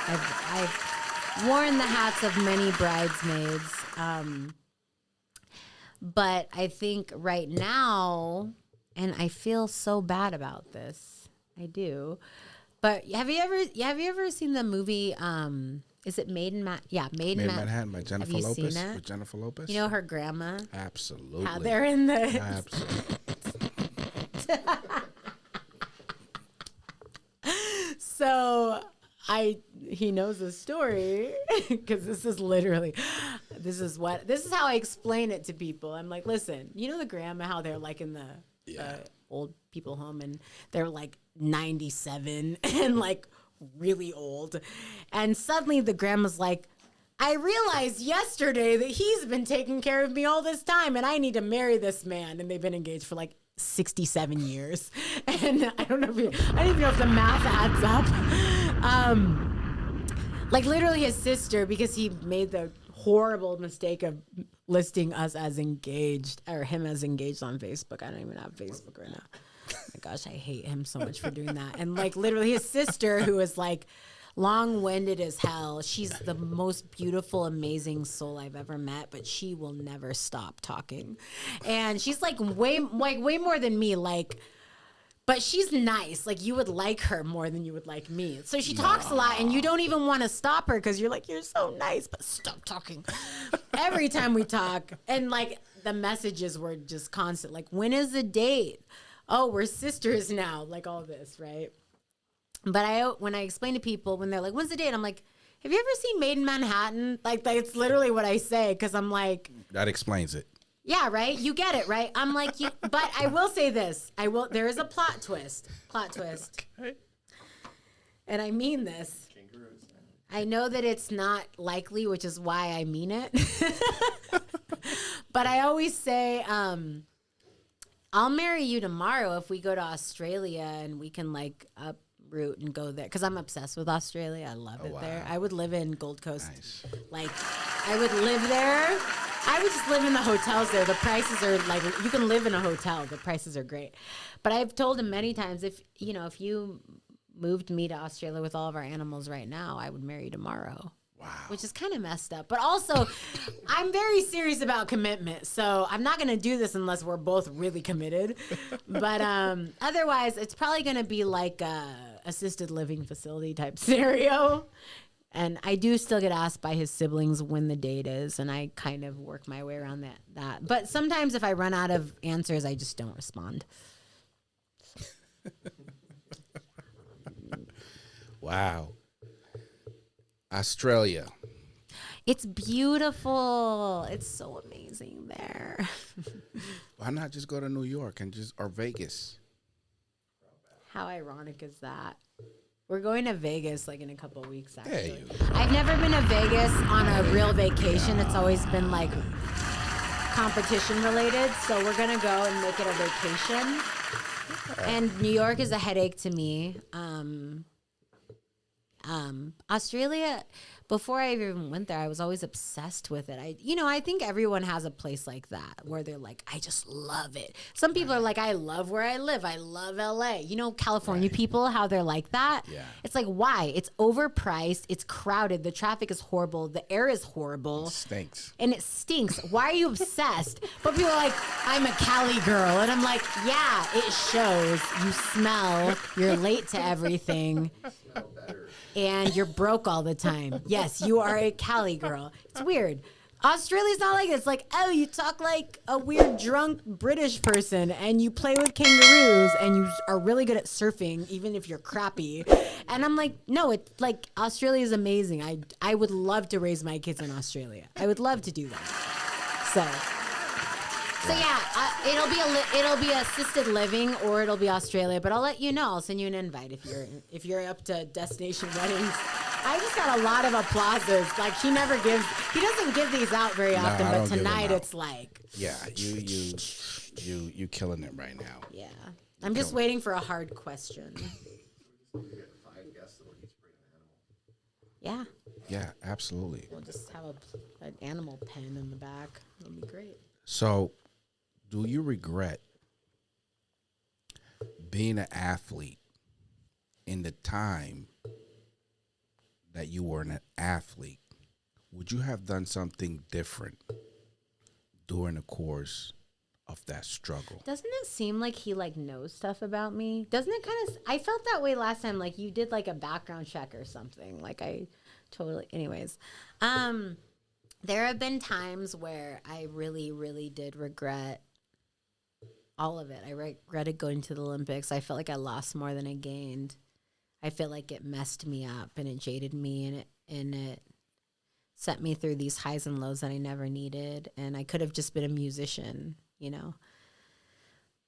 I've worn the hats of many bridesmaids. But I think right now, and I feel so bad about this, I do. But have you ever seen the movie? Is it Made in Manhattan by Jennifer Have you Lopez. seen it? With Jennifer Lopez. You know her grandma? Absolutely. How they're in the Absolutely. So he knows the story because this is how I explain it to people. I'm like, listen, you know the grandma, how they're like in the old people home, and they're like 97 and like really old, and suddenly the grandma's like, I realized yesterday that he's been taking care of me all this time, and I need to marry this man. And they've been engaged for like 67 years, and I don't even know if the math adds up. Like literally his sister, because he made the horrible mistake of listing us as engaged, or him as engaged on Facebook. I don't even have Facebook right now. Oh my gosh, I hate him so much for doing that. And like literally his sister, who is like long-winded as hell, she's the most beautiful, amazing soul I've ever met, but she will never stop talking. And she's like way more than me, like, but she's nice. Like, you would like her more than you would like me. So she talks a lot, and you don't even want to stop her because you're like, you're so nice, but stop talking. Every time we talk, and like the messages were just constant. Like, when is the date? Oh, we're sisters now. Like all this, right? But when I explain to people, when they're like, when's the date? I'm like, have you ever seen Made in Manhattan? Like, it's literally what I say, because I'm like, That explains it. yeah, right? You get it, right? I'm like, but I will say this. There is a plot twist. Okay. And I mean this. I know that it's not likely, which is why I mean it. But I always say, I'll marry you tomorrow if we go to Australia and we can like uproot and go there. Because I'm obsessed with Australia. I love it there. I would live in Gold Coast. Nice. Like, I would live there. I would just live in the hotels there. The prices are like, you can live in a hotel. The prices are great. But I've told him many times, if you moved me to Australia with all of our animals right now, I would marry you tomorrow. Wow. Which is kind of messed up. But also, I'm very serious about commitment. So I'm not going to do this unless we're both really committed. But otherwise, it's probably going to be like a assisted living facility type scenario. And I do still get asked by his siblings when the date is, and I kind of work my way around that. But sometimes if I run out of answers, I just don't respond. Wow. Australia. It's beautiful. It's so amazing there. Why not just go to New York or Vegas? How ironic is that? We're going to Vegas like in a couple of weeks, actually. Hey. I've never been to Vegas on a real vacation. It's always been like competition related. So we're going to go and make it a vacation. And New York is a headache to me. Australia, before I even went there, I was always obsessed with it. I think everyone has a place like that where they're like, I just love it. Some people are like, I love where I live. I love LA. California people, how they're like that. Yeah. It's like, why? It's overpriced. It's crowded. The traffic is horrible. The air is horrible. It stinks. And it stinks. Why are you obsessed? But people are like, I'm a Cali girl. And I'm like, yeah, it shows. You smell. You're late to everything. Smell better. And you're broke all the time. Yes, you are a Cali girl. It's weird. Australia's not like it. It's like, oh, you talk like a weird drunk British person, and you play with kangaroos, and you are really good at surfing, even if you're crappy. And I'm like, no, it's like Australia is amazing. I would love to raise my kids in Australia. I would love to do that. So yeah, it'll be assisted living or it'll be Australia, but I'll let you know. I'll send you an invite if you're up to destination weddings. I just got a lot of applauses. Like he doesn't give these out very often, I but don't give them tonight out. it's like, Yeah, you killing it right now. yeah. I'm just waiting for a hard question. We get 5 guests that will each bring an animal. Yeah, Yeah, absolutely. we'll just have an animal pen in the back. It'll be great. So, do you regret being an athlete in the time that you were an athlete? Would you have done something different during the course of that struggle? Doesn't it seem like he like knows stuff about me? Doesn't it kind of? I felt that way last time. Like you did like a background check or something. Like I totally. Anyways, there have been times where I really, really did regret all of it. I regretted going to the Olympics. I felt like I lost more than I gained. I feel like it messed me up and it jaded me and it set me through these highs and lows that I never needed. And I could have just been a musician, you know.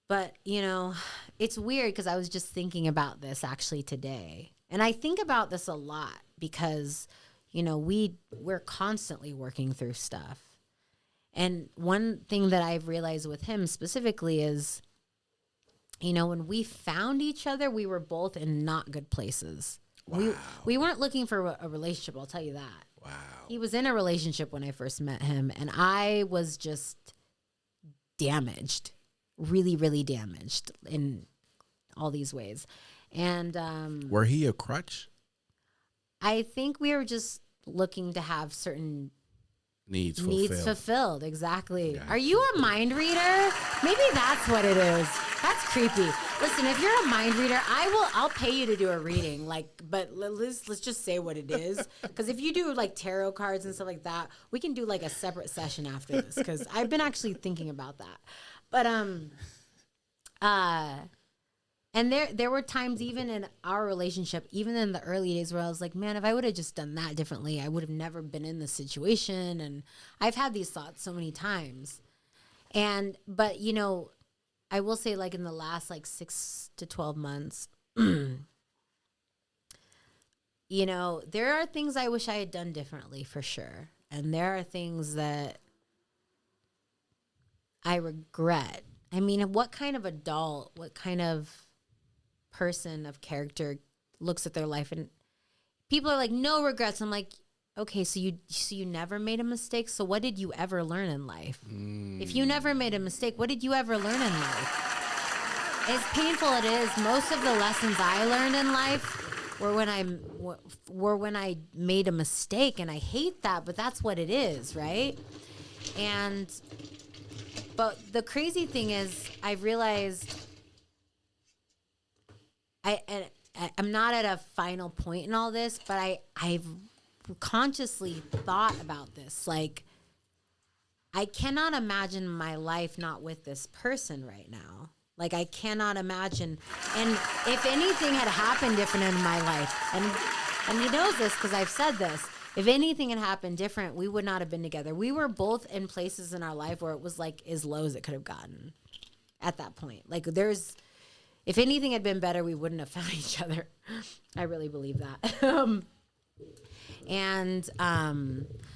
But, you know, it's weird because I was just thinking about this actually today. And I think about this a lot because, you know, we're constantly working through stuff. And one thing that I've realized with him specifically is, you know, when we found each other, we were both in not good places. Wow. We weren't looking for a relationship, I'll tell you that. Wow. He was in a relationship when I first met him, and I was just damaged, really, really damaged in all these ways. And Were he a crutch? I think we were just looking to have certain Needs needs fulfilled. fulfilled. Exactly. Gotcha. Are you a mind reader? Maybe that's what it is. That's creepy. Listen, if you're a mind reader, I'll pay you to do a reading. Like, but let's just say what it is. Because if you do like tarot cards and stuff like that, we can do like a separate session after this. Because I've been actually thinking about that. But and there were times even in our relationship, even in the early days where I was like, man, if I would have just done that differently, I would have never been in this situation. And I've had these thoughts so many times. But you know, I will say like in the last like 6 to 12 months, you know, there are things I wish I had done differently for sure. And there are things that I regret. I mean, what kind of adult, what kind of person of character looks at their life and people are like, no regrets. I'm like, okay, so you never made a mistake. So what did you ever learn in life? If you never made a mistake, what did you ever learn in life? As painful it is, most of the lessons I learned in life were when I made a mistake, and I hate that, but that's what it is, right? But the crazy thing is, I realized I'm not at a final point in all this, but I've consciously thought about this. Like, I cannot imagine my life not with this person right now. Like, I cannot imagine. And if anything had happened different in my life, and he knows this because I've said this, if anything had happened different, we would not have been together. We were both in places in our life where it was like as low as it could have gotten at that point. Like, if anything had been better, we wouldn't have found each other. I really believe that.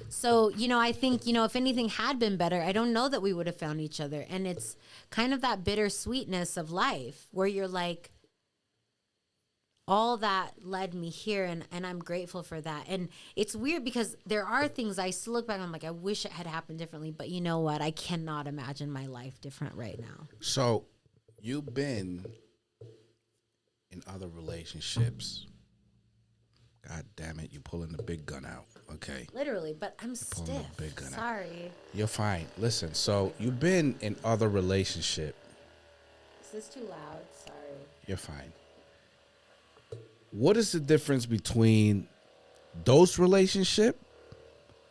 So, you know, I think, you know, if anything had been better, I don't know that we would have found each other. And it's kind of that bittersweetness of life where you're like, all that led me here, and I'm grateful for that. And it's weird because there are things I still look back and I'm like, I wish it had happened differently. But you know what? I cannot imagine my life different right now. So, you've been in other relationships. God damn it, you pulling the big gun out. Okay. Literally, but I'm pulling stiff. the big gun out. Sorry. You're fine. Listen, so you've been in other relationship. Is this too loud? Sorry. You're fine. What is the difference between those relationship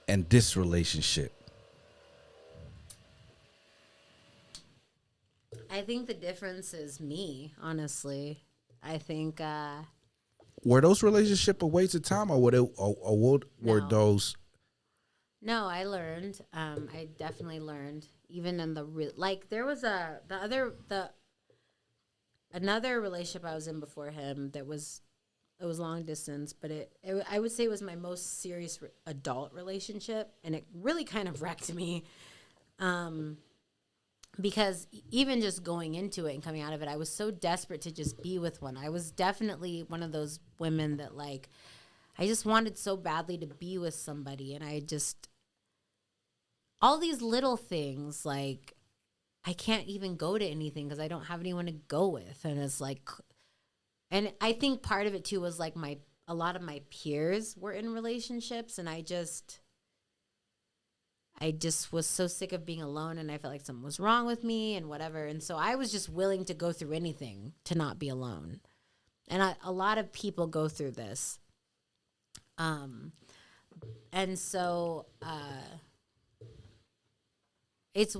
and this relationship? I think the difference is me, honestly. I think Were those relationship a waste of time, or were No. those? no, I learned. I definitely learned. even in the like there was another relationship I was in before him that was it was long distance, but I would say it was my most serious adult relationship, and it really kind of wrecked me. Because even just going into it and coming out of it, I was so desperate to just be with one. I was definitely one of those women that, like, I just wanted so badly to be with somebody. And I just, all these little things, like, I can't even go to anything because I don't have anyone to go with. And it's like, and I think part of it too was like a lot of my peers were in relationships, and I just was so sick of being alone, and I felt like something was wrong with me and whatever. And so I was just willing to go through anything to not be alone. And a lot of people go through this. And so it's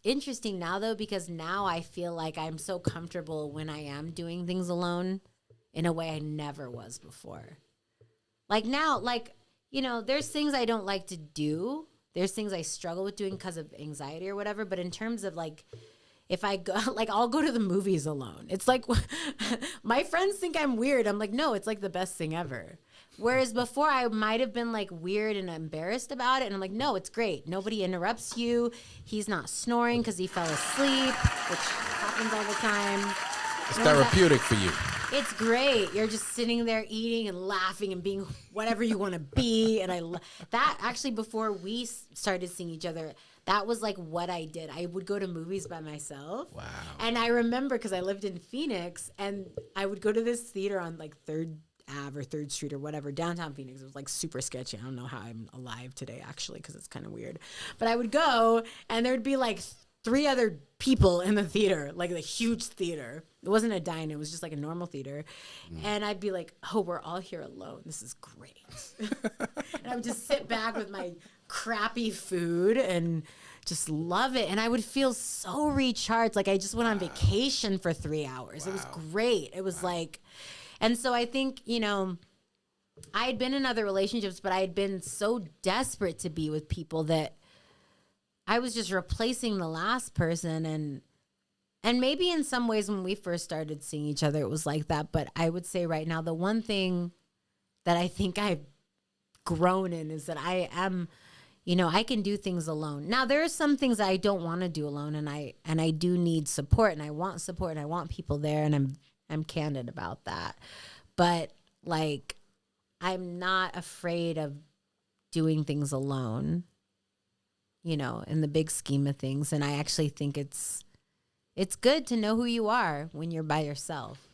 interesting now, though, because now I feel like I'm so comfortable when I am doing things alone in a way I never was before. Like now, like, you know, there's things I don't like to do. There's things I struggle with doing because of anxiety or whatever. But in terms of like, if I go, like, I'll go to the movies alone. It's like, my friends think I'm weird. I'm like, no, it's like the best thing ever. Whereas before I might have been like weird and embarrassed about it. And I'm like, no, it's great. Nobody interrupts you. He's not snoring because he fell asleep, which happens all the time. It's therapeutic for you. It's great. You're just sitting there eating and laughing and being whatever you want to be. And that actually, before we started seeing each other, that was like what I did. I would go to movies by myself. Wow. And I remember because I lived in Phoenix, and I would go to this theater on like 3rd Ave or 3rd Street or whatever, downtown Phoenix. It was like super sketchy. I don't know how I'm alive today, actually, because it's kind of weird. But I would go, and there'd be like 3 other people in the theater, like a huge theater. It wasn't a dine, it was just like a normal theater. And I'd be like, oh, we're all here alone. This is great. And I would just sit back with my crappy food and just love it. And I would feel so recharged. Like I just went on vacation for 3 hours. It was great. It was like, and so I think, you know, I had been in other relationships, but I had been so desperate to be with people that I was just replacing the last person. And maybe in some ways when we first started seeing each other, it was like that. But I would say right now, the one thing that I think I've grown in is that I am, you know, I can do things alone. Now, there are some things I don't want to do alone, and I do need support, and I want support, and I want people there, and I'm candid about that. But like, I'm not afraid of doing things alone, you know, in the big scheme of things. And I actually think it's good to know who you are when you're by yourself.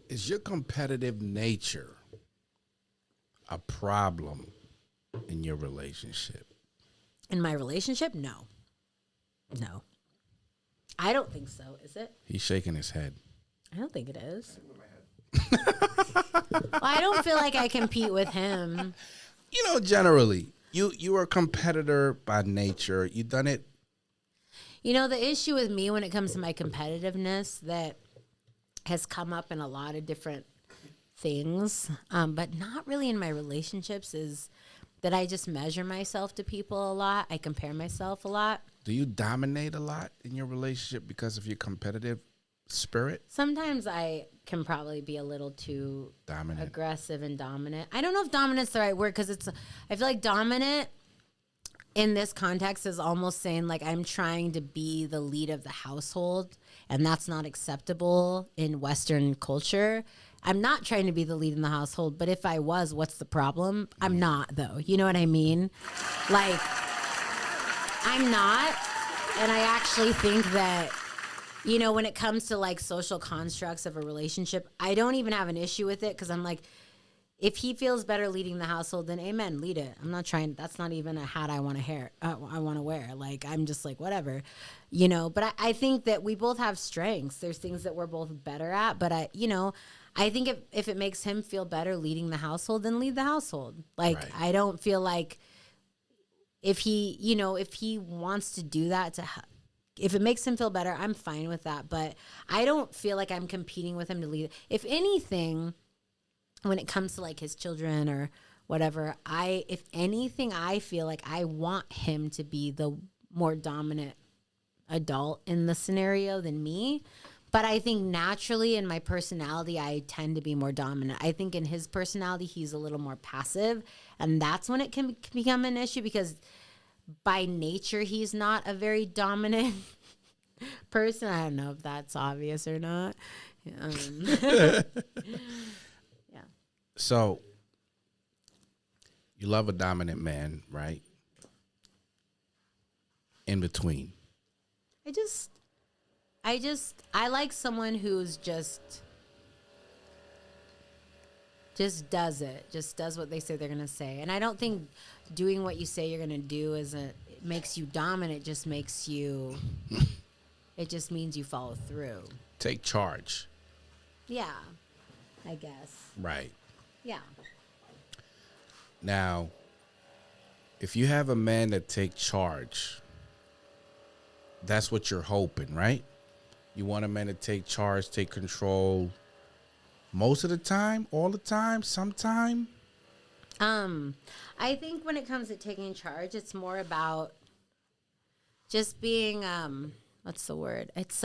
Is your competitive nature a problem in your relationship? In my relationship? No. I don't think so. Is it? He's shaking his head. I don't think it is. Well, I don't feel like I compete with him. You know, generally, you are a competitor by nature. You done it. You know, the issue with me when it comes to my competitiveness that has come up in a lot of different things, but not really in my relationships, is that I just measure myself to people a lot. I compare myself a lot. Do you dominate a lot in your relationship because of your competitive spirit? Sometimes I can probably be a little too Dominant. aggressive and dominant. I don't know if dominant's the right word, because I feel like dominant in this context is almost saying like I'm trying to be the lead of the household, and that's not acceptable in Western culture. I'm not trying to be the lead in the household, but if I was, what's the problem? I'm not, though. You know what I mean? Like, I'm not. And I actually think that, you know, when it comes to like social constructs of a relationship, I don't even have an issue with it, because I'm like, if he feels better leading the household, then amen, lead it. I'm not trying, that's not even a hat I want to wear. Like, I'm just like, whatever, you know, but I think that we both have strengths. There's things that we're both better at, but I think if it makes him feel better leading the household, then lead the household. Like, right. I don't feel like if he wants to do that, if it makes him feel better, I'm fine with that. But I don't feel like I'm competing with him to lead. If anything, when it comes to like his children or whatever, if anything, I feel like I want him to be the more dominant adult in the scenario than me. But I think naturally in my personality, I tend to be more dominant. I think in his personality, he's a little more passive. And that's when it can become an issue because by nature, he's not a very dominant person. I don't know if that's obvious or not. Yeah. So, you love a dominant man, right? In between. I like someone who's just does it, just does what they say they're gonna say. And I don't think doing what you say you're gonna do it makes you dominant. It just makes you. It just means you follow through. Take charge. Yeah, I guess. Right. Yeah. Now, if you have a man that take charge, that's what you're hoping, right? You want a man to take charge, take control most of the time, all the time, sometime? I think when it comes to taking charge, it's more about just being, what's the word? It's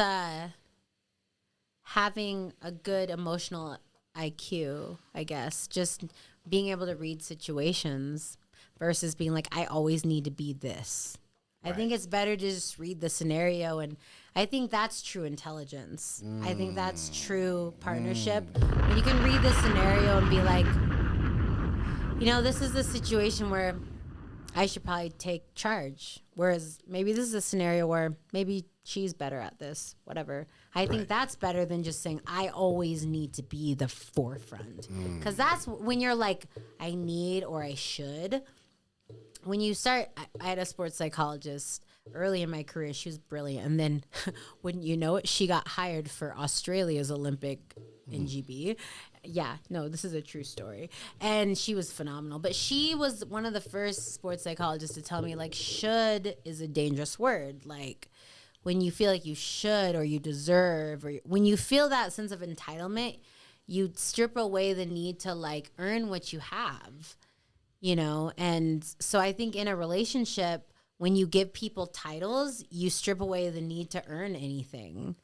having a good emotional IQ, I guess. Just being able to read situations versus being like, I always need to be this. I think it's better to just read the scenario, and I think that's true intelligence. I think that's true partnership. When you can read the scenario and be like, this is the situation where I should probably take charge. Whereas maybe this is a scenario where maybe she's better at this, whatever. I think that's better than just saying, I always need to be the forefront. Because that's when you're like, I need or I should. When you start, I had a sports psychologist early in my career. She was brilliant. And then, wouldn't you know it, she got hired for Australia's Olympic NGB. Yeah, no, this is a true story. And she was phenomenal. But she was one of the first sports psychologists to tell me, like, should is a dangerous word. Like, when you feel like you should or you deserve, or when you feel that sense of entitlement, you strip away the need to, like, earn what you have. And so I think in a relationship, when you give people titles, you strip away the need to earn anything.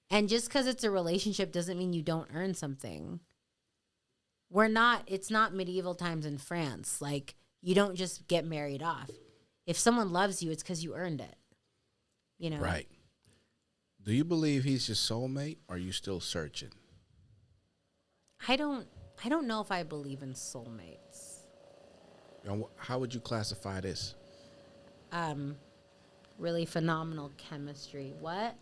And just because it's a relationship doesn't mean you don't earn something. It's not medieval times in France. Like, you don't just get married off. If someone loves you, it's because you earned it. Right. Do you believe he's your soulmate, or are you still searching? I don't know if I believe in soulmates. How would you classify this? Really phenomenal chemistry. What?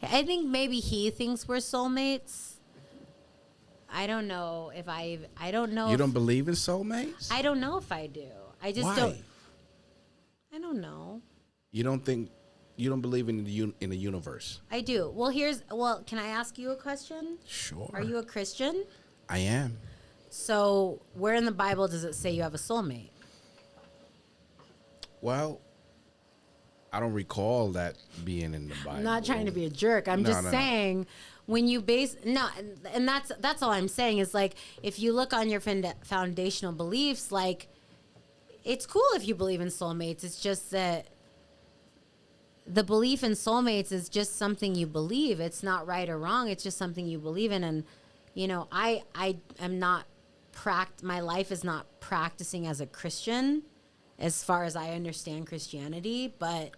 I think maybe he thinks we're soulmates. I don't know if I don't know. You don't believe in soulmates? I don't know if I do. I just Why? don't. I don't know. You don't believe in the universe? I do. Well, can I ask you a question? Sure. Are you a Christian? I am. So, where in the Bible does it say you have a soulmate? Well, I don't recall that being in the Bible. I'm not trying to be a jerk. I'm just saying when you and that's all I'm saying is, like, if you look on your foundational beliefs, like, it's cool if you believe in soulmates. It's just that the belief in soulmates is just something you believe. It's not right or wrong. It's just something you believe in. And, I am not my life is not practicing as a Christian as far as I understand Christianity, but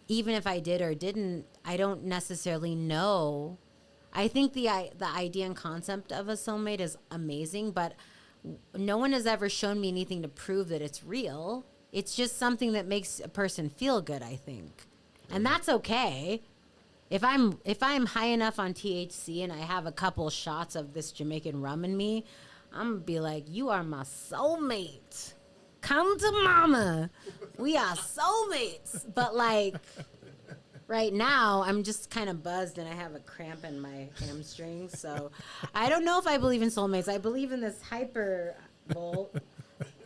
even if I did or didn't, I don't necessarily know. I think the idea and concept of a soulmate is amazing, but no one has ever shown me anything to prove that it's real. It's just something that makes a person feel good, I think. And that's okay. If I'm high enough on THC and I have a couple shots of this Jamaican rum in me, I'm going to be like, you are my soulmate. Come to mama. We are soulmates. But, like, right now, I'm just kind of buzzed and I have a cramp in my hamstring. So I don't know if I believe in soulmates. I believe in this hyper bolt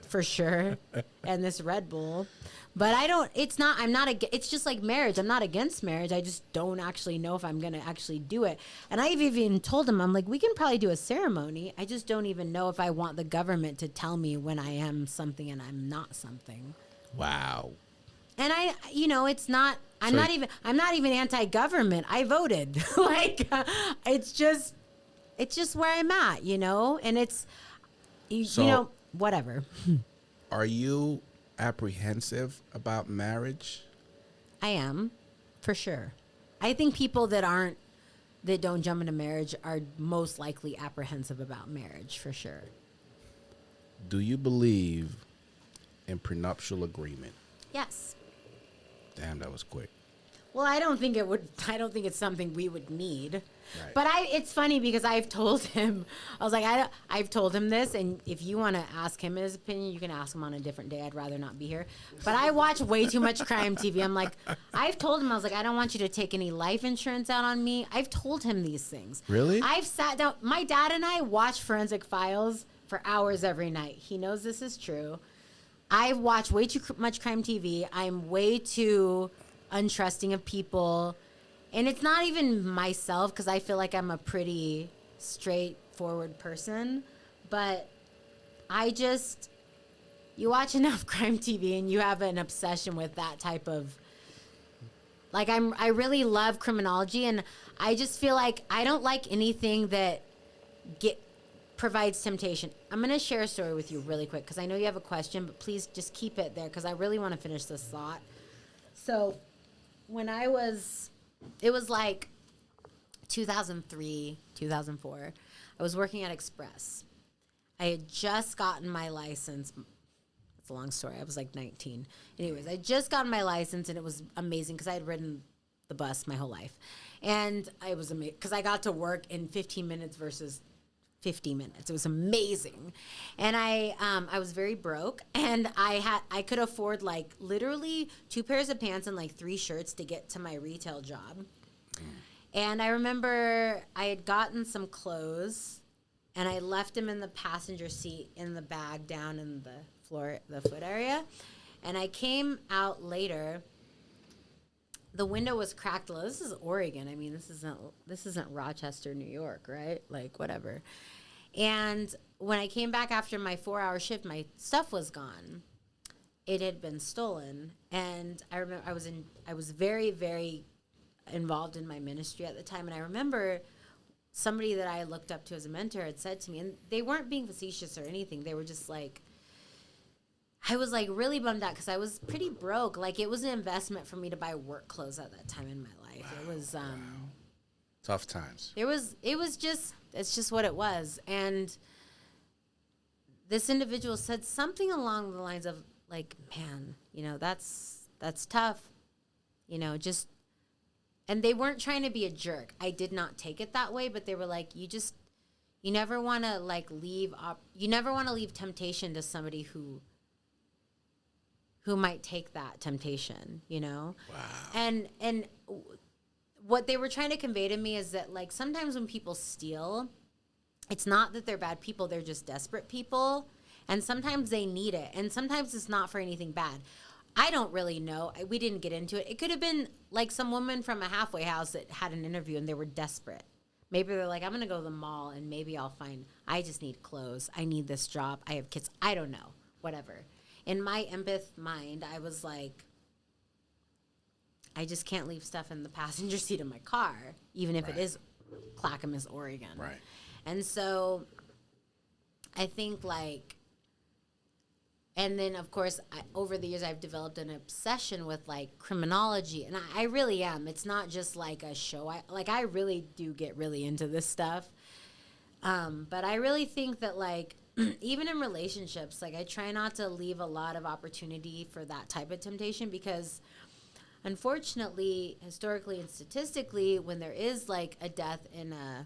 for sure and this Red Bull. But it's just like marriage. I'm not against marriage. I just don't actually know if I'm going to actually do it. And I've even told him, I'm like, we can probably do a ceremony. I just don't even know if I want the government to tell me when I am something and I'm not something. Wow. And it's not. I'm So- not even anti-government. I voted. It's just where I'm at, and it's, So- whatever. Are you apprehensive about marriage? I am, for sure. I think people that don't jump into marriage are most likely apprehensive about marriage, for sure. Do you believe in prenuptial agreement? Yes. Damn, that was quick. Well, I don't think it's something we would need. Right. But it's funny because I've told him, I was like, I've told him this, and if you want to ask him his opinion, you can ask him on a different day. I'd rather not be here. But I watch way too much crime TV. I'm like, I've told him, I was like, I don't want you to take any life insurance out on me. I've told him these things. Really? I've sat down. My dad and I watch Forensic Files for hours every night. He knows this is true. I've watched way too much crime TV. I'm way too untrusting of people. And it's not even myself, because I feel like I'm a pretty straightforward person. But you watch enough crime TV and you have an obsession with that type of, I really love criminology, and I just feel like I don't like anything that provides temptation. I'm going to share a story with you really quick, because I know you have a question, but please just keep it there, because I really want to finish this thought. So when it was like 2003, 2004, I was working at Express. I had just gotten my license. It's a long story. I was like 19. Anyways, I just gotten my license, and it was amazing because I had ridden the bus my whole life. And I was amazing because I got to work in 15 minutes versus 50 minutes. It was amazing. And I was very broke, and I could afford literally 2 pairs of pants and 3 shirts to get to my retail job. And I remember I had gotten some clothes, and I left them in the passenger seat in the bag down in the foot area. And I came out later. The window was cracked. This is Oregon. I mean, this isn't Rochester, New York, right? Whatever. And when I came back after my 4-hour shift, my stuff was gone. It had been stolen. And I remember I was very, very involved in my ministry at the time. And I remember somebody that I looked up to as a mentor had said to me, and they weren't being facetious or anything. They were just I was really bummed out because I was pretty broke. It was an investment for me to buy work clothes at that time in my life. Wow, it was tough times. It's just what it was. And this individual said something along the lines of man, that's tough. And they weren't trying to be a jerk. I did not take it that way, but they were you never want to leave temptation to somebody who might take that temptation, Wow. And what they were trying to convey to me is that sometimes when people steal, it's not that they're bad people, they're just desperate people. And sometimes they need it. And sometimes it's not for anything bad. I don't really know. We didn't get into it. It could have been some woman from a halfway house that had an interview and they were desperate. Maybe they're I'm going to go to the mall and maybe I just need clothes. I need this job. I have kids. I don't know. Whatever. In my empath mind, I was I just can't leave stuff in the passenger seat of my car, even if it is Clackamas, Oregon. Right. And so I think and then of course, over the years, I've developed an obsession with criminology, and I really am. It's not just a show. I really do get really into this stuff. But I really think that even in relationships, I try not to leave a lot of opportunity for that type of temptation, because unfortunately, historically and statistically, when there is a death in a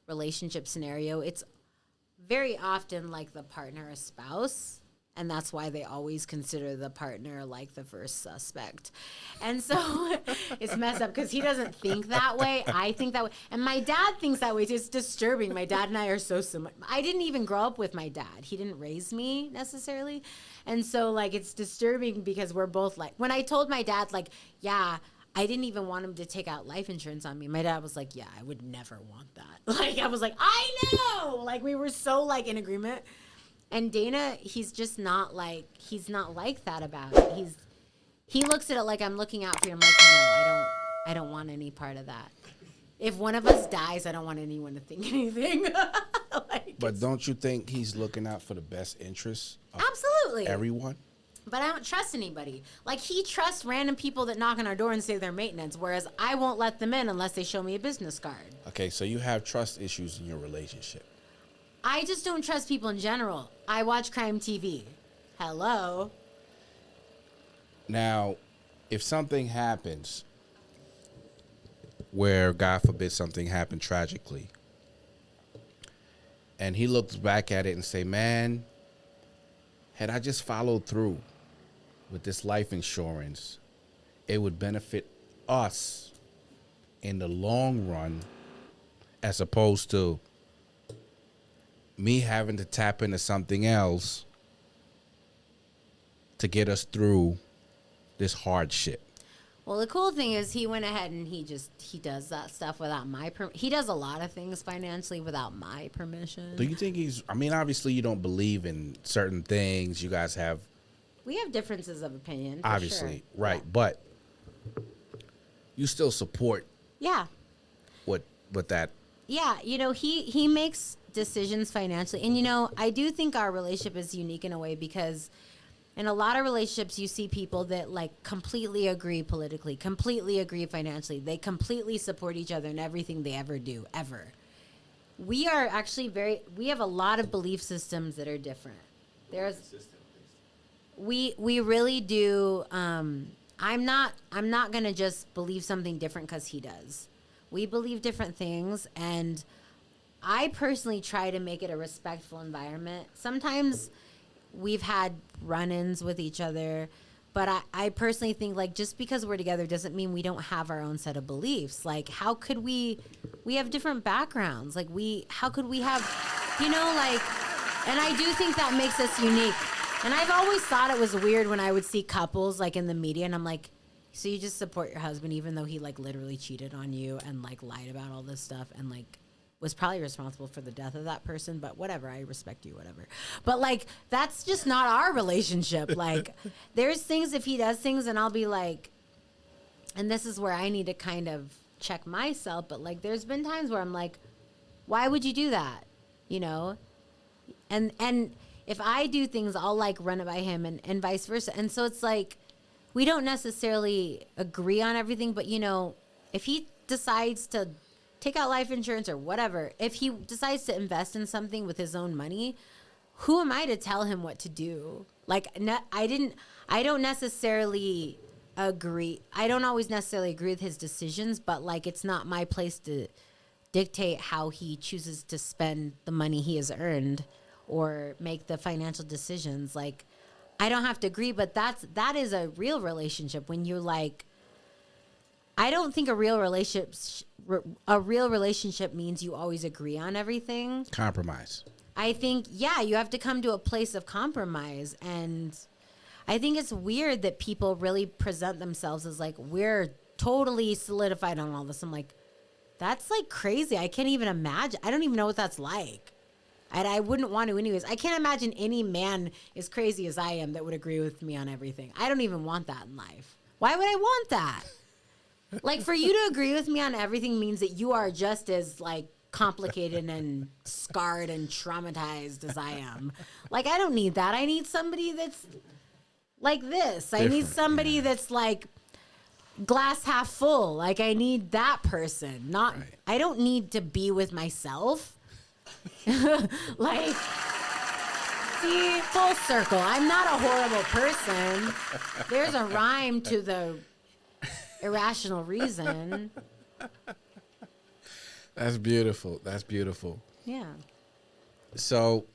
relationship scenario, it's very often the partner or spouse. And that's why they always consider the partner the first suspect. And so it's messed up because he doesn't think that way. I think that way. And my dad thinks that way. It's disturbing. My dad and I are so similar. I didn't even grow up with my dad. He didn't raise me necessarily. And so it's disturbing because we're both when I told my dad, yeah, I didn't even want him to take out life insurance on me. My dad was yeah, I would never want that. I was I know. We were so in agreement. And Dana, he's just not he's not like that about it. he looks at it like I'm looking out for you. I'm like, no, I don't want any part of that. If one of us dies, I don't want anyone to think anything. Like, But don't you think he's looking out for the best interests of absolutely. everyone? But I don't trust anybody. Like, he trusts random people that knock on our door and say they're maintenance, whereas I won't let them in unless they show me a business card. Okay, so you have trust issues in your relationship. I just don't trust people in general. I watch crime TV. Hello. Now, if something happens where, God forbid, something happened tragically, and he looks back at it and say, man, had I just followed through with this life insurance, it would benefit us in the long run, as opposed to me having to tap into something else to get us through this hardship. Well, the cool thing is he went ahead and he does that stuff without my he does a lot of things financially without my permission. Do you think obviously you don't believe in certain things. You guys have... We have differences of opinion. Obviously, sure. right. Yeah. But you still support Yeah. what that... Yeah, he makes decisions financially. And, I do think our relationship is unique in a way because in a lot of relationships, you see people that, like, completely agree politically, completely agree financially. They completely support each other in everything they ever do, ever. We are actually we have a lot of belief systems that are different. We really do. I'm not going to just believe something different because he does. We believe different things, and I personally try to make it a respectful environment. Sometimes we've had run-ins with each other, but I personally think, like, just because we're together doesn't mean we don't have our own set of beliefs. Like, how could we have different backgrounds. Like, how could we have, and I do think that makes us unique. And I've always thought it was weird when I would see couples, like, in the media, and I'm like, so you just support your husband even though he, like, literally cheated on you and, like, lied about all this stuff and, like, was probably responsible for the death of that person, but whatever, I respect you, whatever. But, like, that's just not our relationship. Like, there's things, if he does things, and I'll be like, and this is where I need to kind of check myself, but, like, there's been times where I'm like, why would you do that? And if I do things, I'll, like, run it by him and vice versa. And so it's like, we don't necessarily agree on everything, but, if he decides to take out life insurance or whatever, if he decides to invest in something with his own money, who am I to tell him what to do? Like, I don't necessarily agree. I don't always necessarily agree with his decisions, but, like, it's not my place to dictate how he chooses to spend the money he has earned or make the financial decisions. Like, I don't have to agree, but that is a real relationship when you're like, I don't think a real relationship means you always agree on everything. Compromise. I think, yeah, you have to come to a place of compromise. And I think it's weird that people really present themselves as like, we're totally solidified on all this. I'm like, that's like crazy. I can't even imagine. I don't even know what that's like. And I wouldn't want to anyways. I can't imagine any man as crazy as I am that would agree with me on everything. I don't even want that in life. Why would I want that? Like, for you to agree with me on everything means that you are just as, like, complicated and scarred and traumatized as I am. Like, I don't need that. I need somebody that's like this. I need somebody that's, like, glass half full. Like, I need that person. Not, right. I don't need to be with myself. Like, see, full circle. I'm not a horrible person. There's a rhyme to the irrational reason. That's beautiful. That's beautiful. Yeah. So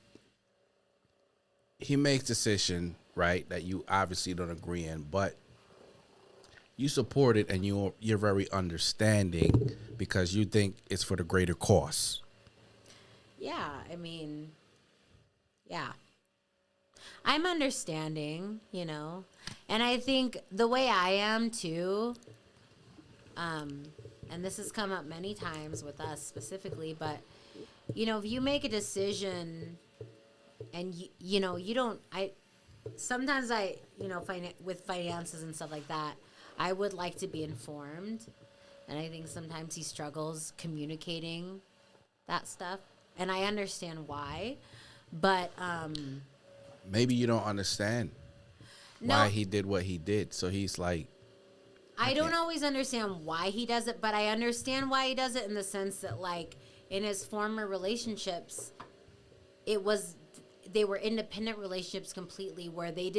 he makes decision, right, that you obviously don't agree in, but you support it and you're very understanding because you think it's for the greater cause. Yeah, I mean, yeah. I'm understanding, and I think the way I am too, and this has come up many times with us specifically, but, if you make a decision and, you don't, sometimes with finances and stuff like that, I would like to be informed. And I think sometimes he struggles communicating that stuff. And I understand why. But maybe you don't understand why he did what he did. So he's like, I don't always understand why he does it, but I understand why he does it in the sense that, like, in his former relationships, they were independent relationships completely where they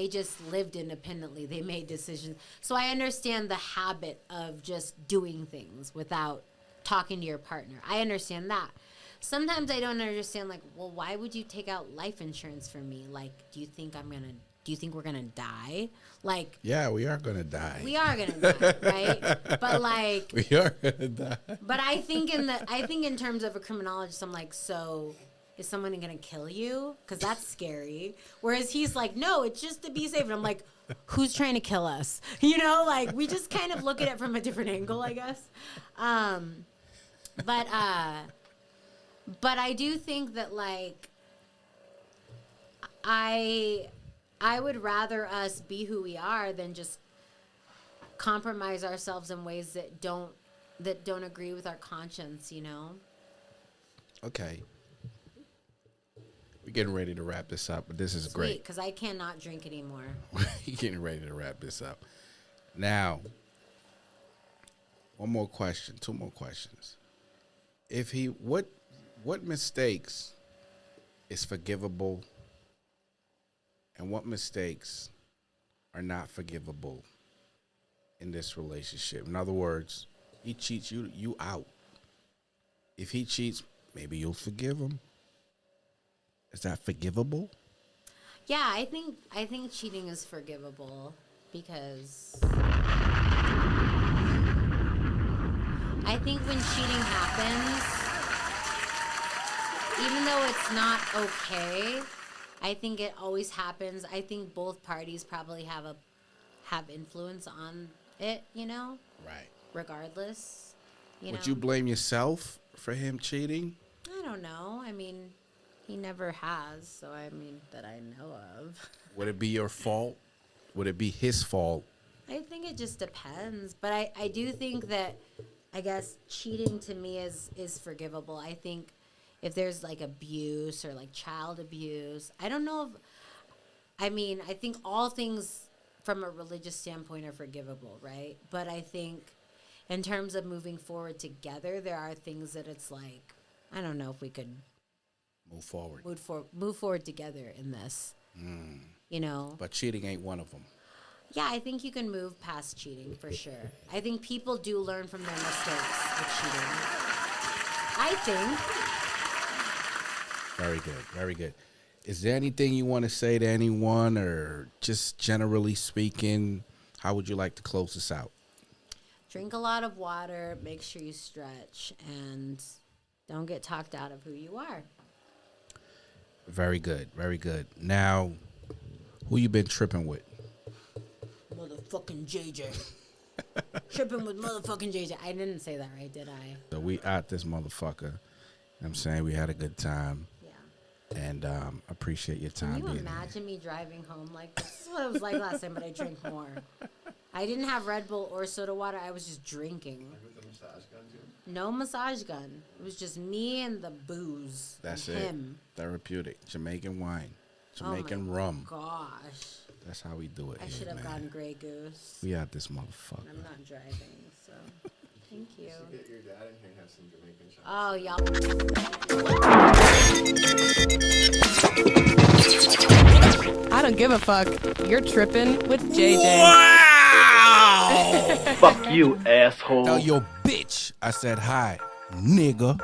just lived independently. They made decisions. So I understand the habit of just doing things without talking to your partner. I understand that. Sometimes I don't understand, like, well, why would you take out life insurance for me? Like, do you think we're gonna die? Like, yeah, we are gonna die. We are gonna die, right? But like, we are gonna die. But I think in terms of a criminologist, I'm like, so is someone gonna kill you? Because that's scary. Whereas he's like, no, it's just to be safe. And I'm like, who's trying to kill us? You know, like we just kind of look at it from a different angle, I guess. But I do think that like I would rather us be who we are than just compromise ourselves in ways that don't agree with our conscience, you know? Okay. We're getting ready to wrap this up, but this is great. Because I cannot drink anymore. We're getting ready to wrap this up. Now, two more questions. What mistakes is forgivable and what mistakes are not forgivable in this relationship? In other words, he cheats, you out. If he cheats, maybe you'll forgive him. Is that forgivable? Yeah, I think cheating is forgivable because I think when cheating happens, even though it's not okay, I think it always happens. I think both parties probably have influence on it, you know? Right. Regardless. Would you blame yourself for him cheating? I don't know. I mean, he never has, so I mean, that I know of. Would it be your fault? Would it be his fault? I think it just depends. But I do think that, I guess, cheating to me is forgivable. I think if there's like abuse or like child abuse, I don't know if, I mean, I think all things from a religious standpoint are forgivable, right? But I think in terms of moving forward together, there are things that it's like, I don't know if we could move forward. Move forward together in this. You know? But cheating ain't one of them. Yeah, I think you can move past cheating for sure. I think people do learn from their mistakes with cheating. I think. Very good. Very good. Is there anything you want to say to anyone, or just generally speaking, how would you like to close this out? Drink a lot of water, make sure you stretch, and don't get talked out of who you are. Very good. Very good. Now, who you been tripping with? Motherfucking JJ. Tripping with motherfucking JJ. I didn't say that right, did I? So we out this motherfucker. You know what I'm saying? We had a good time. Yeah. And appreciate your time. Can you imagine me driving home like this? This is what it was like last time, but I drank more. I didn't have Red Bull or soda water. I was just drinking. Like with the massage gun too? No massage gun. It was just me and the booze. That's and it. Him. Therapeutic. Jamaican wine. Jamaican rum. Gosh. That's how we do it. I should have gotten Grey Goose. We out this motherfucker. I'm not driving, so thank you. You should get your dad in here and have some Jamaican shots. Oh, y'all. I don't give a fuck. You're tripping with JJ. Wow! Fuck you, asshole. Tell your bitch I said hi, nigga.